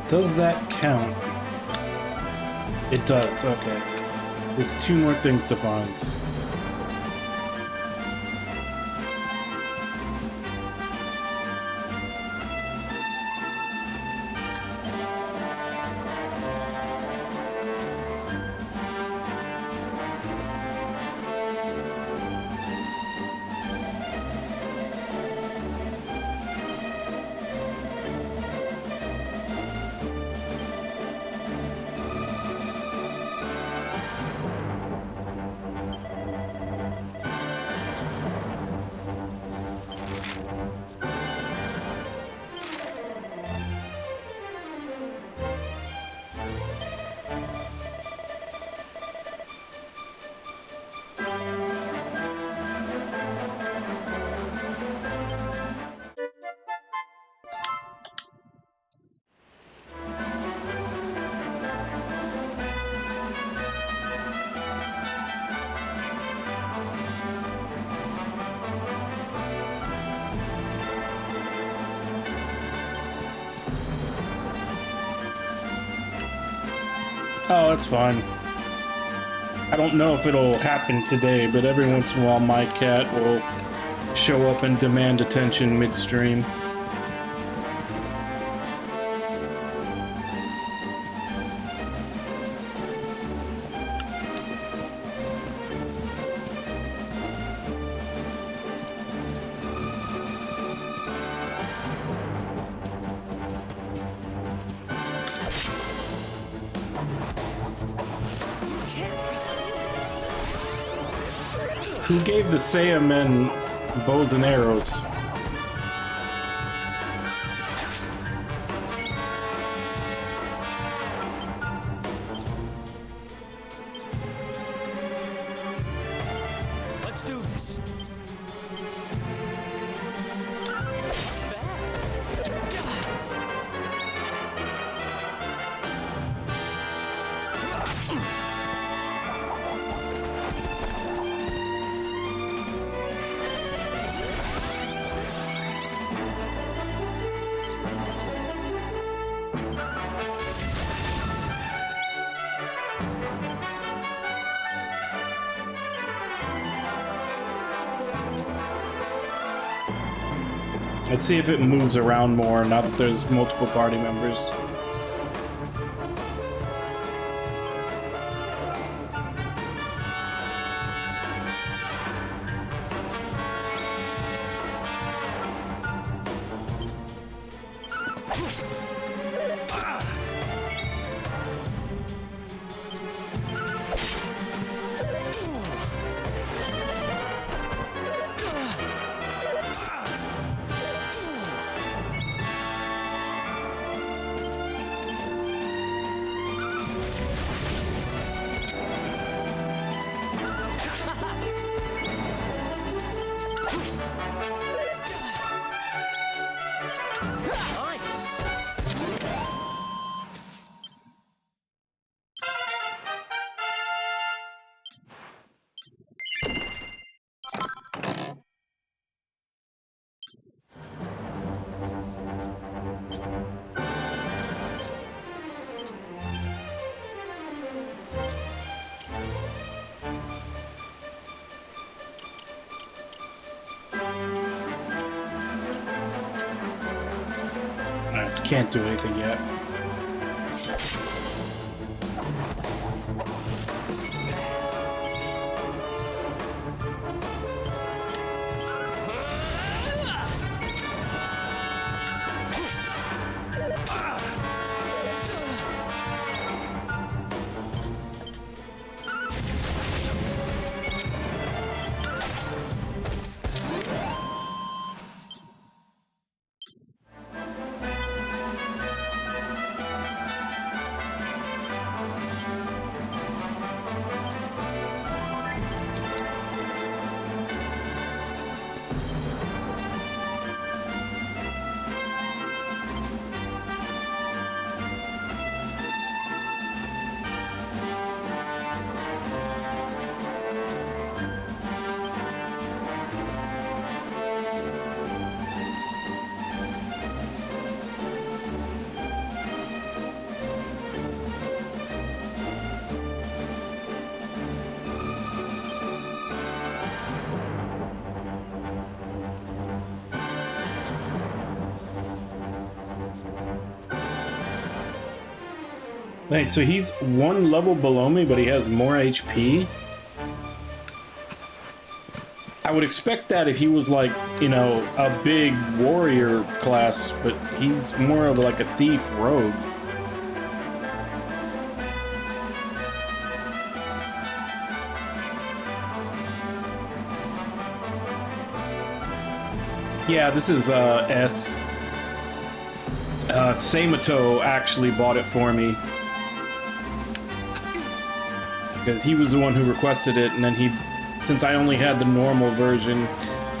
Does that count? It does, okay. There's 2 more things to find. Oh, that's fine. I don't know if it'll happen today, but every once in a while my cat will show up and demand attention midstream. Who gave the Saiyamen bows and arrows? Let's do this. Let's see if it moves around more now that there's multiple party members. can't do anything yet. Wait, so he's one level below me, but he has more HP? I would expect that if he was like, you know, a big warrior class, but he's more of like a thief rogue. Yeah, this is S. Samato actually bought it for me. Because he was the one who requested it, and then since I only had the normal version,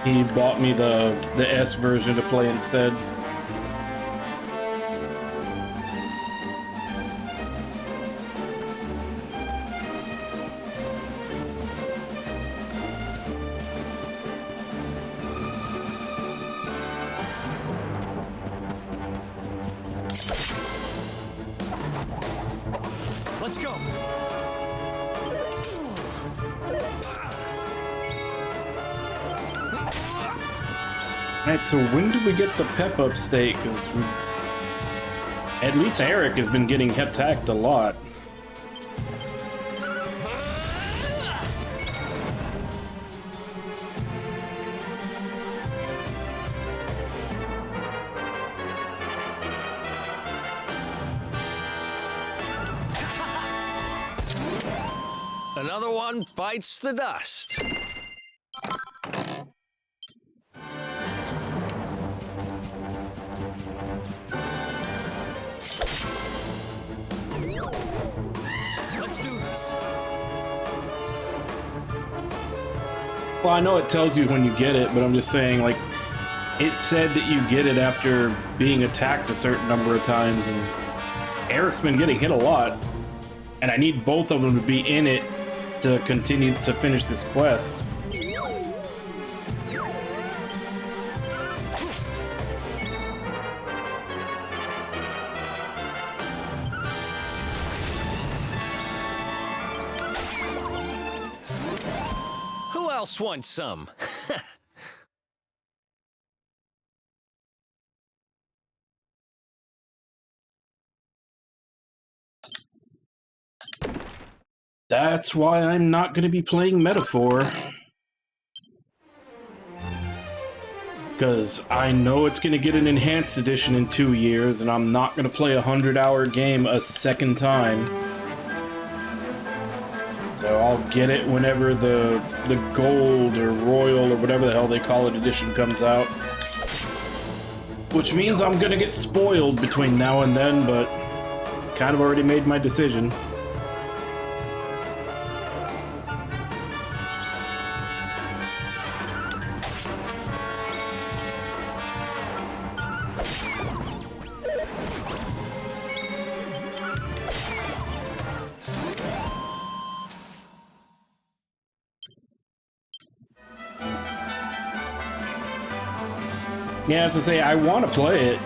he bought me the S version to play instead. Let's go. Alright, so when do we get the pep up state? Because at least Eric has been getting attacked a lot. Another one bites the dust. Let's do this. Well, I know it tells you when you get it, but I'm just saying, like, it said that you get it after being attacked a certain number of times, and Eric's been getting hit a lot, and I need both of them to be in it to continue to finish this quest. Who else wants some? That's why I'm not going to be playing Metaphor. Because I know it's going to get an enhanced edition in 2 years, and I'm not going to play a 100-hour game a second time. So I'll get it whenever the gold or royal or whatever the hell they call it edition comes out. Which means I'm going to get spoiled between now and then, but kind of already made my decision. Yeah, as to say, I want to play it,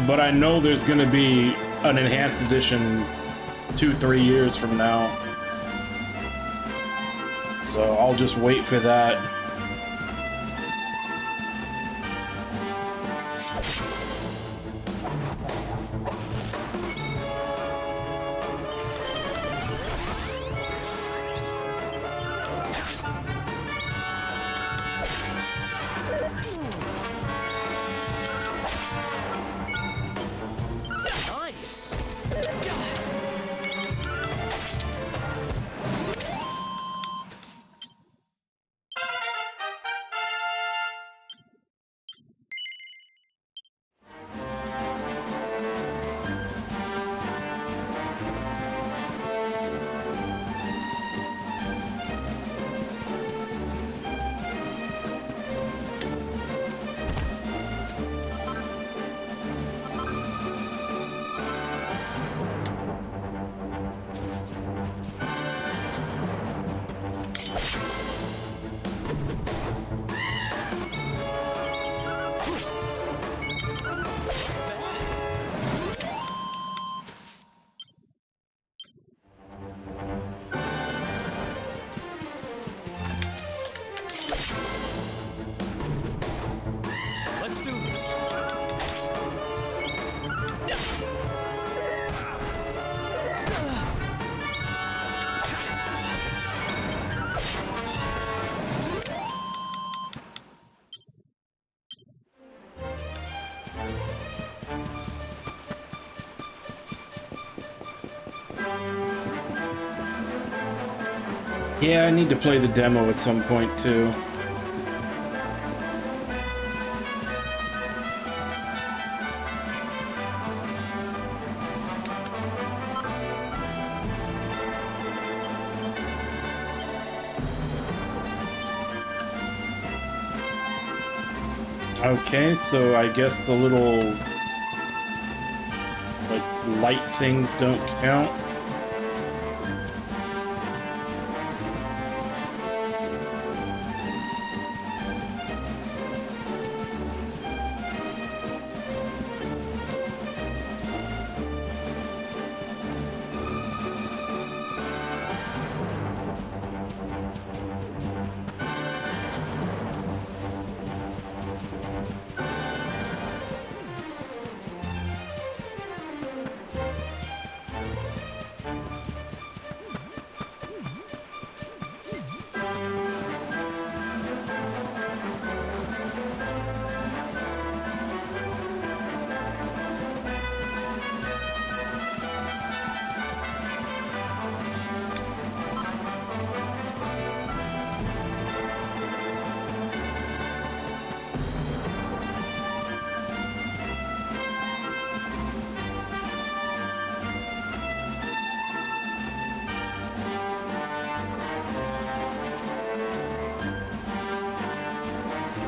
but I know there's going to be an enhanced edition 2-3 years from now. So I'll just wait for that. Yeah, I need to play the demo at some point too. Okay, so I guess the little like light things don't count.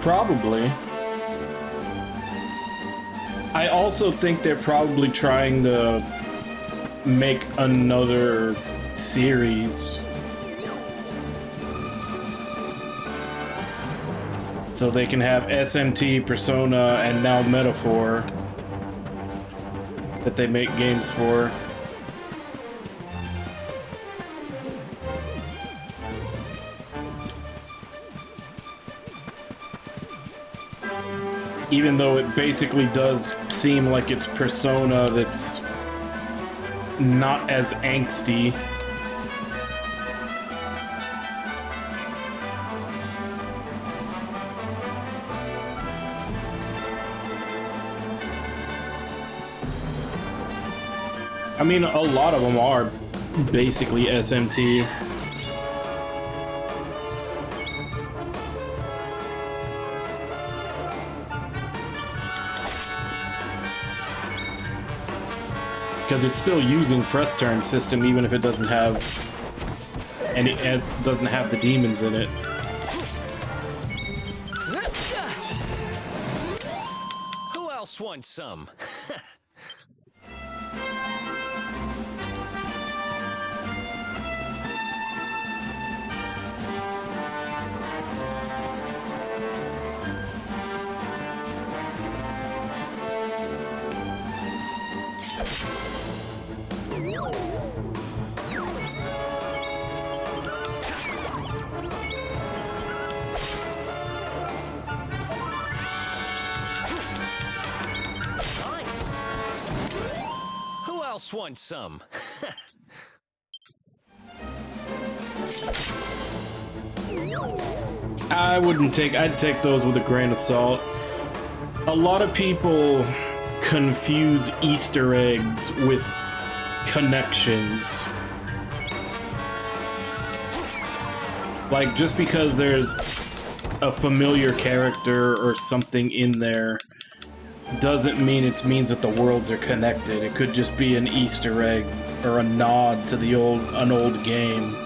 Probably. I also think they're probably trying to make another series. So they can have SMT, Persona, and now Metaphor that they make games for. Even though it basically does seem like it's Persona that's not as angsty. I mean, a lot of them are basically SMT. Because it's still using press turn system, even if it doesn't have any, it doesn't have the demons in it. Who else wants some? Want some? I'd take those with a grain of salt. A lot of people confuse Easter eggs with connections. Like, just because there's a familiar character or something in there doesn't mean it means that the worlds are connected. It could just be an Easter egg or a nod to an old game.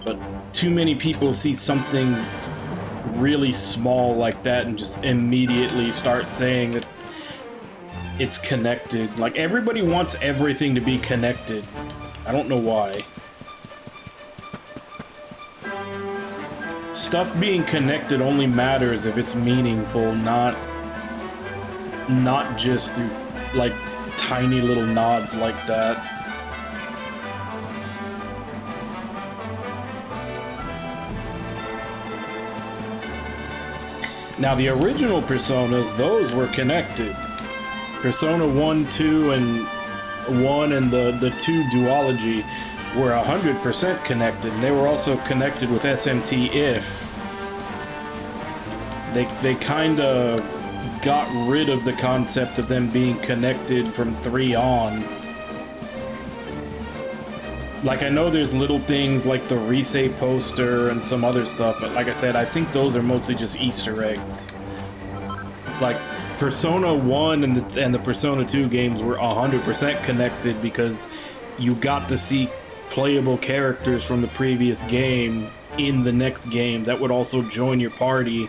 But too many people see something really small like that and just immediately start saying that it's connected. Like, everybody wants everything to be connected. I don't know why. Stuff being connected only matters if it's meaningful, not just through, like, tiny little nods like that. Now, the original Personas, those were connected. Persona 1, 2, and 1 and the 2 duology were 100% connected, and they were also connected with SMT if. They kind of got rid of the concept of them being connected from 3 on. Like, I know there's little things like the Rise poster and some other stuff, but like I said, I think those are mostly just Easter eggs. Like, Persona 1 and the Persona 2 games were 100% connected because you got to see playable characters from the previous game in the next game that would also join your party,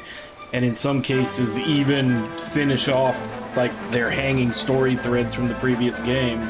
and in some cases even finish off like their hanging story threads from the previous game.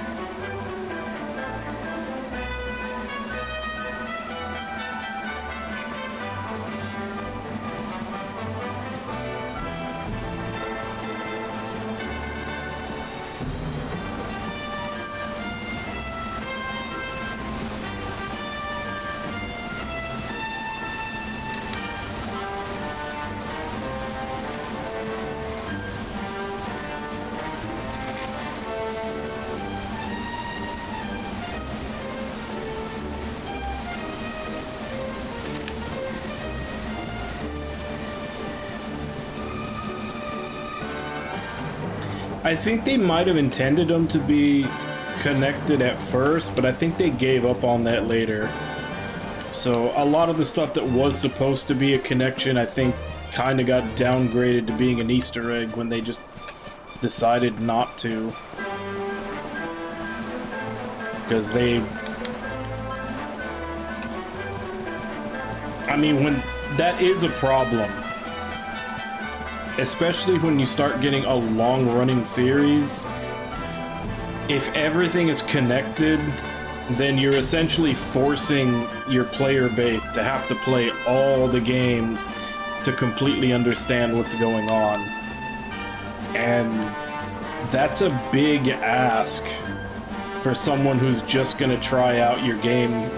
I think they might have intended them to be connected at first, but I think they gave up on that later. So a lot of the stuff that was supposed to be a connection, I think, kind of got downgraded to being an Easter egg when they just decided not to. Because I mean, when that is a problem. Especially when you start getting a long-running series, if everything is connected, then you're essentially forcing your player base to have to play all the games to completely understand what's going on. And that's a big ask for someone who's just gonna try out your game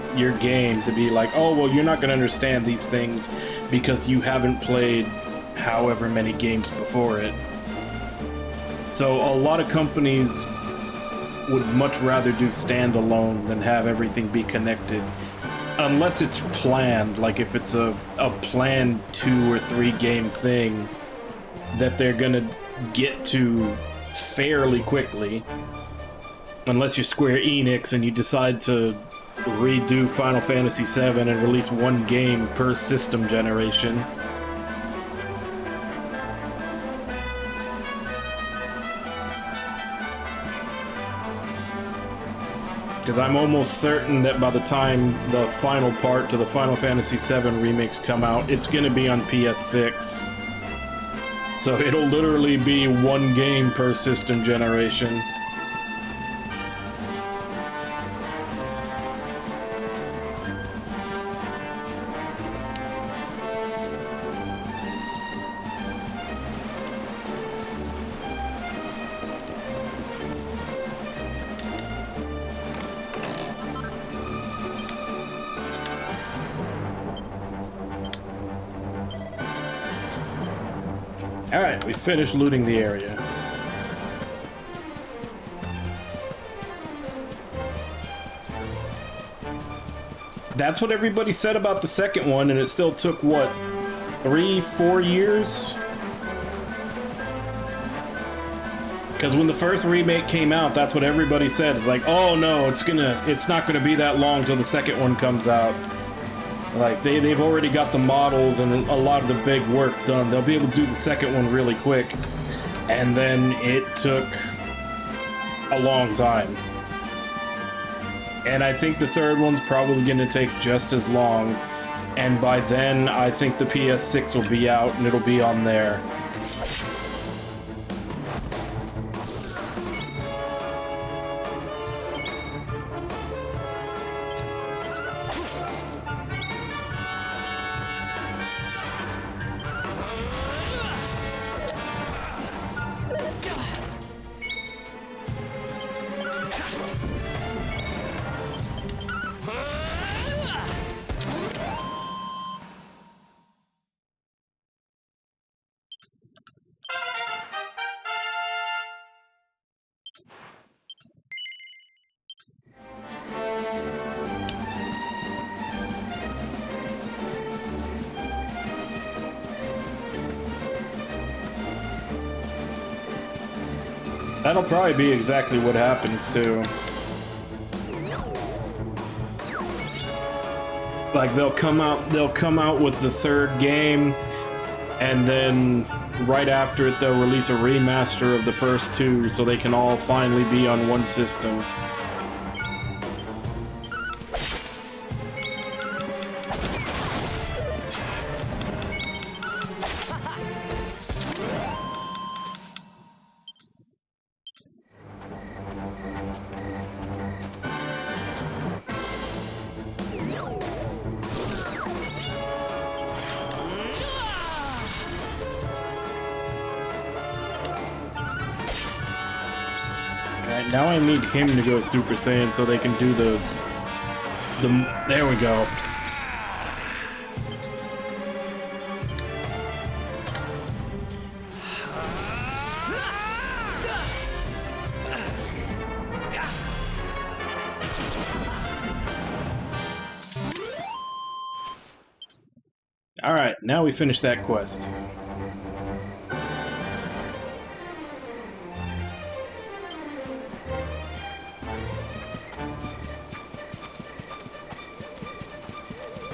to be like, oh, well, you're not gonna understand these things because you haven't played however many games before it. So a lot of companies would much rather do standalone than have everything be connected, unless it's planned, like if it's a planned 2 or 3 game thing that they're gonna get to fairly quickly. Unless you're Square Enix and you decide to redo Final Fantasy VII and release 1 game per system generation. Because I'm almost certain that by the time the final part to the Final Fantasy VII remakes come out, it's going to be on PS6. So it'll literally be 1 game per system generation. Alright, we finished looting the area. That's what everybody said about the second one, and it still took, what, 3-4 years? Because when the first remake came out, that's what everybody said. It's like, oh no, it's not gonna be that long till the second one comes out. Like, they've already got the models and a lot of the big work done. They'll be able to do the second one really quick. And then it took a long time. And I think the third one's probably going to take just as long. And by then, I think the PS6 will be out and it'll be on there. That'll probably be exactly what happens, too. Like they'll come out with the third game, and then right after it they'll release a remaster of the first two so they can all finally be on one system. Now I need him to go Super Saiyan so they can do the there we go. Alright, now we finish that quest.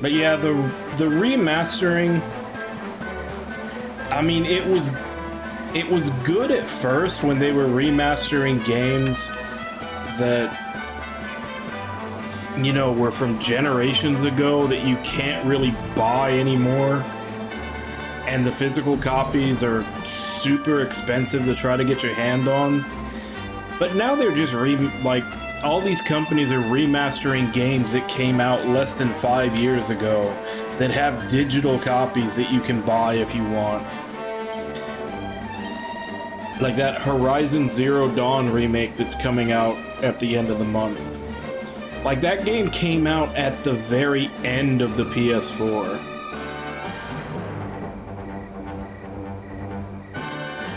But yeah, the remastering, I mean, it was good at first when they were remastering games that, you know, were from generations ago that you can't really buy anymore. And the physical copies are super expensive to try to get your hand on. But now they're just all these companies are remastering games that came out less than 5 years ago that have digital copies that you can buy if you want. Like that Horizon Zero Dawn remake that's coming out at the end of the month. Like that game came out at the very end of the PS4.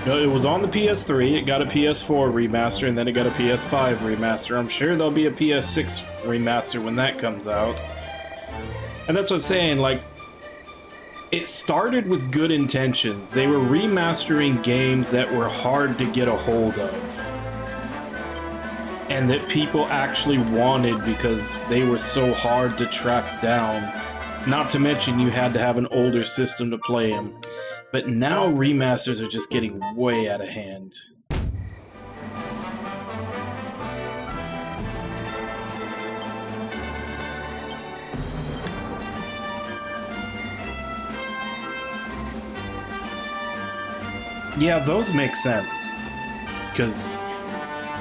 No, it was on the PS3, it got a PS4 remaster, and then it got a PS5 remaster. I'm sure there'll be a PS6 remaster when that comes out. And that's what I'm saying, like, it started with good intentions. They were remastering games that were hard to get a hold of. And that people actually wanted because they were so hard to track down. Not to mention you had to have an older system to play them. But now remasters are just getting way out of hand. Yeah, those make sense. Because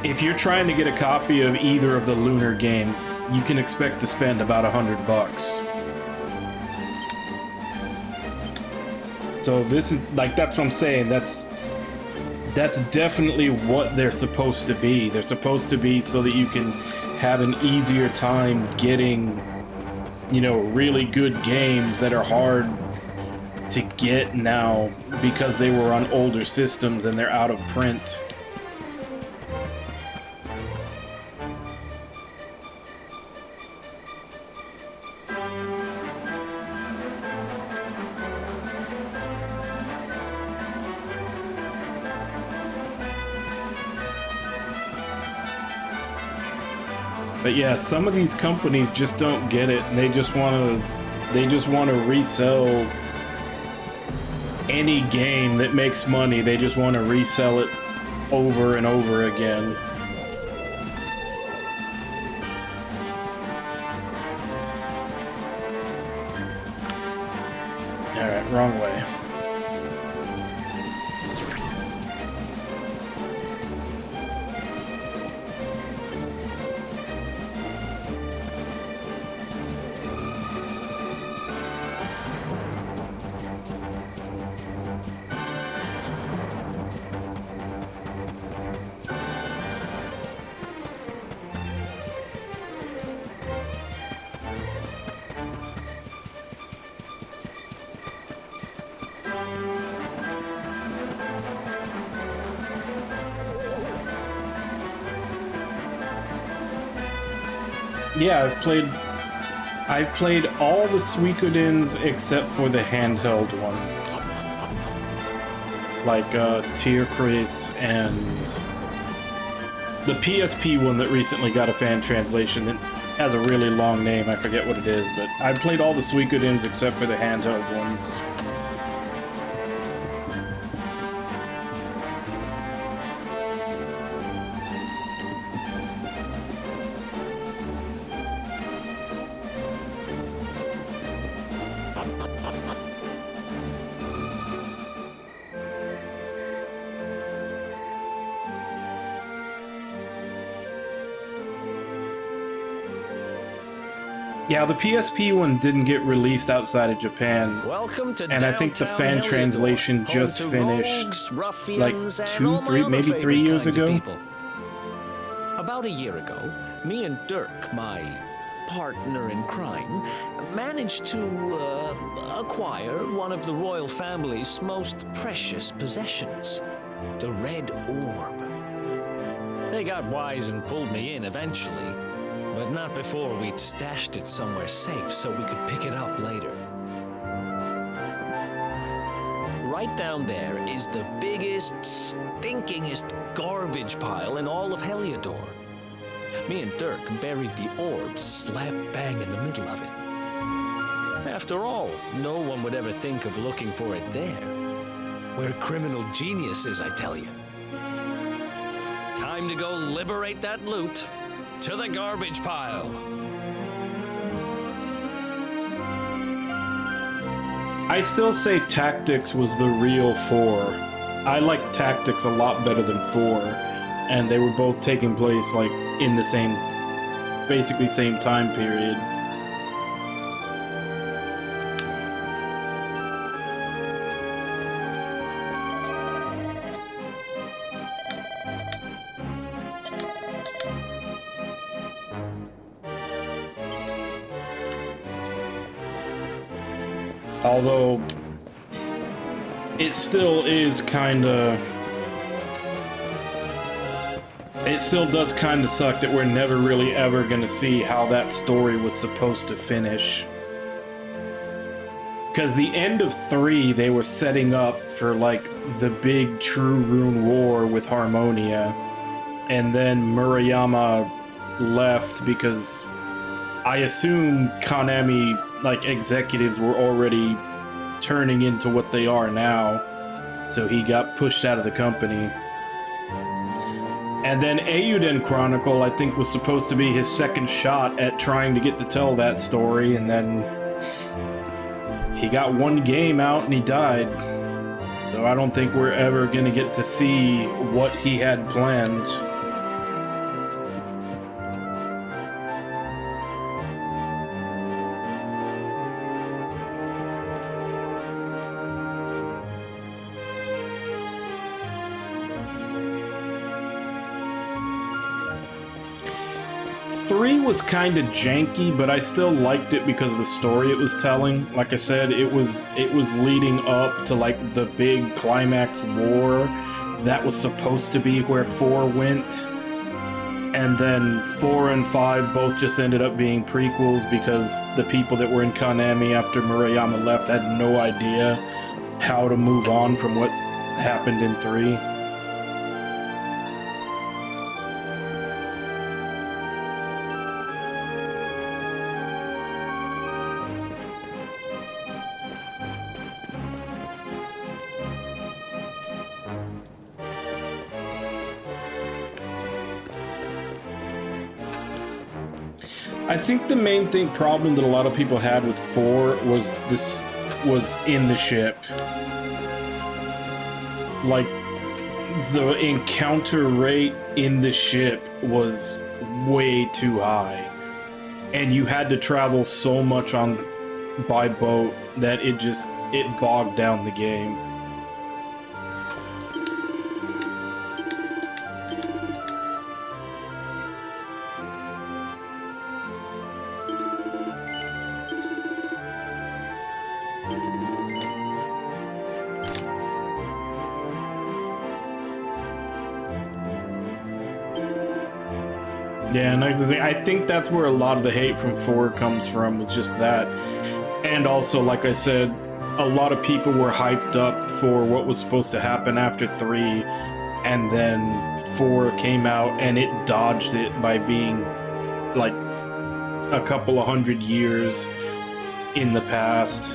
if you're trying to get a copy of either of the Lunar games, you can expect to spend about $100. So this is, like, that's what I'm saying, that's definitely what they're supposed to be. They're supposed to be so that you can have an easier time getting, you know, really good games that are hard to get now because they were on older systems and they're out of print. But yeah, some of these companies just don't get it, and they just want to resell any game that makes money. They just want to resell it over and over again. All right, wrong way. Yeah, I've played all the Suikoudens except for the handheld ones. Like Tierkreis and the PSP one that recently got a fan translation that has a really long name. I forget what it is, but I played all the Suikoden's except for the handheld ones. Yeah, the PSP one didn't get released outside of Japan. Welcome to and I think the fan downtown translation Heliodor, just home to finished rogues, like ruffians, and 2, all my 3, other maybe 3 favorite years kinds of ago. people. About a year ago, me and Dirk, my partner in crime, managed to acquire one of the royal family's most precious possessions, the Red Orb. They got wise and pulled me in eventually, but not before we'd stashed it somewhere safe so we could pick it up later. Right down there is the biggest, stinkingest garbage pile in all of Heliodor. Me and Dirk buried the orb slap bang in the middle of it. After all, no one would ever think of looking for it there. We're criminal geniuses, I tell you. Time to go liberate that loot. To the garbage pile. I still say Tactics was the real 4. I like Tactics a lot better than 4, and they were both taking place like in the same, basically same time period. Although, it still is kinda... It still does kinda suck that we're never really ever gonna see how that story was supposed to finish. Because the end of 3, they were setting up for, like, the big True Rune War with Harmonia. And then Murayama left because I assume Konami, like, executives were already turning into what they are now, so he got pushed out of the company. And then Eiyuden Chronicle, I think, was supposed to be his second shot at trying to get to tell that story, and then he got one game out and he died. So I don't think we're ever gonna get to see what he had planned. Was kind of janky, but I still liked it because of the story it was telling. Like I said, it was leading up to like the big climax war that was supposed to be where 4 went, and then 4 and 5 both just ended up being prequels because the people that were in Konami after Murayama left had no idea how to move on from what happened in 3. I think the main problem that a lot of people had with 4 was this was in the ship. Like, the encounter rate in the ship was way too high. And you had to travel so much by boat that it bogged down the game. Yeah, and I think that's where a lot of the hate from 4 comes from, was just that. And also, like I said, a lot of people were hyped up for what was supposed to happen after 3, and then 4 came out and it dodged it by being, like, a couple of 100 years in the past.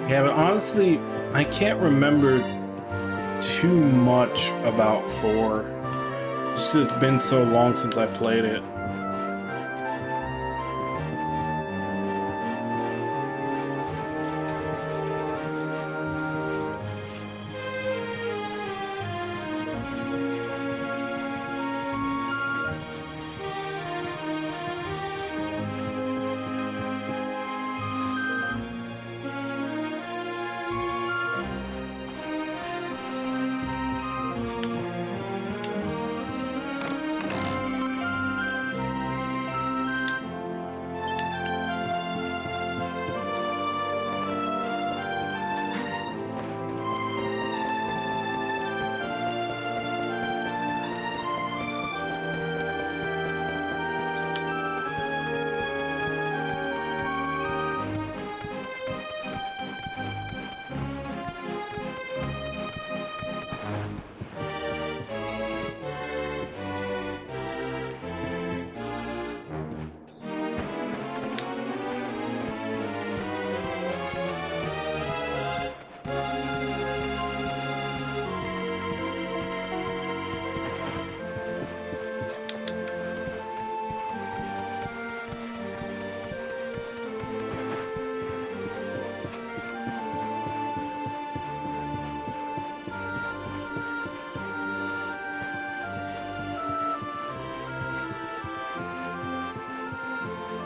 Yeah, but honestly, I can't remember too much about 4. Just 'cause it's been so long since I played it.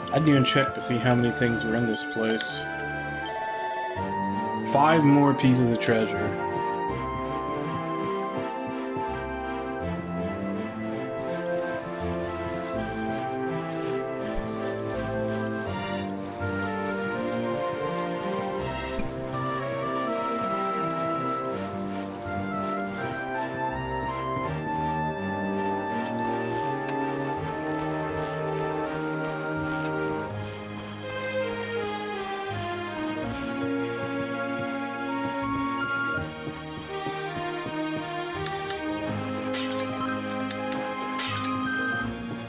I didn't even check to see how many things were in this place. 5 more pieces of treasure.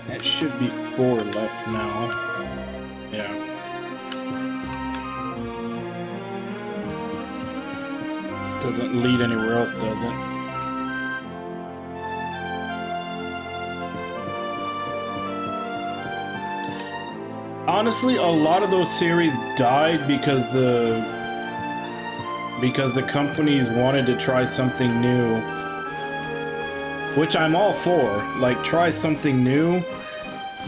That should be 4 left now. Yeah. This doesn't lead anywhere else, does it? Honestly, a lot of those series died because the companies wanted to try something new. Which I'm all for. Like, try something new.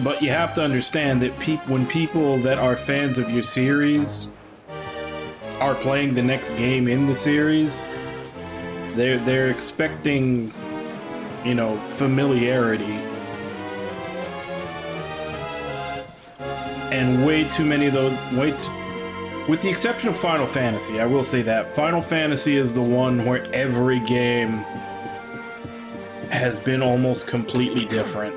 But you have to understand that when people that are fans of your series are playing the next game in the series, they're expecting, you know, familiarity. And way too many of those, with the exception of Final Fantasy, I will say that Final Fantasy is the one where every game has been almost completely different.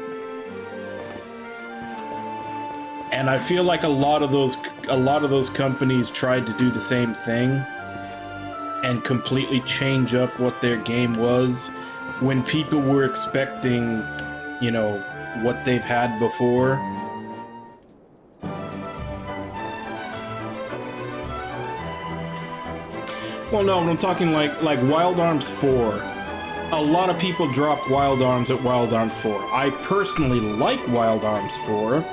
And I feel like a lot of those companies tried to do the same thing and completely change up what their game was when people were expecting, you know, what they've had before. Well, no, I'm talking like Wild Arms 4. A lot of people dropped Wild Arms at Wild Arms 4. I personally like Wild Arms 4,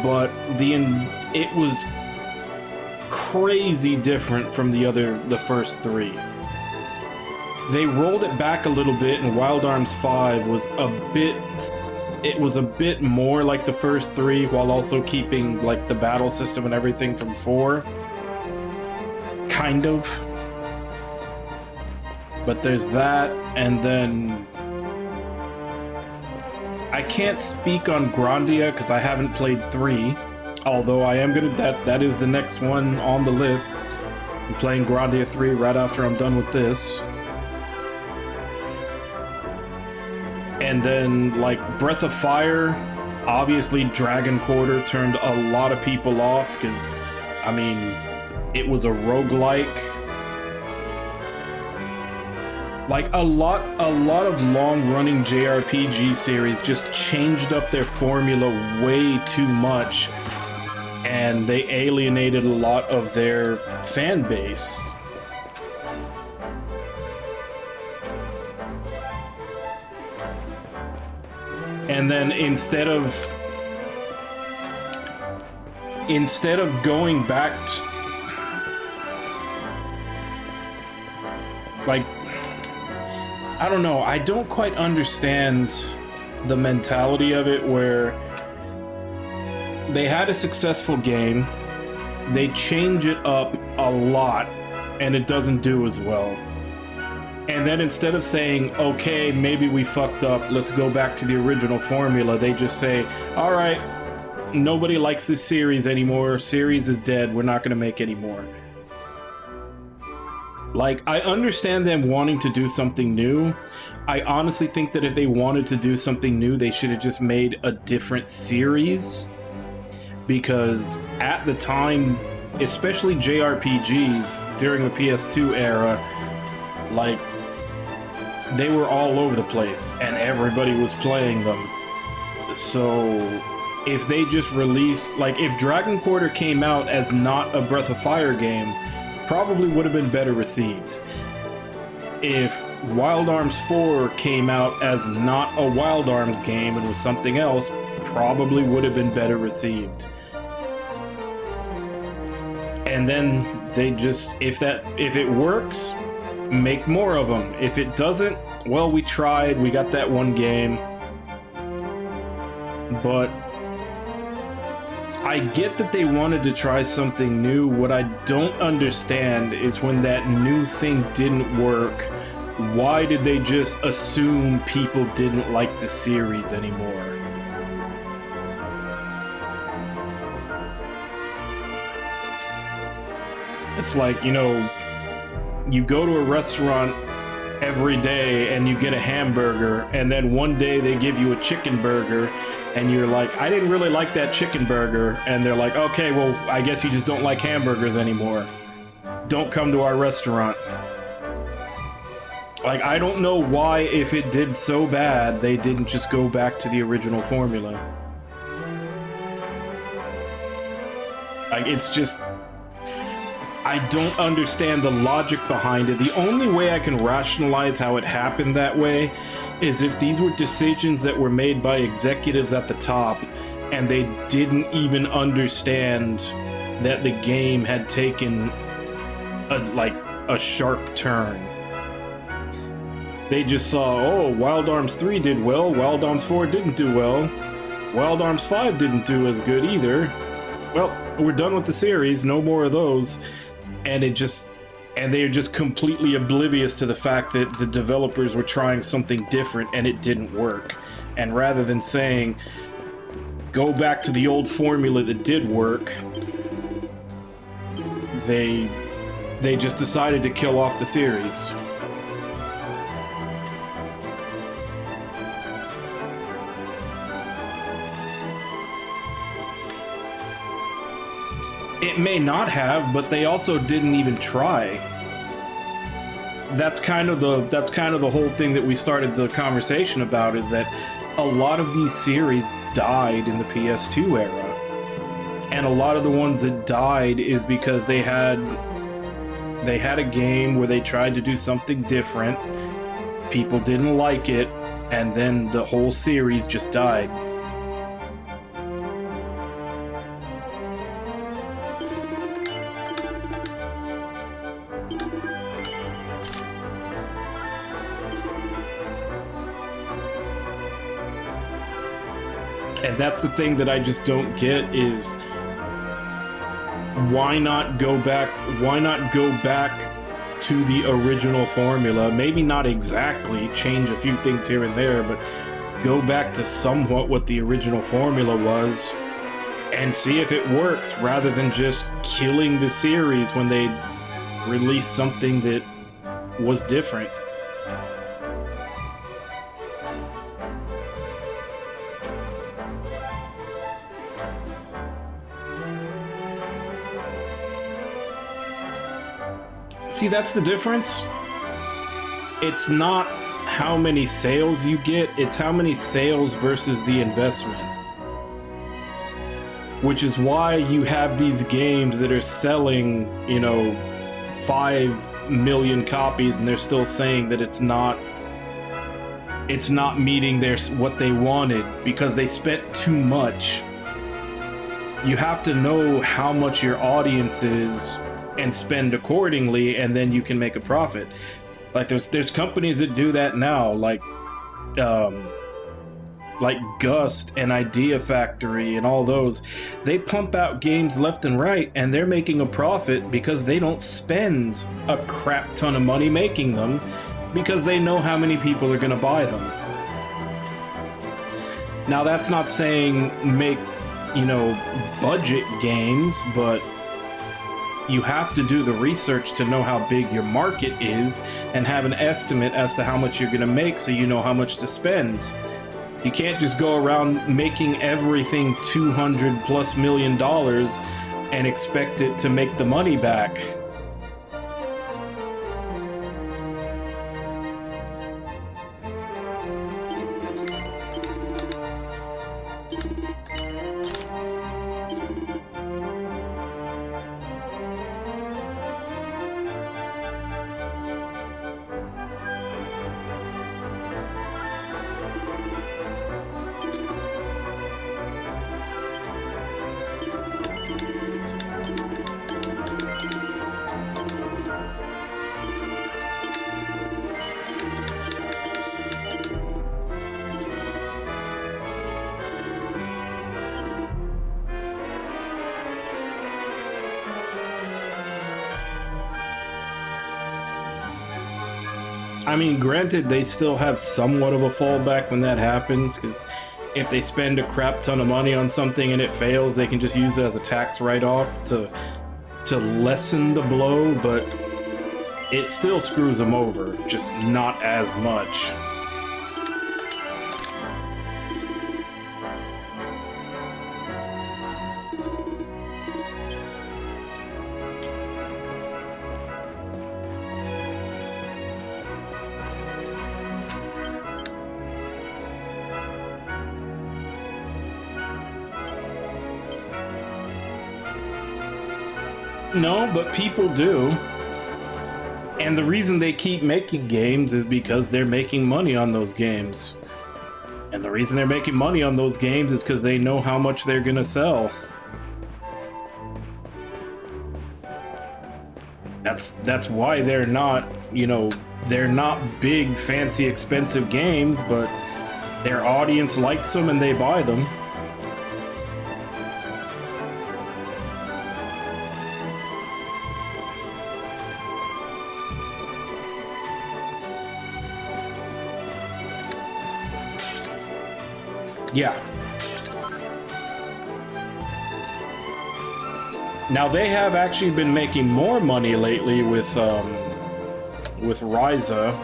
but it was crazy different from the first three. They rolled it back a little bit, and Wild Arms 5 was a bit more like the first three, while also keeping like the battle system and everything from 4. Kind of. But there's that, and then I can't speak on Grandia because I haven't played 3. Although I am gonna, that is the next one on the list. I'm playing Grandia 3 right after I'm done with this. And then, like, Breath of Fire, obviously Dragon Quarter turned a lot of people off because, I mean, it was a roguelike. Like, a lot of long-running JRPG series just changed up their formula way too much, and they alienated a lot of their fan base. And then instead of going back like, I don't know, I don't quite understand the mentality of it where they had a successful game, they change it up a lot, and it doesn't do as well. And then instead of saying, okay, maybe we fucked up, let's go back to the original formula, they just say, all right, nobody likes this series anymore, series is dead, we're not going to make any more. Like, I understand them wanting to do something new. I honestly think that if they wanted to do something new, they should have just made a different series. Because at the time, especially JRPGs during the PS2 era, like, they were all over the place and everybody was playing them. So if they just released, like, if Dragon Quarter came out as not a Breath of Fire game, probably would have been better received. If Wild Arms 4 came out as not a Wild Arms game and was something else, probably would have been better received. And then they just, if it works, make more of them. If it doesn't, well, we tried, we got that one game. But I get that they wanted to try something new. What I don't understand is when that new thing didn't work, why did they just assume people didn't like the series anymore? It's like, you know, you go to a restaurant every day and you get a hamburger, and then one day they give you a chicken burger and you're like, I didn't really like that chicken burger, and they're like, okay, well, I guess you just don't like hamburgers anymore. Don't come to our restaurant. Like, I don't know why, if it did so bad, they didn't just go back to the original formula. Like, it's just, I don't understand the logic behind it. The only way I can rationalize how it happened that way is if these were decisions that were made by executives at the top and they didn't even understand that the game had taken a sharp turn. They just saw, oh, Wild Arms 3 did well, Wild Arms 4 didn't do well, Wild Arms 5 didn't do as good either. Well, we're done with the series, no more of those. And they're just completely oblivious to the fact that the developers were trying something different and it didn't work. And rather than saying, go back to the old formula that did work, they just decided to kill off the series. It may not have, but they also didn't even try. That's kind of the whole thing that we started the conversation about, is that a lot of these series died in the PS2 era. And a lot of the ones that died is because they had a game where they tried to do something different, people didn't like it, and then the whole series just died. And that's the thing that I just don't get, is why not go back to the original formula? Maybe not exactly, change a few things here and there, but go back to somewhat what the original formula was and see if it works, rather than just killing the series when they release something that was different. See, that's the difference. It's not how many sales you get, it's how many sales versus the investment. Which is why you have these games that are selling, 5 million copies, and they're still saying that it's not meeting what they wanted, because they spent too much. You have to know how much your audience is and spend accordingly, and then you can make a profit. Like there's companies that do that now, like Gust and Idea Factory and all those. They pump out games left and right, and they're making a profit because they don't spend a crap ton of money making them, because they know how many people are going to buy them. Now, that's not saying make, budget games, but you have to do the research to know how big your market is and have an estimate as to how much you're going to make, so you know how much to spend. You can't just go around making everything $200+ million and expect it to make the money back. I mean, granted, they still have somewhat of a fallback when that happens, because if they spend a crap ton of money on something and it fails, they can just use it as a tax write-off to lessen the blow, but it still screws them over, just not as much. No, but people do. And the reason they keep making games is because they're making money on those games. And the reason they're making money on those games is because they know how much they're gonna sell. That's why they're not, they're not big, fancy, expensive games, but their audience likes them and they buy them. Yeah. Now they have actually been making more money lately with Ryza.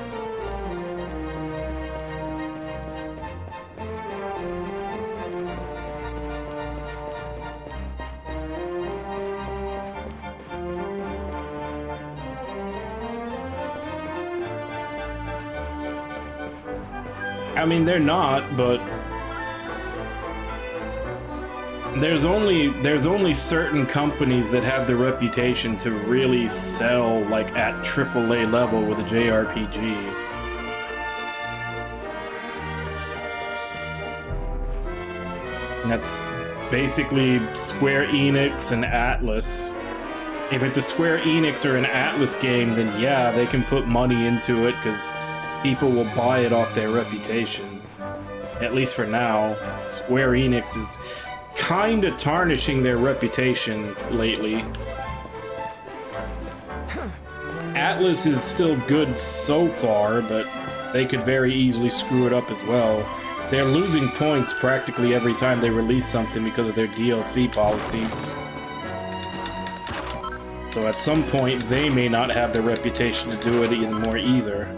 I mean, they're not, but there's only certain companies that have the reputation to really sell like at AAA level with a JRPG. And that's basically Square Enix and Atlus. If it's a Square Enix or an Atlus game, then yeah, they can put money into it because people will buy it off their reputation. At least for now. Square Enix is kind of tarnishing their reputation lately. Atlus is still good so far, but they could very easily screw it up as well. They're losing points practically every time they release something because of their DLC policies. So at some point, they may not have the reputation to do it anymore either.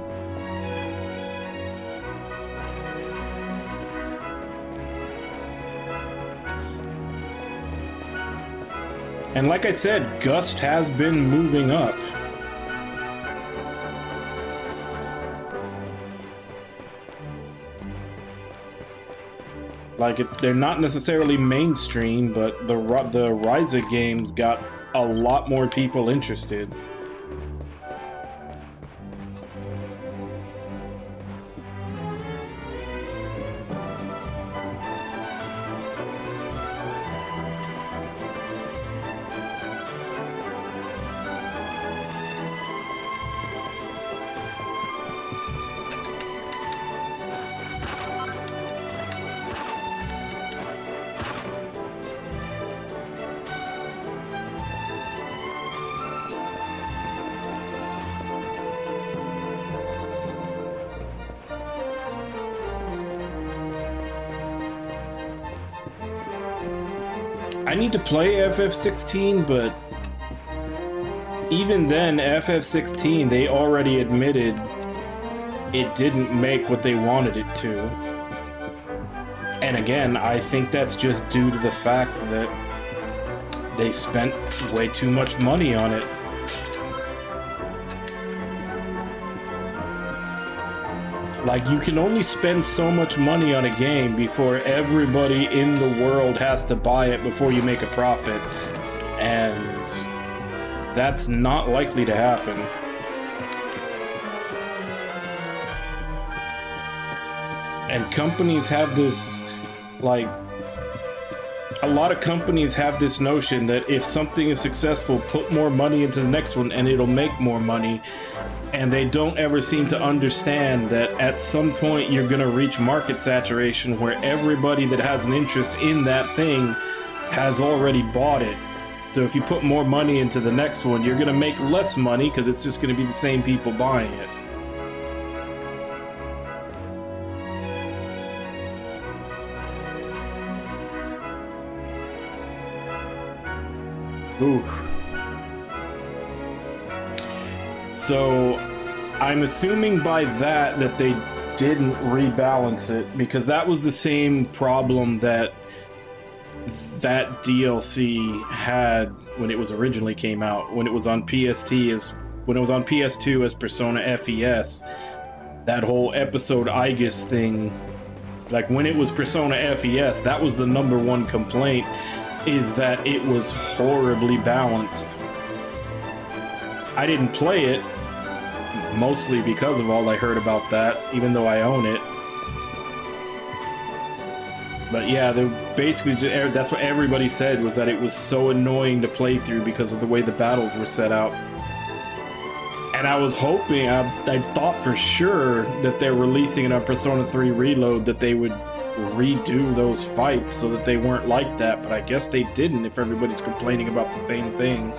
And like I said, Gust has been moving up. Like, they're not necessarily mainstream, but the Ryza games got a lot more people interested. I need to play FF16, but even then, FF16, they already admitted it didn't make what they wanted it to. And again, I think that's just due to the fact that they spent way too much money on it. Like, you can only spend so much money on a game before everybody in the world has to buy it before you make a profit. And that's not likely to happen. And companies have this, like, a lot of companies have this notion that if something is successful, put more money into the next one and it'll make more money. And they don't ever seem to understand that at some point you're going to reach market saturation where everybody that has an interest in that thing has already bought it. So if you put more money into the next one, you're going to make less money because it's just going to be the same people buying it. Ooh. So I'm assuming by that they didn't rebalance it, because that was the same problem that DLC had when it was originally came out, when it was on PS2 as Persona FES. That whole episode Aegis thing, like when it was Persona FES, that was the #1 complaint, is that it was horribly balanced. I didn't play it, mostly because of all I heard about that, even though I own it. But yeah, they basically just, that's what everybody said, was that it was so annoying to play through because of the way the battles were set out. And I was hoping, I thought for sure that they're releasing it on Persona 3 Reload, that they would redo those fights so that they weren't like that, but I guess they didn't if everybody's complaining about the same thing.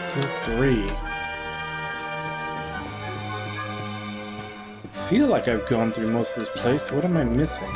Still 3. I feel like I've gone through most of this place. What am I missing?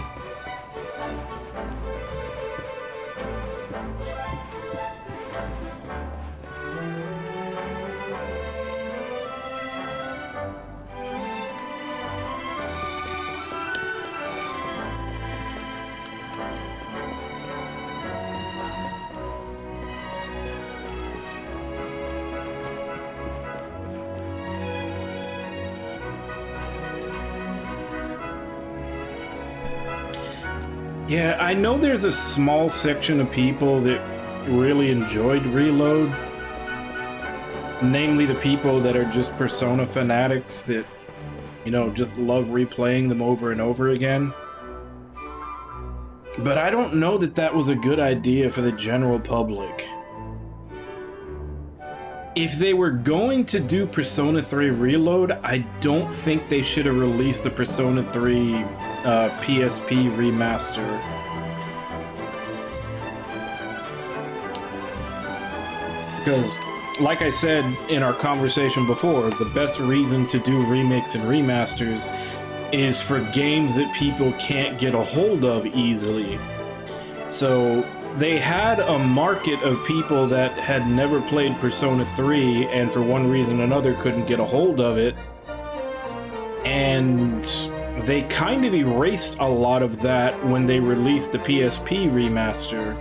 Yeah, I know there's a small section of people that really enjoyed Reload. Namely the people that are just Persona fanatics that, you know, just love replaying them over and over again. But I don't know that that was a good idea for the general public. If they were going to do Persona 3 Reload, I don't think they should have released the Persona 3 PSP remaster. Because, like I said in our conversation before, the best reason to do remakes and remasters is for games that people can't get a hold of easily. So they had a market of people that had never played Persona 3 and for one reason or another couldn't get a hold of it. And they kind of erased a lot of that when they released the PSP remaster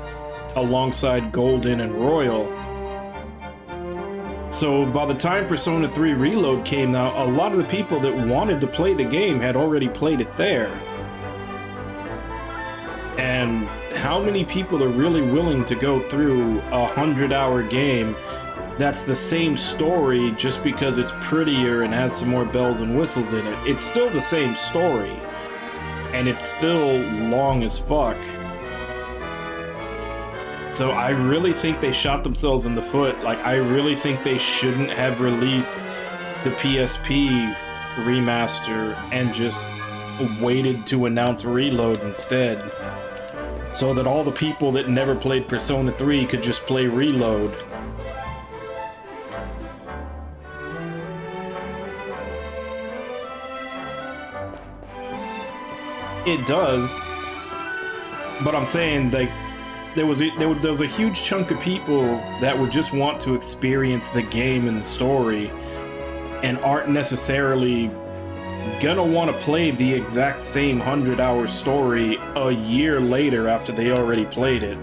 alongside Golden and Royal. So by the time Persona 3 Reload came out, a lot of the people that wanted to play the game had already played it there. And how many people are really willing to go through a 100-hour game that's the same story just because it's prettier and has some more bells and whistles in it? It's still the same story, and it's still long as fuck. So I really think they shot themselves in the foot. Like, I really think they shouldn't have released the PSP remaster and just waited to announce Reload instead, so that all the people that never played Persona 3 could just play Reload. It does, but I'm saying, like, there was a huge chunk of people that would just want to experience the game and the story and aren't necessarily gonna want to play the exact same 100-hour story a year later after they already played it.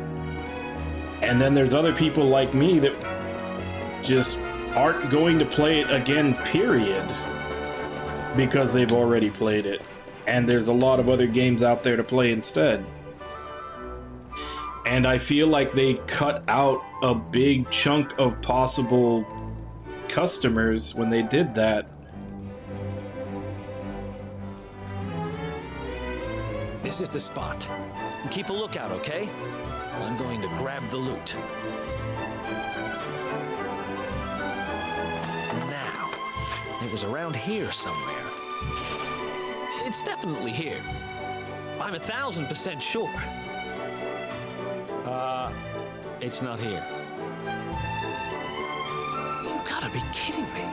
And then there's other people like me that just aren't going to play it again, period, because they've already played it. And there's a lot of other games out there to play instead. And I feel like they cut out a big chunk of possible customers when they did that. This is the spot. Keep a lookout, okay? I'm going to grab the loot. Now, it was around here somewhere. It's definitely here. I'm 1000% sure. It's not here. You gotta be kidding me.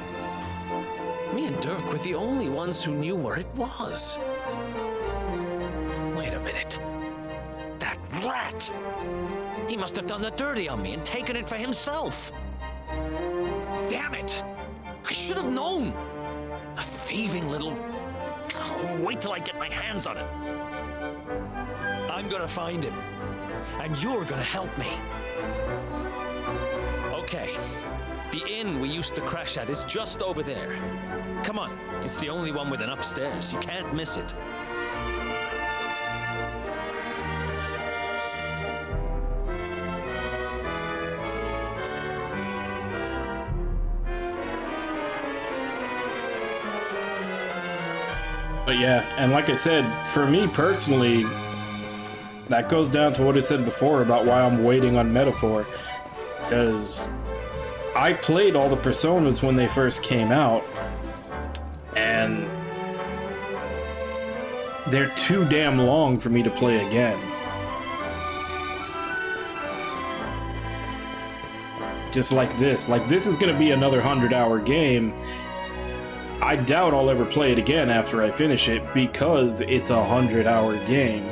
Me and Dirk were the only ones who knew where it was. Wait a minute. That rat! He must have done the dirty on me and taken it for himself. Damn it! I should have known. A thieving little... Oh, wait till I get my hands on it. I'm gonna find him. And you're gonna help me. Okay. The inn we used to crash at is just over there. Come on. It's the only one with an upstairs. You can't miss it. But yeah, and like I said, for me personally, that goes down to what I said before about why I'm waiting on Metaphor. Because I played all the Personas when they first came out, and they're too damn long for me to play again. just like this. Like, this is gonna be another 100-hour game. I doubt I'll ever play it again after I finish it because it's a 100-hour game.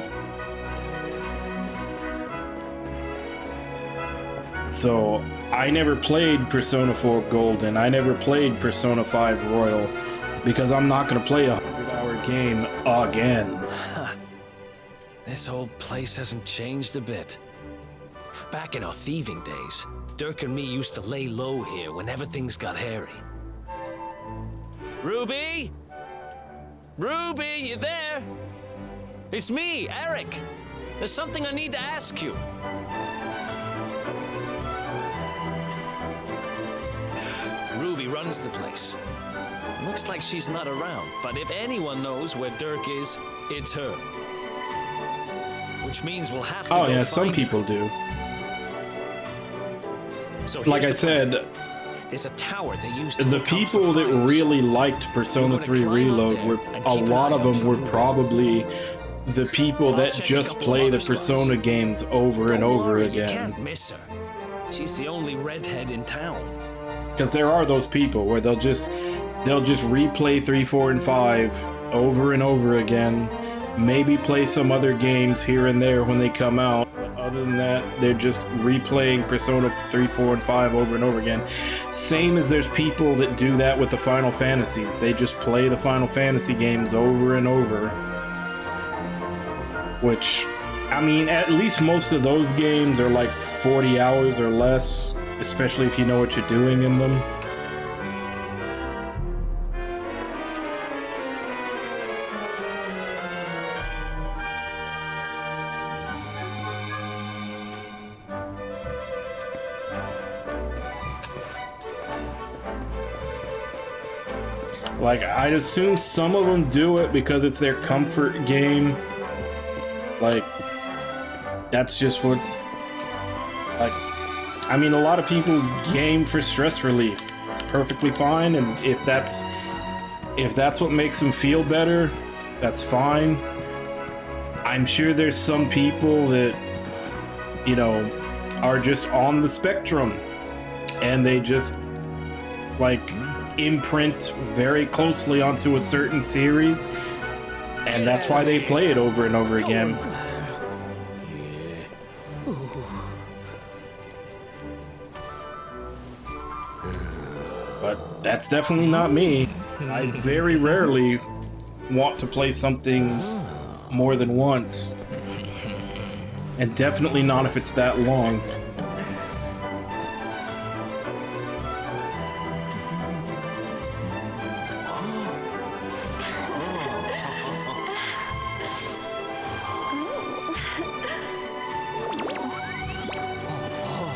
So, I never played Persona 4 Golden. I never played Persona 5 Royal because I'm not gonna play a 100-hour game again. This whole place hasn't changed a bit. Back in our thieving days, Dirk and me used to lay low here whenever things got hairy. Ruby? Ruby, you there? It's me, Eric. There's something I need to ask you. Ruby runs the place. Looks like she's not around, but if anyone knows where Dirk is, it's her. Which means we'll have to Oh go yeah, find some her. people do. So Like I here's the plan. said, There's a tower they used to the look out people for that fires. really liked Persona 3 Reload were, a lot of them were probably the people that just play the Persona games over and over You again. can't miss her. She's the only redhead in town. Because there are those people where they'll just replay 3, 4, and 5 over and over again. Maybe play some other games here and there when they come out. But other than that, they're just replaying Persona 3, 4, and 5 over and over again. Same as there's people that do that with the Final Fantasies. They just play the Final Fantasy games over and over. Which, I mean, at least most of those games are like 40 hours or less, especially if you know what you're doing in them. Like, I'd assume some of them do it because it's their comfort game. Like, that's just what... Like, I mean, a lot of people game for stress relief. It's perfectly fine, and if that's what makes them feel better, that's fine. I'm sure there's some people that, you know, are just on the spectrum, and they just, like, imprint very closely onto a certain series, and that's why they play it over and over again. But that's definitely not me. I very rarely want to play something more than once, and definitely not if it's that long.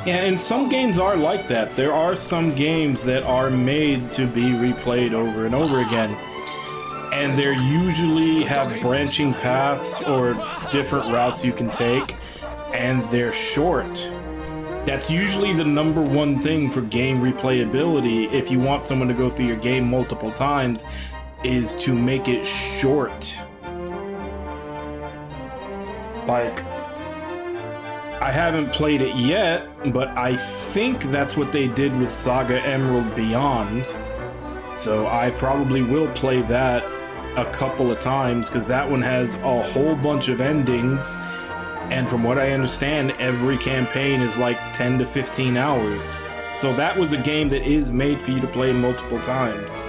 Yeah, and some games are like that. There are some games that are made to be replayed over and over again. And they usually have branching paths or different routes you can take, and they're short. That's usually the #1 thing for game replayability if you want someone to go through your game multiple times, is to make it short. Like, I haven't played it yet, but I think that's what they did with Saga Emerald Beyond. So I probably will play that a couple of times, because that one has a whole bunch of endings. And from what I understand, every campaign is like 10 to 15 hours. So that was a game that is made for you to play multiple times.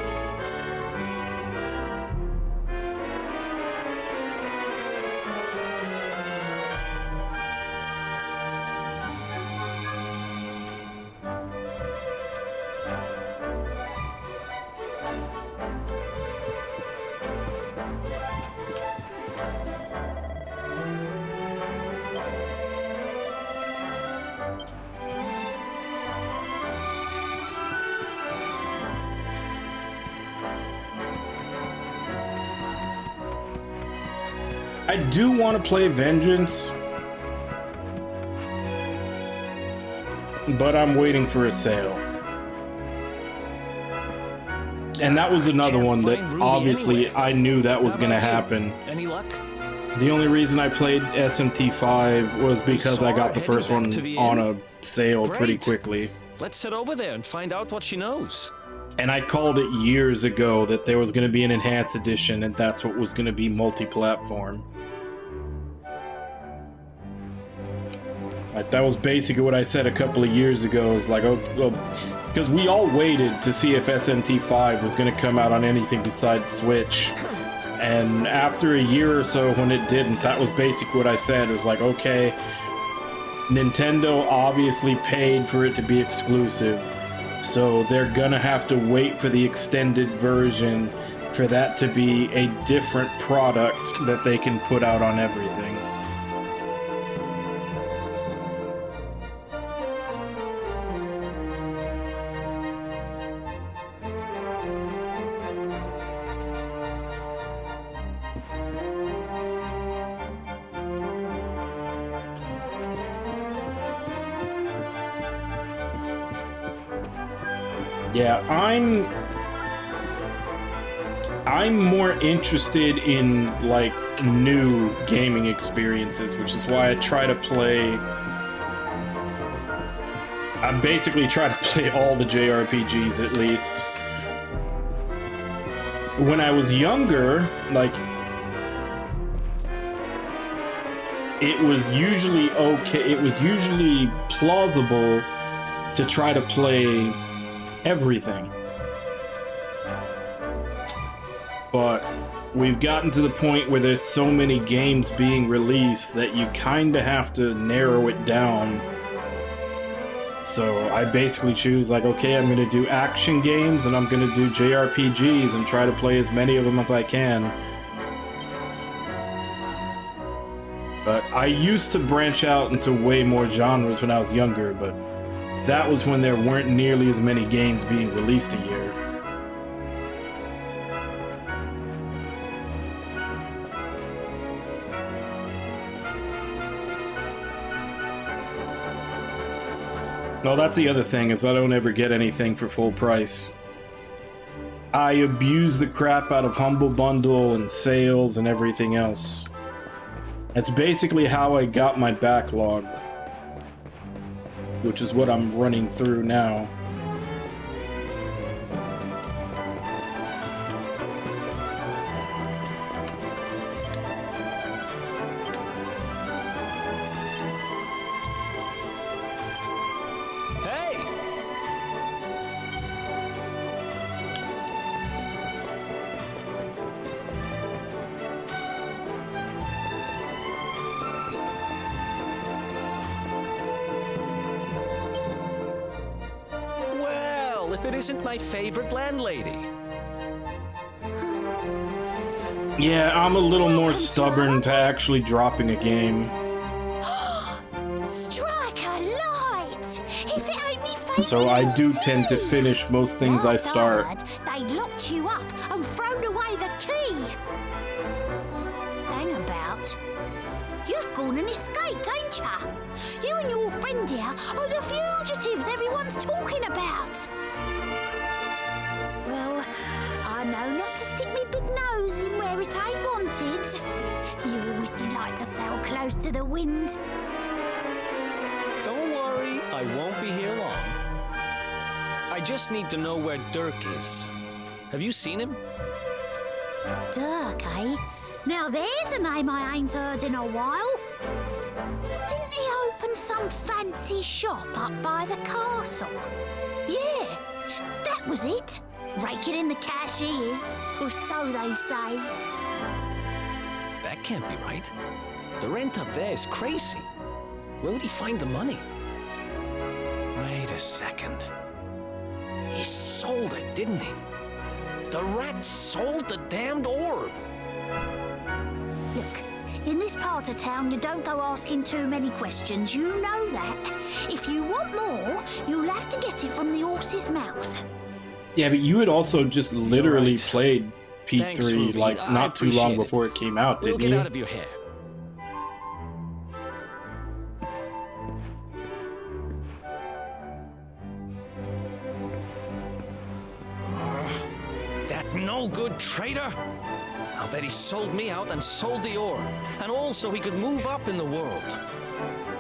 I do want to play Vengeance, but I'm waiting for a sale. And that was another one that obviously I knew that was going to happen. Any luck? The only reason I played SMT5 was because I got the first one on a sale pretty quickly. Let's head over there and find out what she knows. And I called it years ago that there was going to be an enhanced edition, and that's what was going to be multi-platform. Like, that was basically what I said a couple of years ago. It's like, oh, well, because we all waited to see if SMT5 was going to come out on anything besides Switch. And after a year or so, when it didn't, that was basically what I said. It was like, okay, Nintendo obviously paid for it to be exclusive, so they're gonna have to wait for the extended version for that to be a different product that they can put out on everything. Yeah, I'm more interested in, like, new gaming experiences, which is why I try to play... I basically try to play all the JRPGs, at least. When I was younger, like... it was usually okay, it was usually plausible to try to play everything. But we've gotten to the point where there's so many games being released that you kinda have to narrow it down. So I basically choose, like, okay, I'm gonna do action games and I'm gonna do JRPGs and try to play as many of them as I can. But I used to branch out into way more genres when I was younger, but that was when there weren't nearly as many games being released a year. No, that's the other thing, is I don't ever get anything for full price. I abuse the crap out of Humble Bundle and sales and everything else. That's basically how I got my backlog, which is what I'm running through now. Hey! Well, if it isn't my favorite landlady. Yeah, I'm a little more stubborn to actually dropping a game. Strike a light! If it ain't me favourite So I do little tend to Tiff. finish most things I Last start. heard, they'd locked you up and thrown away the key. Hang about. You've gone and escaped, ain't ya? You and your friend here are the fugitives everyone's talking about. Well, I know not to stick me big nose in where it ain't wanted. You always delight to sail close to the wind. Don't worry, I won't be here long. I just need to know where Dirk is. Have you seen him? Dirk, eh? Now there's a name I ain't heard in a while. Didn't he open some fancy shop up by the castle? Yeah, that was it. Raking in the cash he is, or so they say. That can't be right. The rent up there is crazy. Where would he find the money? Wait a second. He sold it, didn't he? The rat sold the damned orb. Look, in this part of town, you don't go asking too many questions. You know that. If you want more, you'll have to get it from the horse's mouth. Yeah, but you had also just literally right. played P3 Thanks, Ruby. like I not too long appreciate it. before it came out, We'll didn't get you? out of your hair. That no-good traitor! I'll bet he sold me out and sold the orb, and also he could move up in the world.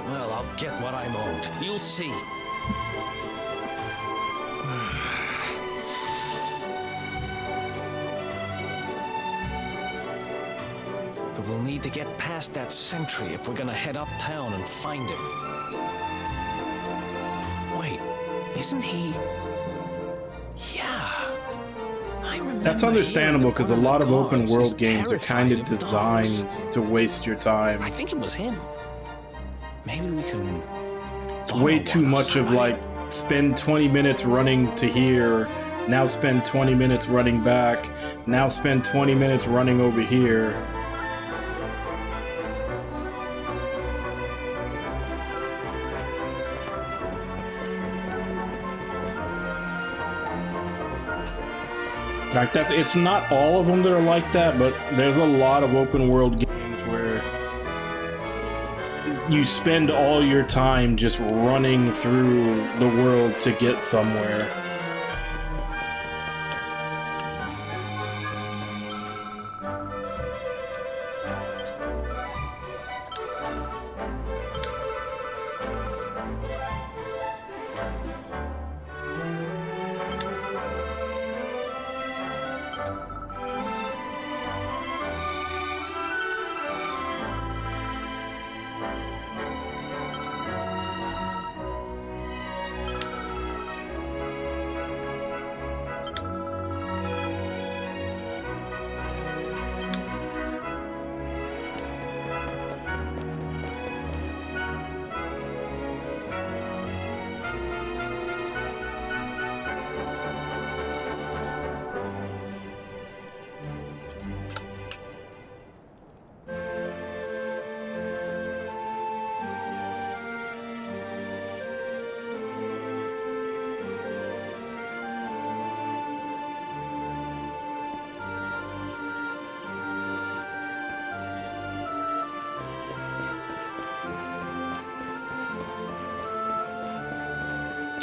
Well, I'll get what I'm owed. You'll see. need to get past that sentry if we're gonna head uptown and find him. Wait, isn't he? Yeah. I remember. That's understandable because a lot of open guards world is games are kind of terrified of dogs. designed to waste your time. I think it was him. Maybe we can. It's way too much of like spend 20 minutes running to here, now spend 20 minutes running back, now spend 20 minutes running over here. Like it's not all of them that are like that, but there's a lot of open world games where you spend all your time just running through the world to get somewhere.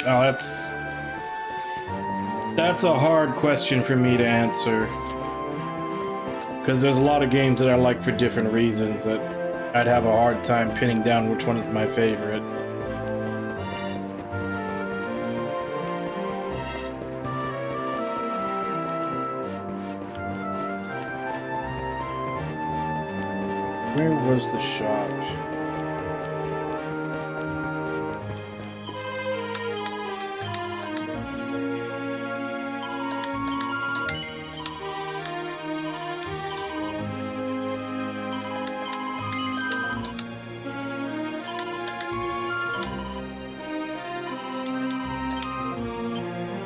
Oh, that's a hard question for me to answer. Because there's a lot of games that I like for different reasons that I'd have a hard time pinning down which one is my favorite. Where was the shop?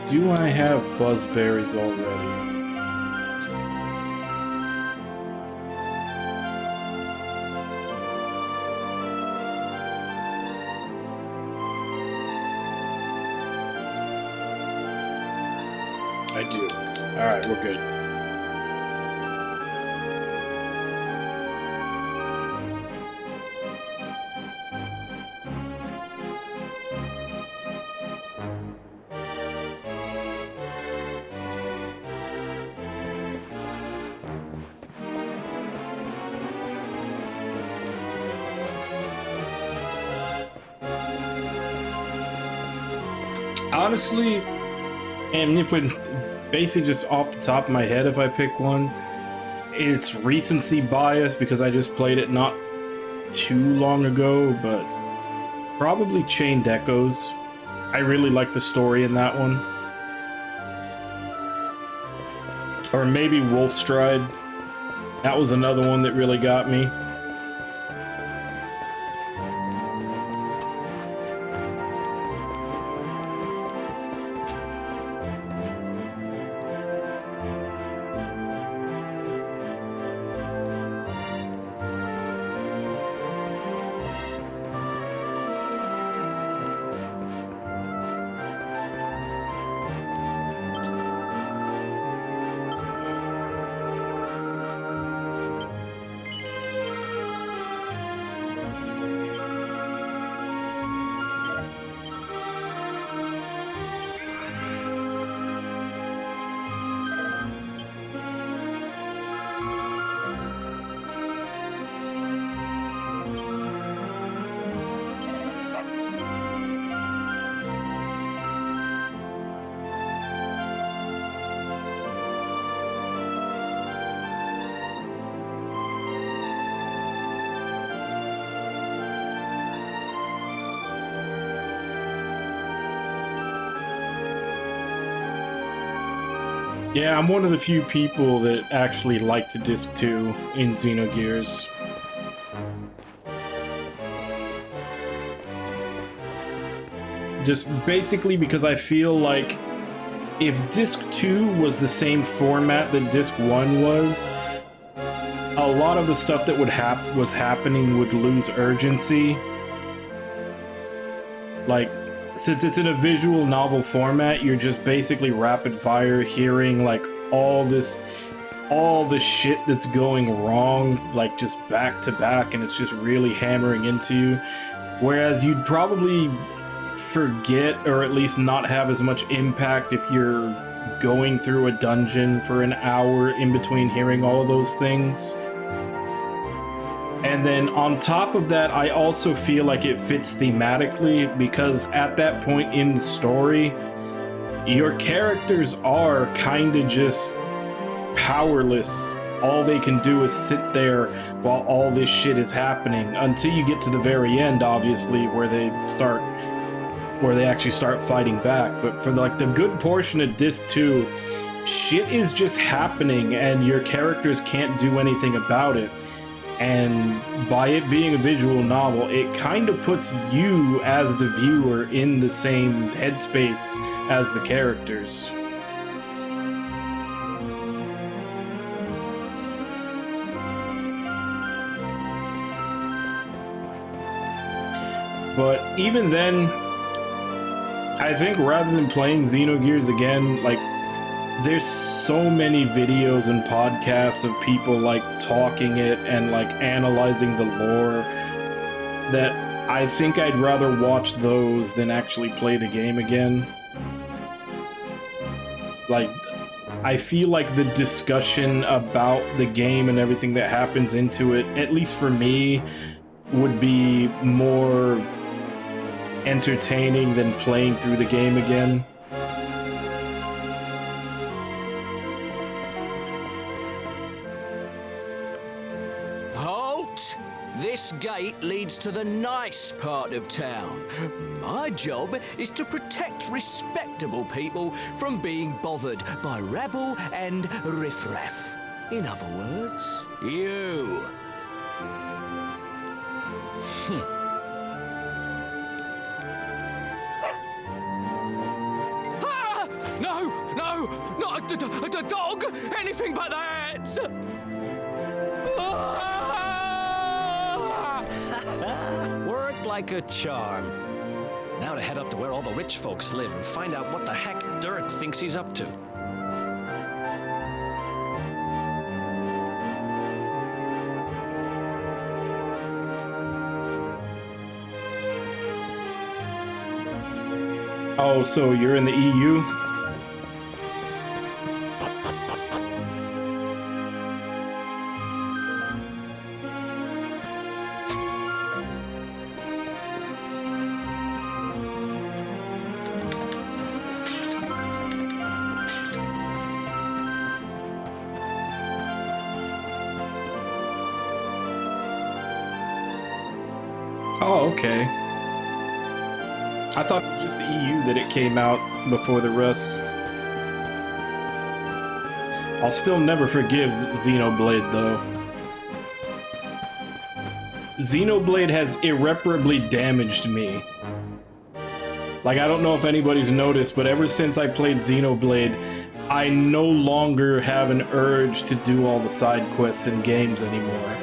Do I have buzzberries already? I do. Alright, we're good. Honestly, and if we basically just off the top of my head, if I pick one, it's recency bias because I just played it not too long ago, but probably Chained Echoes. I really like the story in that one. Or maybe Wolfstride. That was another one that really got me. Yeah, I'm one of the few people that actually liked Disc 2 in Xenogears. Just basically because I feel like if Disc 2 was the same format that Disc 1 was, a lot of the stuff that was happening would lose urgency. Like, since it's in a visual novel format, you're just basically rapid fire hearing like all the shit that's going wrong, like just back to back, and it's just really hammering into you. Whereas you'd probably forget, or at least not have as much impact, if you're going through a dungeon for an hour in between hearing all of those things. And then on top of that, I also feel like it fits thematically, because at that point in the story, your characters are kind of just powerless. All they can do is sit there while all this shit is happening, until you get to the very end, obviously, where they actually start fighting back. But for the good portion of Disc 2, shit is just happening and your characters can't do anything about it. And by it being a visual novel, it kind of puts you as the viewer in the same headspace as the characters. But even then, I think rather than playing Xenogears again, like, there's so many videos and podcasts of people like talking it and like analyzing the lore that I think I'd rather watch those than actually play the game again. Like, I feel like the discussion about the game and everything that happens into it, at least for me, would be more entertaining than playing through the game again. This gate leads to the nice part of town. My job is to protect respectable people from being bothered by rabble and riffraff. In other words, you. Ah! No, not a dog! Anything but that! Ah! Worked like a charm. Now to head up to where all the rich folks live and find out what the heck Dirk thinks he's up to. Oh, so you're in the EU? Oh, okay. I thought it was just the EU that it came out before the rest. I'll still never forgive Xenoblade, though. Xenoblade has irreparably damaged me. Like, I don't know if anybody's noticed, but ever since I played Xenoblade, I no longer have an urge to do all the side quests in games anymore.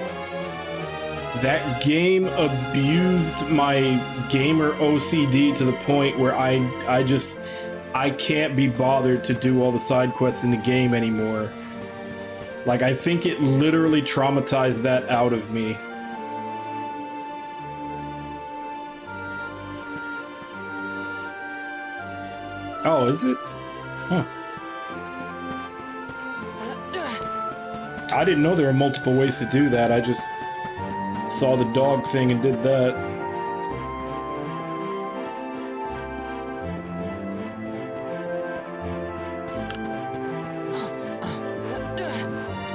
That game abused my gamer OCD to the point where I can't be bothered to do all the side quests in the game anymore. Like, I think it literally traumatized that out of me. Oh, is it? Huh. I didn't know there were multiple ways to do that. I just saw the dog thing and did that.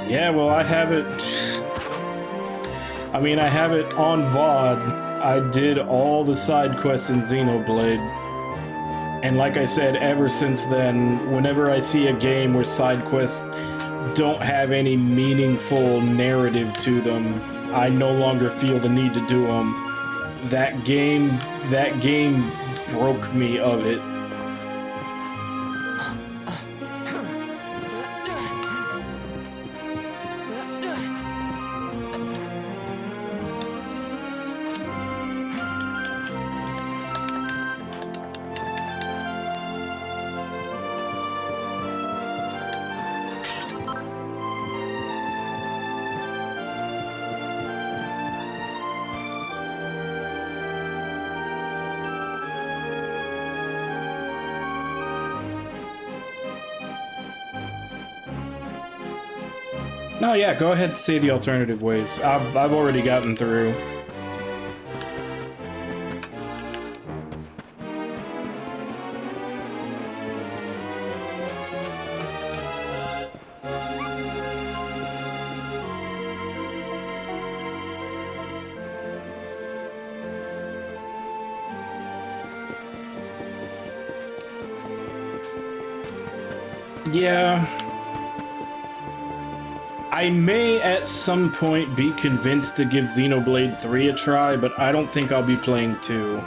Yeah, well, I have it. I mean, I have it on VOD. I did all the side quests in Xenoblade. And like I said, ever since then, whenever I see a game where side quests don't have any meaningful narrative to them, I no longer feel the need to do them. That game broke me of it. No, yeah, go ahead and say the alternative ways. I've already gotten through. Yeah. I may at some point be convinced to give Xenoblade 3 a try, but I don't think I'll be playing 2.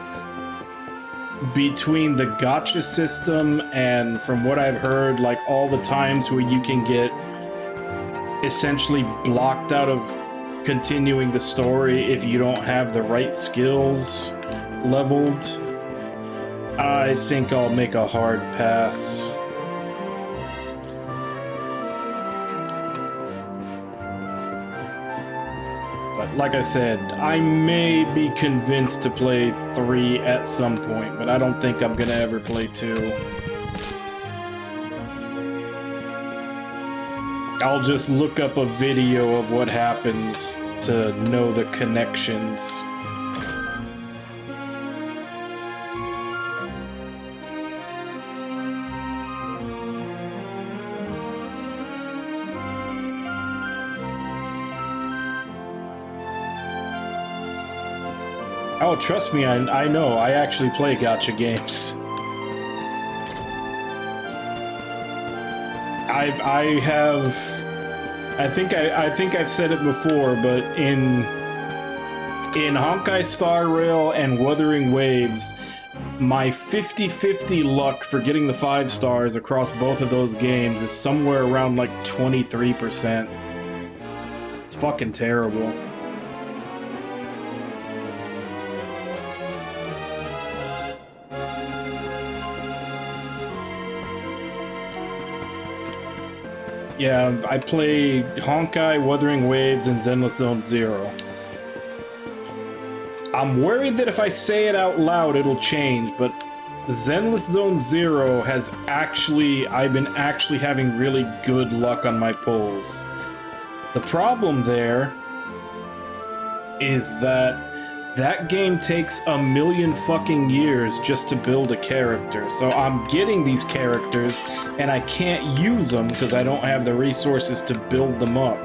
Between the gacha system and, from what I've heard, like all the times where you can get essentially blocked out of continuing the story if you don't have the right skills leveled, I think I'll make a hard pass. Like I said, I may be convinced to play 3 at some point, but I don't think I'm gonna ever play 2. I'll just look up a video of what happens to know the connections. Oh, trust me, I know. I actually play gacha games. I think I've said it before, but in Honkai Star Rail and Wuthering Waves, my 50-50 luck for getting the 5 stars across both of those games is somewhere around like 23%. It's fucking terrible. Yeah, I play Honkai, Wuthering Waves, and Zenless Zone Zero. I'm worried that if I say it out loud, it'll change, but Zenless Zone Zero has I've been actually having really good luck on my pulls. The problem there is that game takes a million fucking years just to build a character. So I'm getting these characters and I can't use them because I don't have the resources to build them up.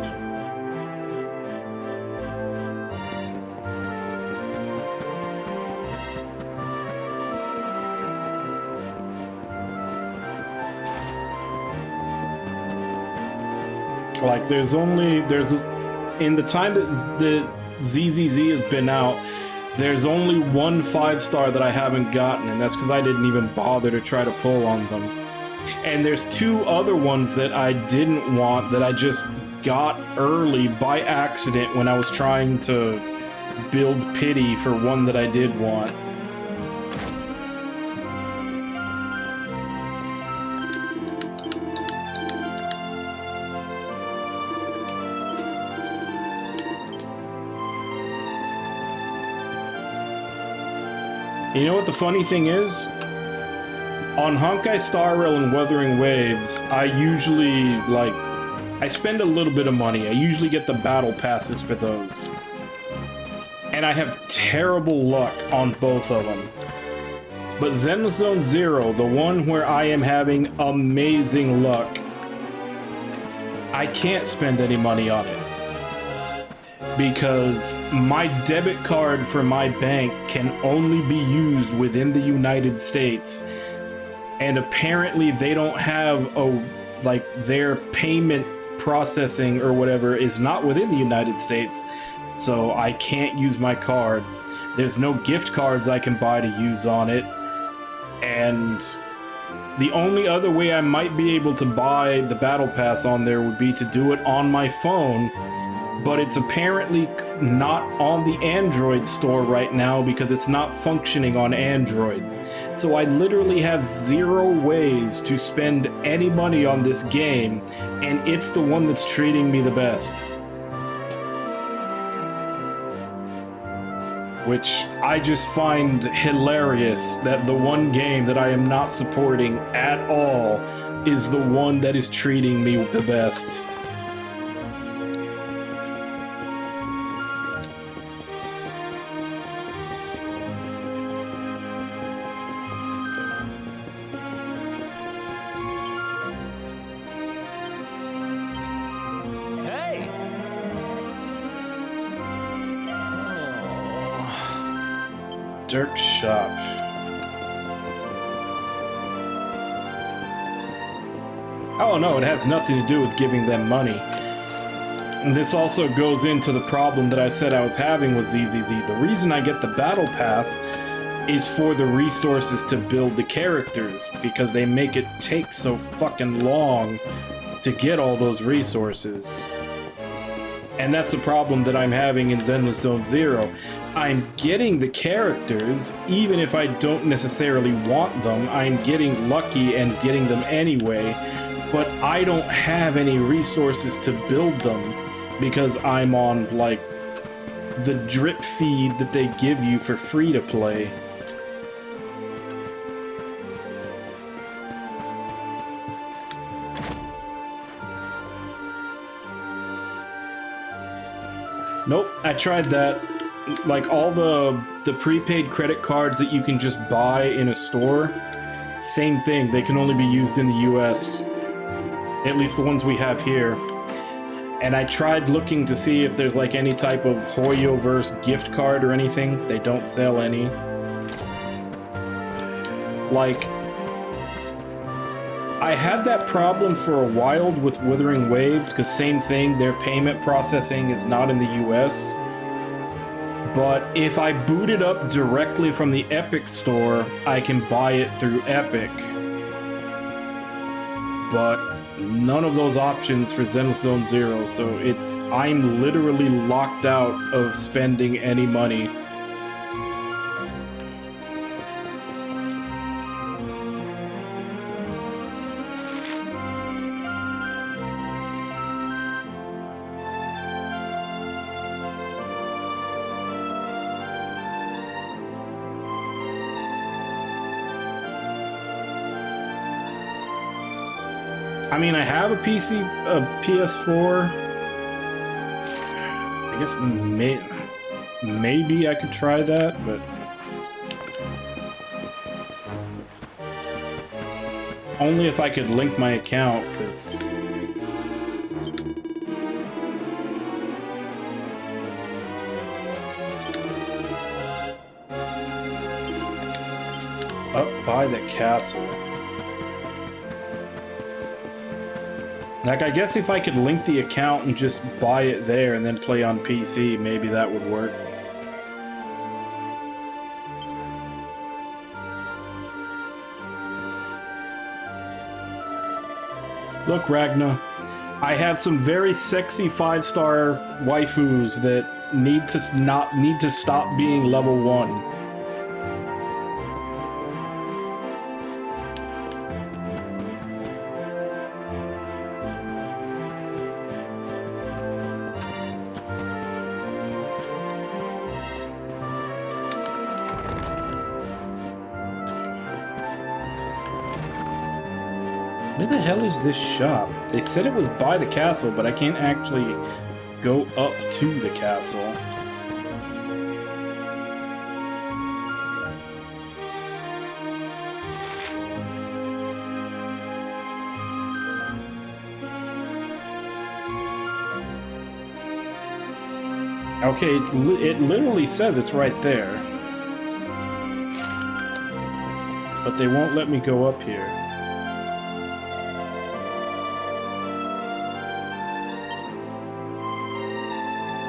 Like in the time that the ZZZ has been out, there's only one 5-star that I haven't gotten, and that's because I didn't even bother to try to pull on them. And there's 2 other ones that I didn't want that I just got early by accident when I was trying to build pity for one that I did want. You know what the funny thing is? On Honkai Star Rail and Wuthering Waves, I usually, I spend a little bit of money. I usually get the battle passes for those. And I have terrible luck on both of them. But Zenless Zone Zero, the one where I am having amazing luck, I can't spend any money on it. Because my debit card for my bank can only be used within the United States, and apparently they don't have their payment processing or whatever is not within the United States, so I can't use my card. There's no gift cards I can buy to use on it, and the only other way I might be able to buy the Battle Pass on there would be to do it on my phone, but it's apparently not on the Android store right now because it's not functioning on Android. So I literally have 0 ways to spend any money on this game, and it's the one that's treating me the best. Which I just find hilarious that the one game that I am not supporting at all is the one that is treating me the best. Dirk's shop. Oh no, it has nothing to do with giving them money. And this also goes into the problem that I said I was having with ZZZ. The reason I get the Battle Pass is for the resources to build the characters, because they make it take so fucking long to get all those resources. And that's the problem that I'm having in Zenless Zone Zero. I'm getting the characters, even if I don't necessarily want them. I'm getting lucky and getting them anyway, but I don't have any resources to build them because I'm on, like, the drip feed that they give you for free to play. Nope, I tried that. Like, all the prepaid credit cards that you can just buy in a store, same thing, they can only be used in the US. At least the ones we have here. And I tried looking to see if there's like any type of Hoyoverse gift card or anything. They don't sell any. Like, I had that problem for a while with Wuthering Waves, because same thing, their payment processing is not in the US. But if I boot it up directly from the Epic store, I can buy it through Epic. But none of those options for Zenless Zone Zero, so I'm literally locked out of spending any money. I mean, I have a PS4. I guess maybe I could try that, but only if I could link my account, because up by the castle. Like, I guess if I could link the account and just buy it there and then play on PC, maybe that would work. Look, Ragna, I have some very sexy 5-star waifus that need to stop being level 1. Where the hell is this shop? They said it was by the castle, but I can't actually go up to the castle. Okay, it literally says it's right there. But they won't let me go up here.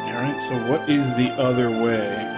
Alright, so what is the other way?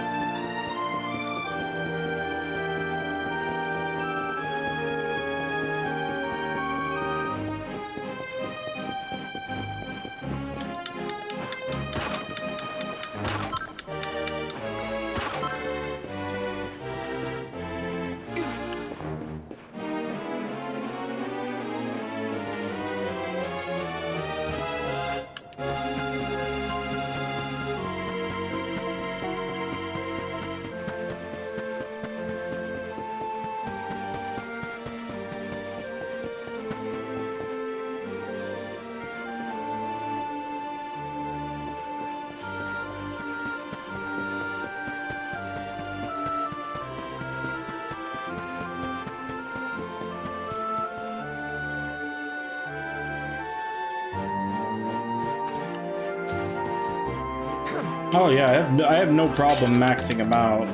Oh yeah, I have no problem maxing them out.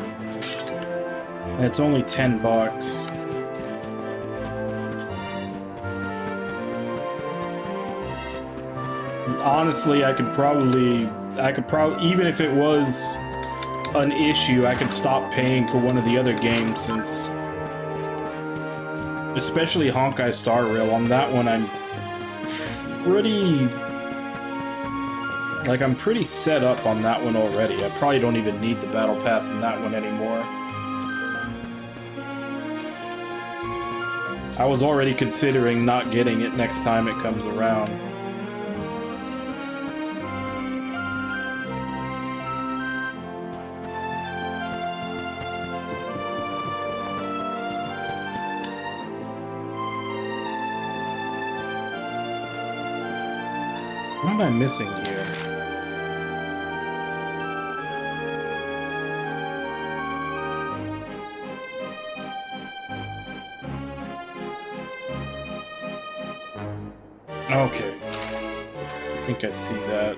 And it's only $10. Honestly, I could probably, even if it was an issue, I could stop paying for one of the other games, since, especially Honkai Star Rail, on that one I'm pretty set up on that one already. I probably don't even need the battle pass in that one anymore. I was already considering not getting it next time it comes around. What am I missing here? Okay. I think I see that.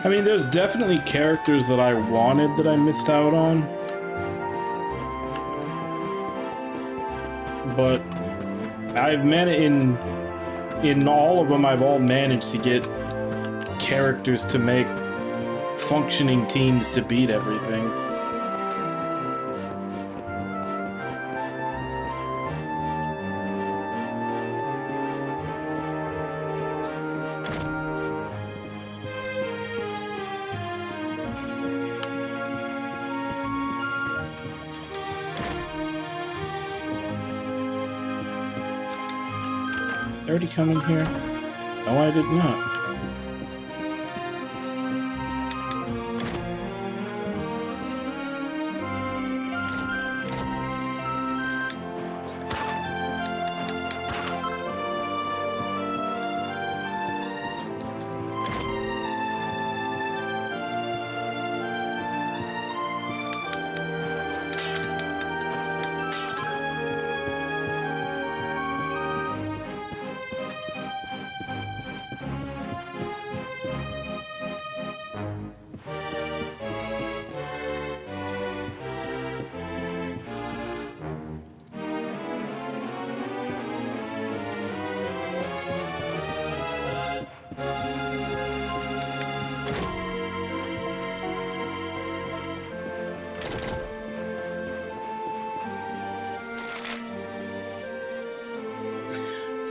I mean, there's definitely characters that I wanted that I missed out on. But I've in all of them, I've all managed to get characters to make functioning teams to beat everything. Already coming here? No, I did not.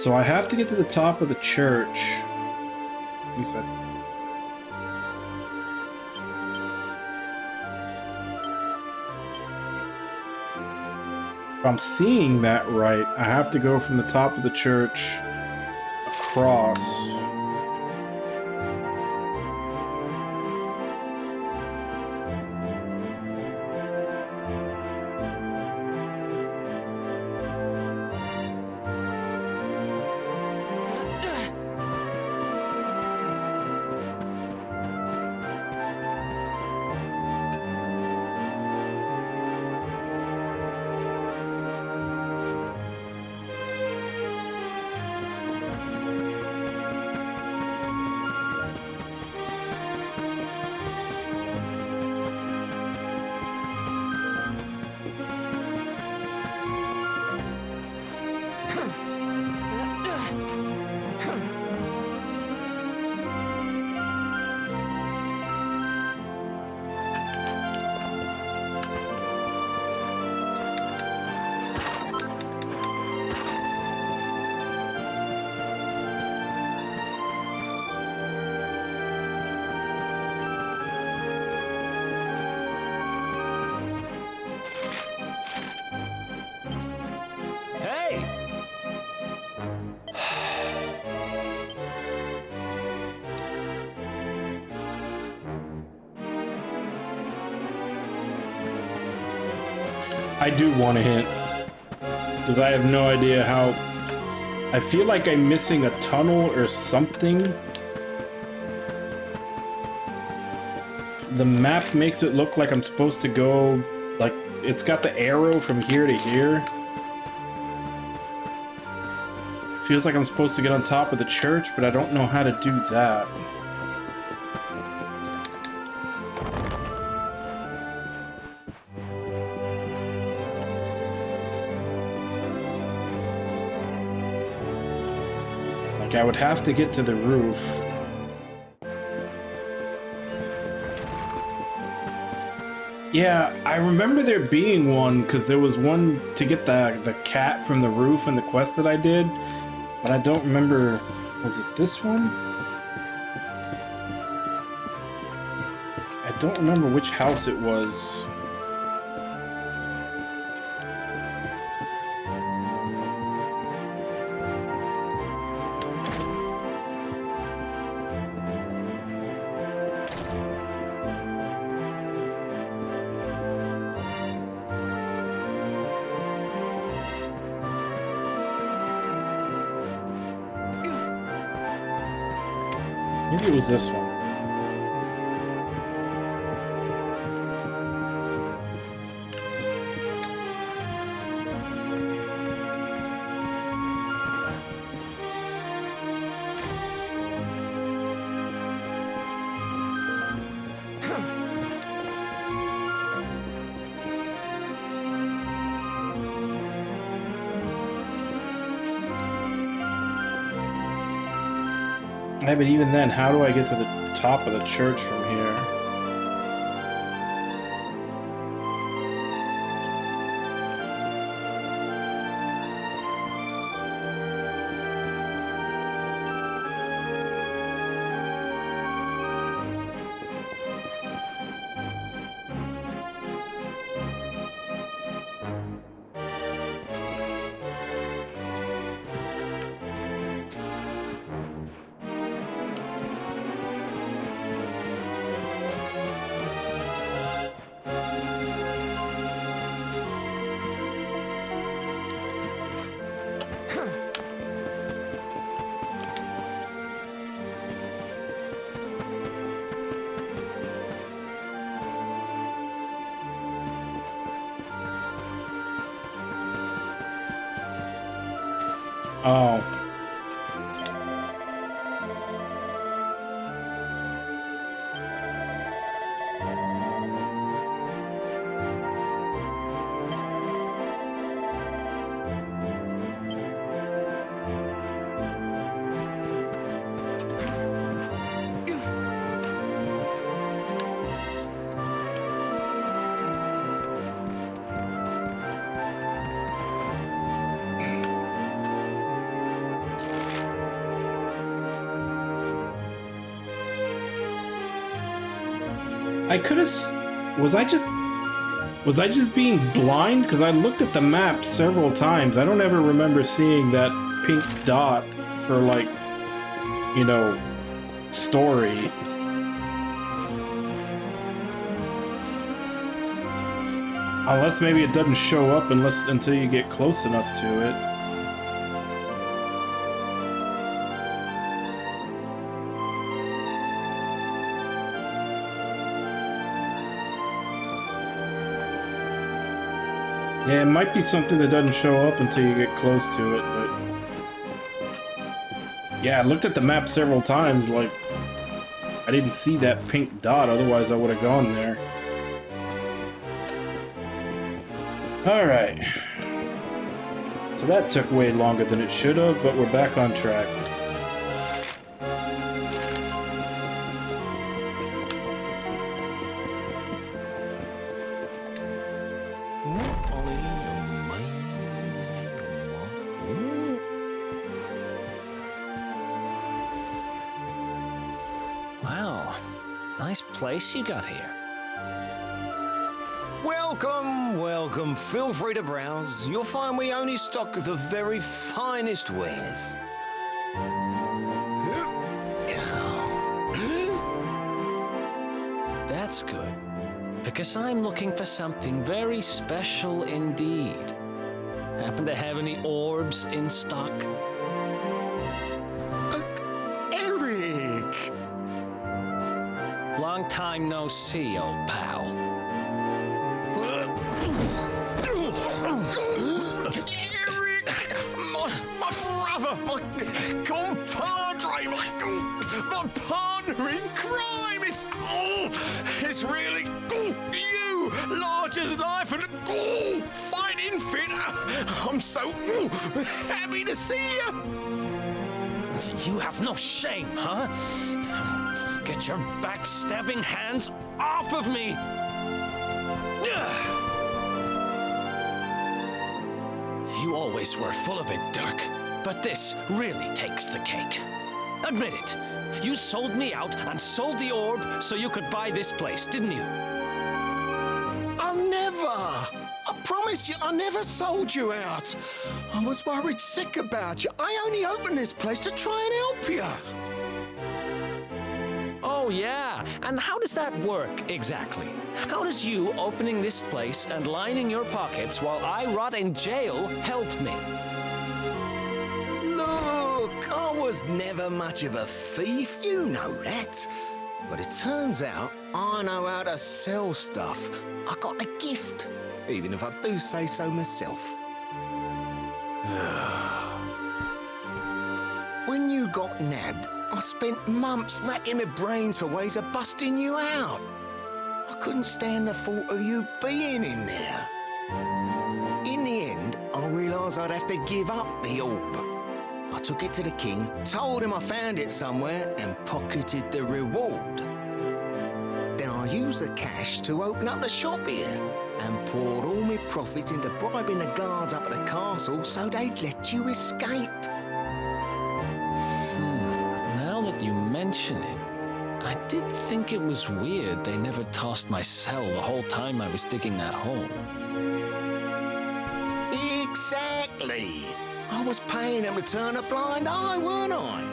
So I have to get to the top of the church. You said. If I'm seeing that right, I have to go from the top of the church across. I do want to hint, because I have no idea how. I feel like I'm missing a tunnel or something. The map makes it look like I'm supposed to go, like, it's got the arrow from here to here. Feels like I'm supposed to get on top of the church, but I don't know how to do that. I would have to get to the roof. Yeah, I remember there being one, because there was one to get the cat from the roof in the quest that I did, but I don't remember. Was it this one? I don't remember which house it was. Maybe it was this one. Yeah, but even then, how do I get to the top of the church from here? Oh. I could have... Was I just... Was I just being blind? Because I looked at the map several times. I don't ever remember seeing that pink dot for, like, you know, story. Unless maybe it doesn't show up until you get close enough to it. Yeah, it might be something that doesn't show up until you get close to it, but... Yeah, I looked at the map several times, like... I didn't see that pink dot, otherwise I would have gone there. Alright. So that took way longer than it should have, but we're back on track. Wow, nice place you got here. Welcome, welcome. Feel free to browse. You'll find we only stock the very finest wares. That's good, because I'm looking for something very special indeed. Happen to have any orbs in stock? Eric! Long time no see, old pal. Eric! My brother! My compadre! My partner in crime! It's really you! Large as life and fighting fit! I'm so happy to see you! You have no shame, huh? Get your backstabbing hands off of me! You always were full of it, Dirk, but this really takes the cake. Admit it, you sold me out and sold the orb so you could buy this place, didn't you? I never! I promise you, I never sold you out. I was worried sick about you. I only opened this place to try and help you. Oh, yeah. And how does that work exactly? How does you opening this place and lining your pockets while I rot in jail help me? Look, I was never much of a thief, you know that. But it turns out I know how to sell stuff. I got a gift, even if I do say so myself. When you got nabbed, I spent months racking my brains for ways of busting you out. I couldn't stand the thought of you being in there. In the end, I realised I'd have to give up the orb. I took it to the king, told him I found it somewhere, and pocketed the reward. Then I used the cash to open up the shop here, and poured all my profits into bribing the guards up at the castle so they'd let you escape. Now that you mention it, I did think it was weird they never tossed my cell the whole time I was digging that hole. Exactly. I was paying them to turn a blind eye, weren't I?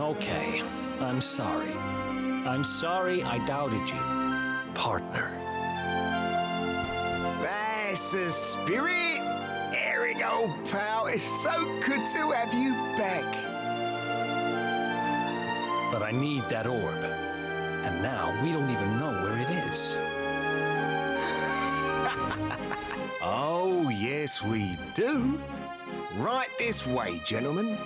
Okay. I'm sorry. I'm sorry I doubted you, partner. That's the spirit. Eric, old pal, it's so good to have you back. But I need that orb. And now we don't even know where it is. Oh, yes, we do. Right this way, gentlemen.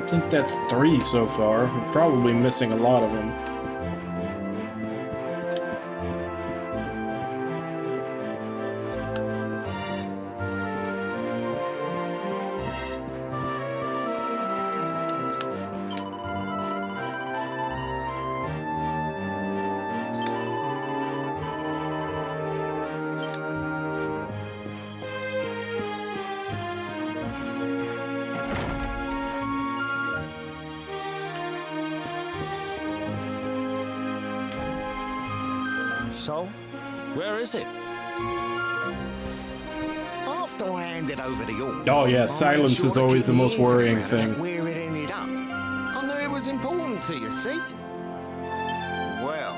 I think that's 3 so far. We're probably missing a lot of them. So, where is it? After I handed over the order, Oh yeah, I made silence sure is to always keep the my most ears to the worrying ground thing. about where it ended up. I knew it was important to you, see? Well,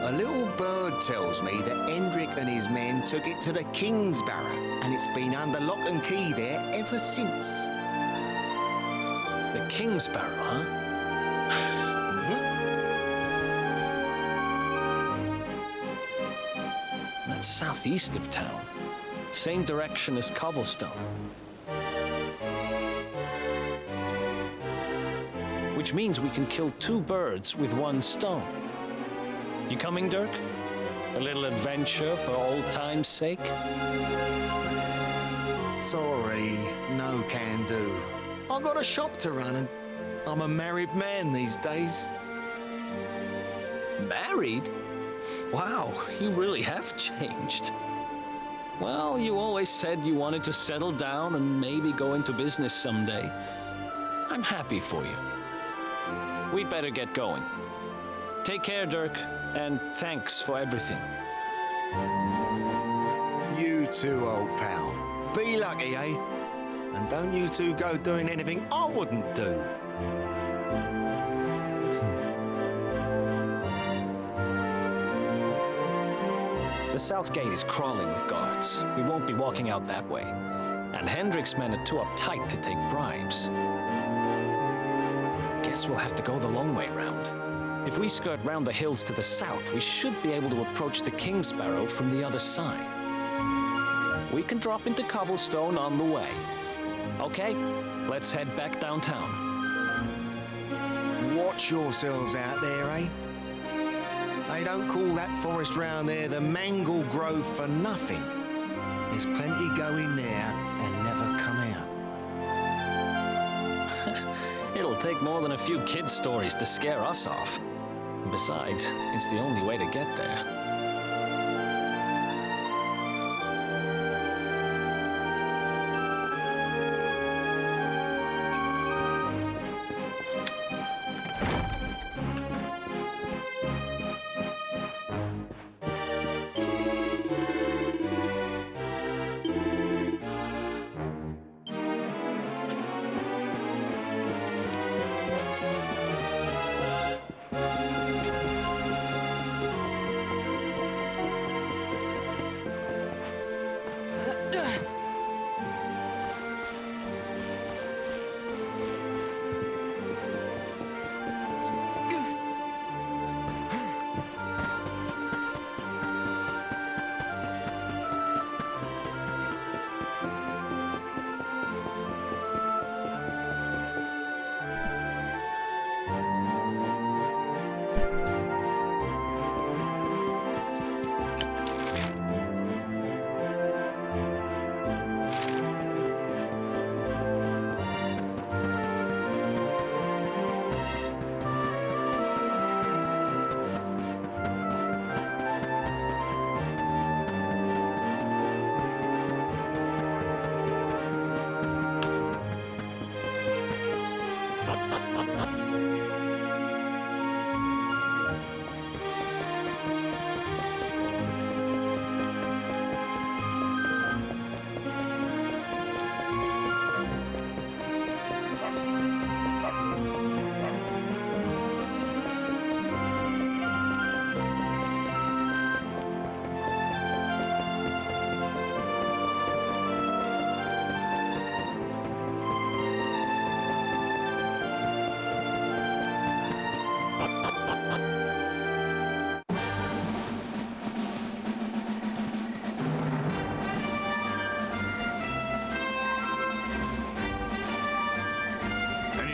a little bird tells me that Hendrik and his men took it to the Kingsbarrow, and it's been under lock and key there ever since. The Kingsbarrow, huh? That's southeast of town. Same direction as Cobblestone. Which means we can kill 2 birds with 1 stone. You coming, Dirk? A little adventure for old time's sake? Sorry, no can do. I got a shop to run and I'm a married man these days. Married? Wow, you really have changed. Well, you always said you wanted to settle down and maybe go into business someday. I'm happy for you. We'd better get going. Take care, Dirk, and thanks for everything. You too, old pal. Be lucky, eh? And don't you two go doing anything I wouldn't do. The south gate is crawling with guards. We won't be walking out that way. And Hendrik's men are too uptight to take bribes. Guess we'll have to go the long way round. If we skirt round the hills to the south, we should be able to approach the Kingsbarrow from the other side. We can drop into Cobblestone on the way. Okay, let's head back downtown. Watch yourselves out there, eh? They don't call that forest round there the Mangle Grove for nothing. There's plenty go in there and never come out. It'll take more than a few kid stories to scare us off. Besides, it's the only way to get there.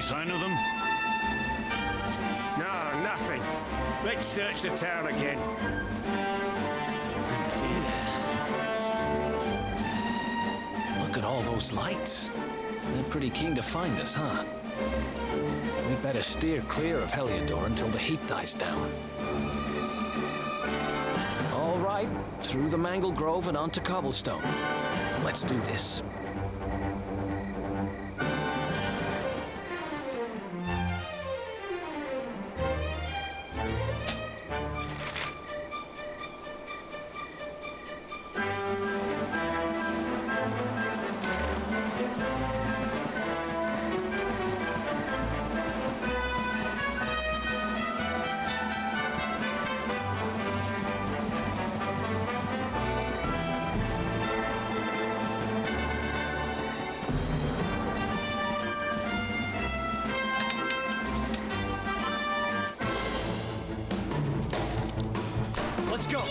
sign of them? No, nothing. Let's search the town again. Look at all those lights. They're pretty keen to find us, huh? We better steer clear of Heliodor until the heat dies down. All right, through the Mangle Grove and onto Cobblestone. Let's do this. Let's go!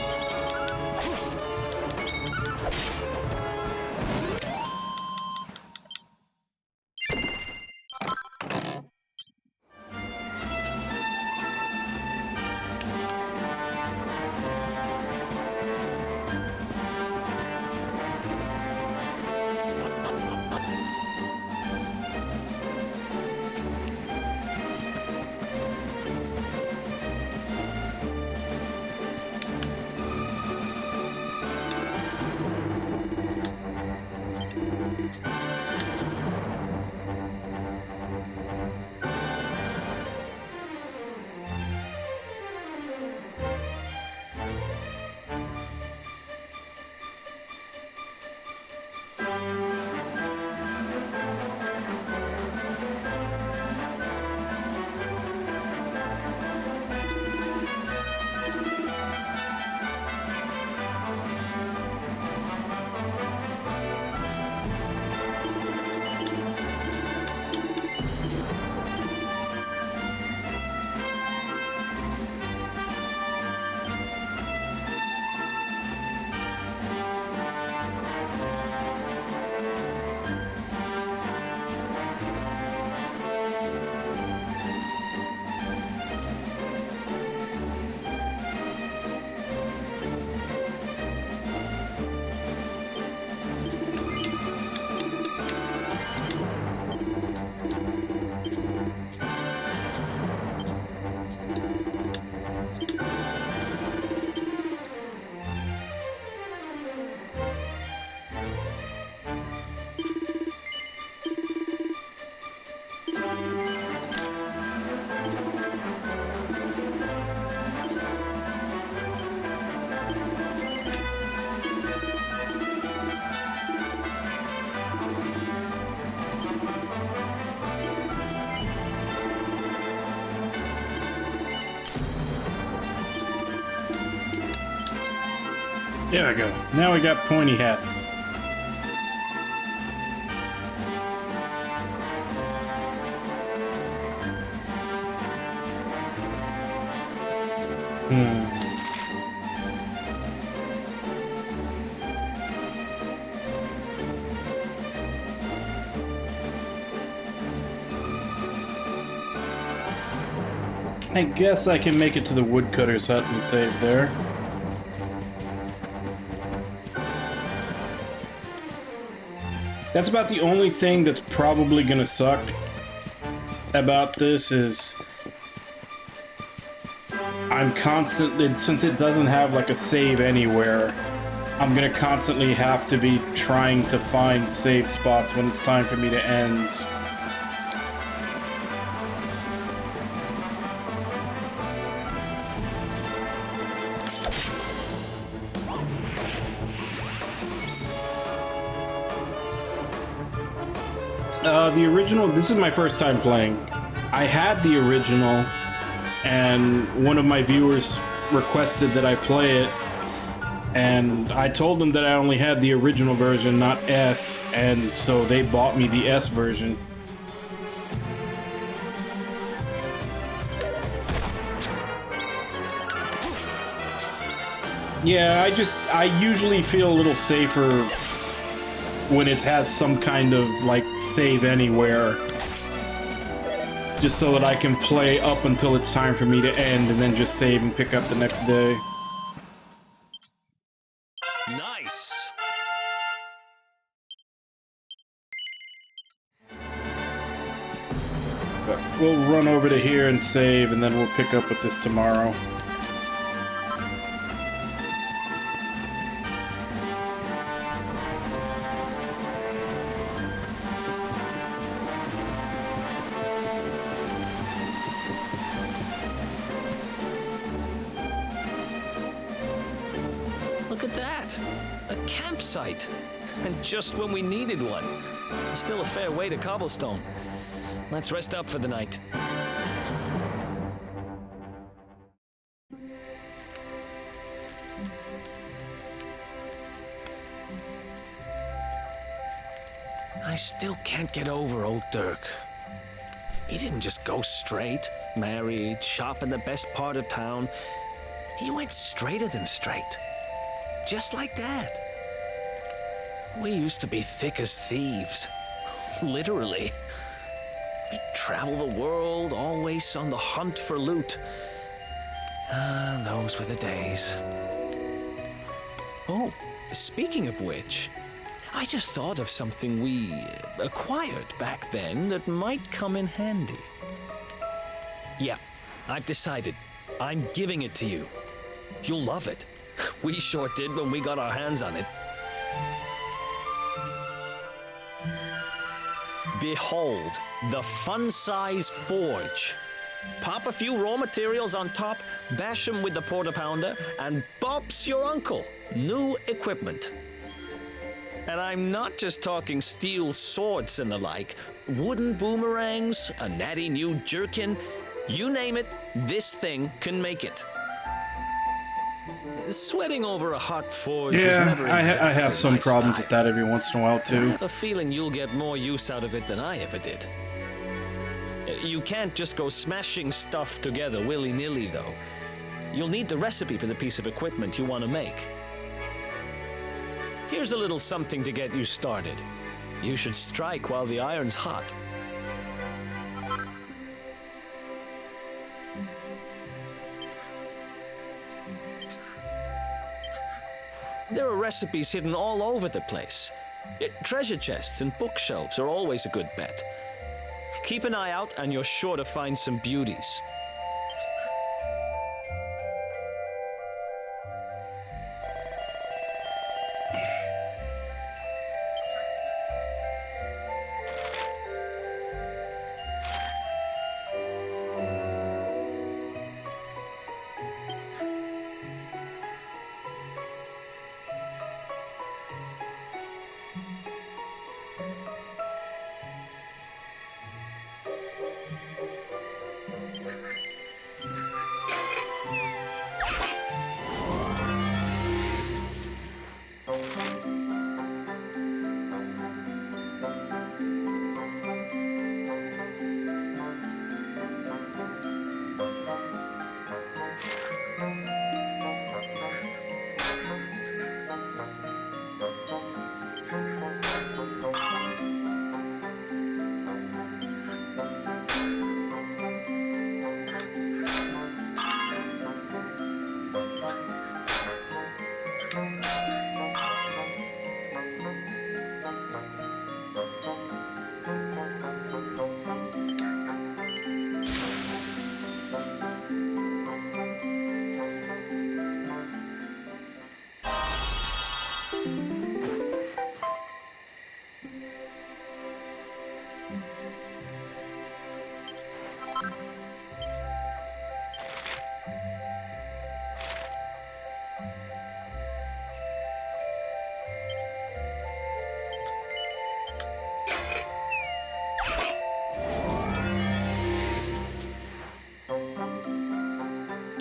There we go. Now we got pointy hats. I guess I can make it to the woodcutter's hut and save there. That's about the only thing that's probably gonna suck about this is I'm constantly, since it doesn't have like a save anywhere, I'm gonna constantly have to be trying to find save spots when it's time for me to end. The original, this is my first time playing. I had the original, and one of my viewers requested that I play it, and I told them that I only had the original version, not S, and so they bought me the S version. Yeah, I usually feel a little safer when it has some kind of, like, save anywhere. just so that I can play up until it's time for me to end and then just save and pick up the next day. Nice. But we'll run over to here and save, and then we'll pick up with this tomorrow. Look at that! A campsite! And just when we needed one. Still a fair way to Cobblestone. Let's rest up for the night. I still can't get over old Dirk. He didn't just go straight, married, shop in the best part of town. He went straighter than straight. Just like that. We used to be thick as thieves. Literally. We'd travel the world, always on the hunt for loot. Ah, those were the days. Oh, speaking of which, I just thought of something we acquired back then that might come in handy. Yeah, I've decided. I'm giving it to you. You'll love it. We sure did when we got our hands on it. Behold, the fun-size forge. Pop a few raw materials on top, bash them with the porta-pounder, and Bob's your uncle. New equipment. And I'm not just talking steel swords and the like. Wooden boomerangs, a natty new jerkin. You name it, this thing can make it. Sweating over a hot forge was never exactly I have some my problems style. with that every once in a while, I too. have a feeling you'll get more use out of it than I ever did. You can't just go smashing stuff together willy-nilly, though. You'll need the recipe for the piece of equipment you want to make. Here's a little something to get you started. You should strike while the iron's hot. There are recipes hidden all over the place. Treasure chests and bookshelves are always a good bet. Keep an eye out and you're sure to find some beauties.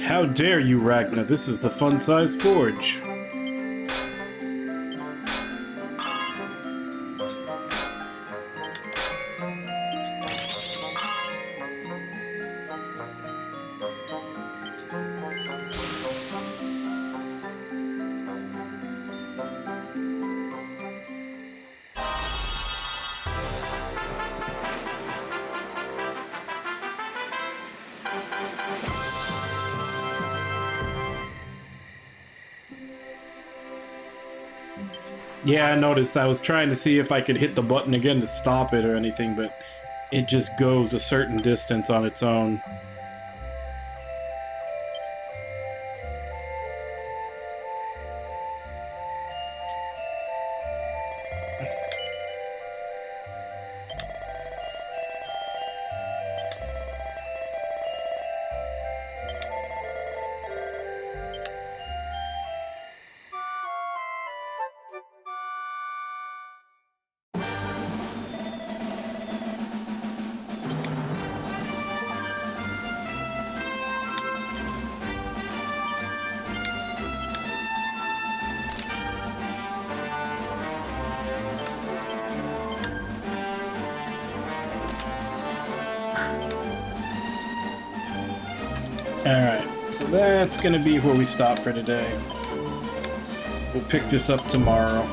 How dare you, Ragnar? This is the fun-size forge. Yeah, I noticed. I was trying to see if I could hit the button again to stop it or anything, but it just goes a certain distance on its own. Alright, so that's gonna be where we stop for today. We'll pick this up tomorrow.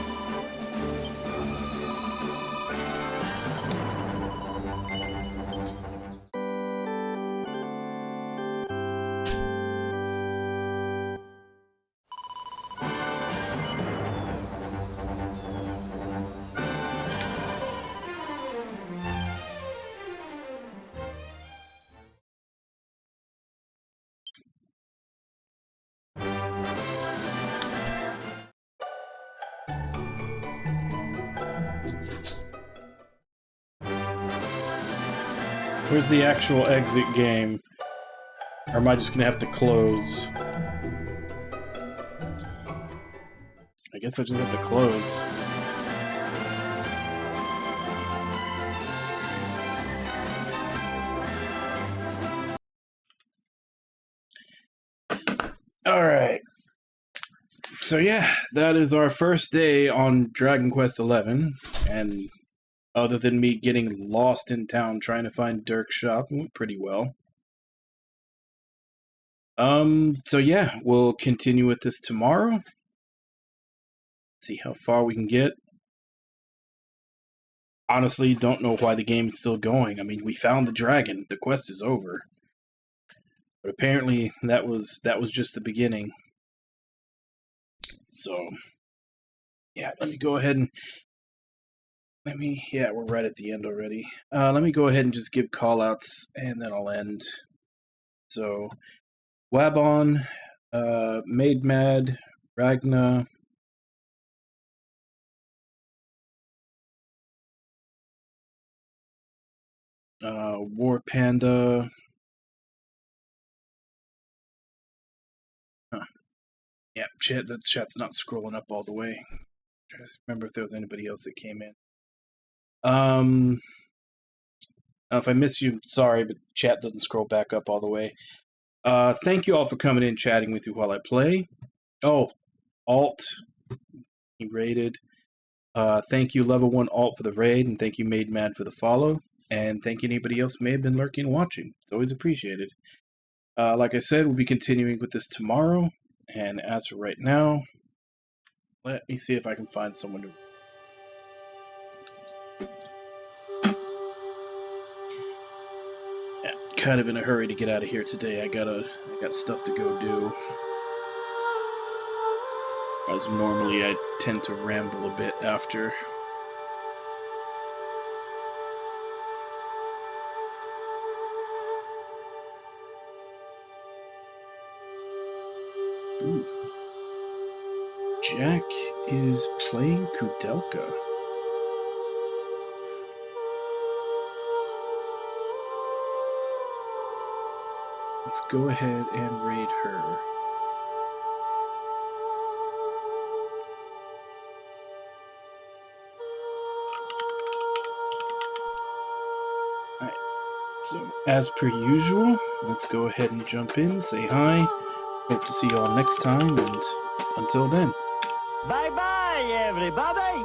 Where's the actual exit game? Or am I just gonna have to close? I guess I just have to close. Alright. So yeah, that is our first day on Dragon Quest XI, and other than me getting lost in town trying to find Dirk's shop, it went pretty well. So yeah, we'll continue with this tomorrow. See how far we can get. Honestly, don't know why the game is still going. I mean, we found the dragon. The quest is over. But apparently that was just the beginning. So yeah, let me go ahead and yeah, we're right at the end already. Let me go ahead and just give callouts, and then I'll end. So, Wabon, Made Mad, Ragna, War Panda. Huh. Yeah, chat's not scrolling up all the way. I'm trying to remember if there was anybody else that came in. If I miss you, sorry, but chat doesn't scroll back up all the way. Thank you all for coming in, chatting with you while I play. Oh, Alt, he raided. Thank you, Level 1 Alt, for the raid, and thank you, Made Mad, for the follow. And thank you anybody else who may have been lurking and watching. It's always appreciated. Like I said, we'll be continuing with this tomorrow. And as for right now, let me see if I can find someone to... Kind of in a hurry to get out of here today. I got stuff to go do. As normally I tend to ramble a bit after. Ooh. Jack is playing Kudelka. Let's go ahead and raid her. Alright, so as per usual, let's go ahead and jump in, say hi. Hope to see you all next time, and until then. Bye-bye, everybody!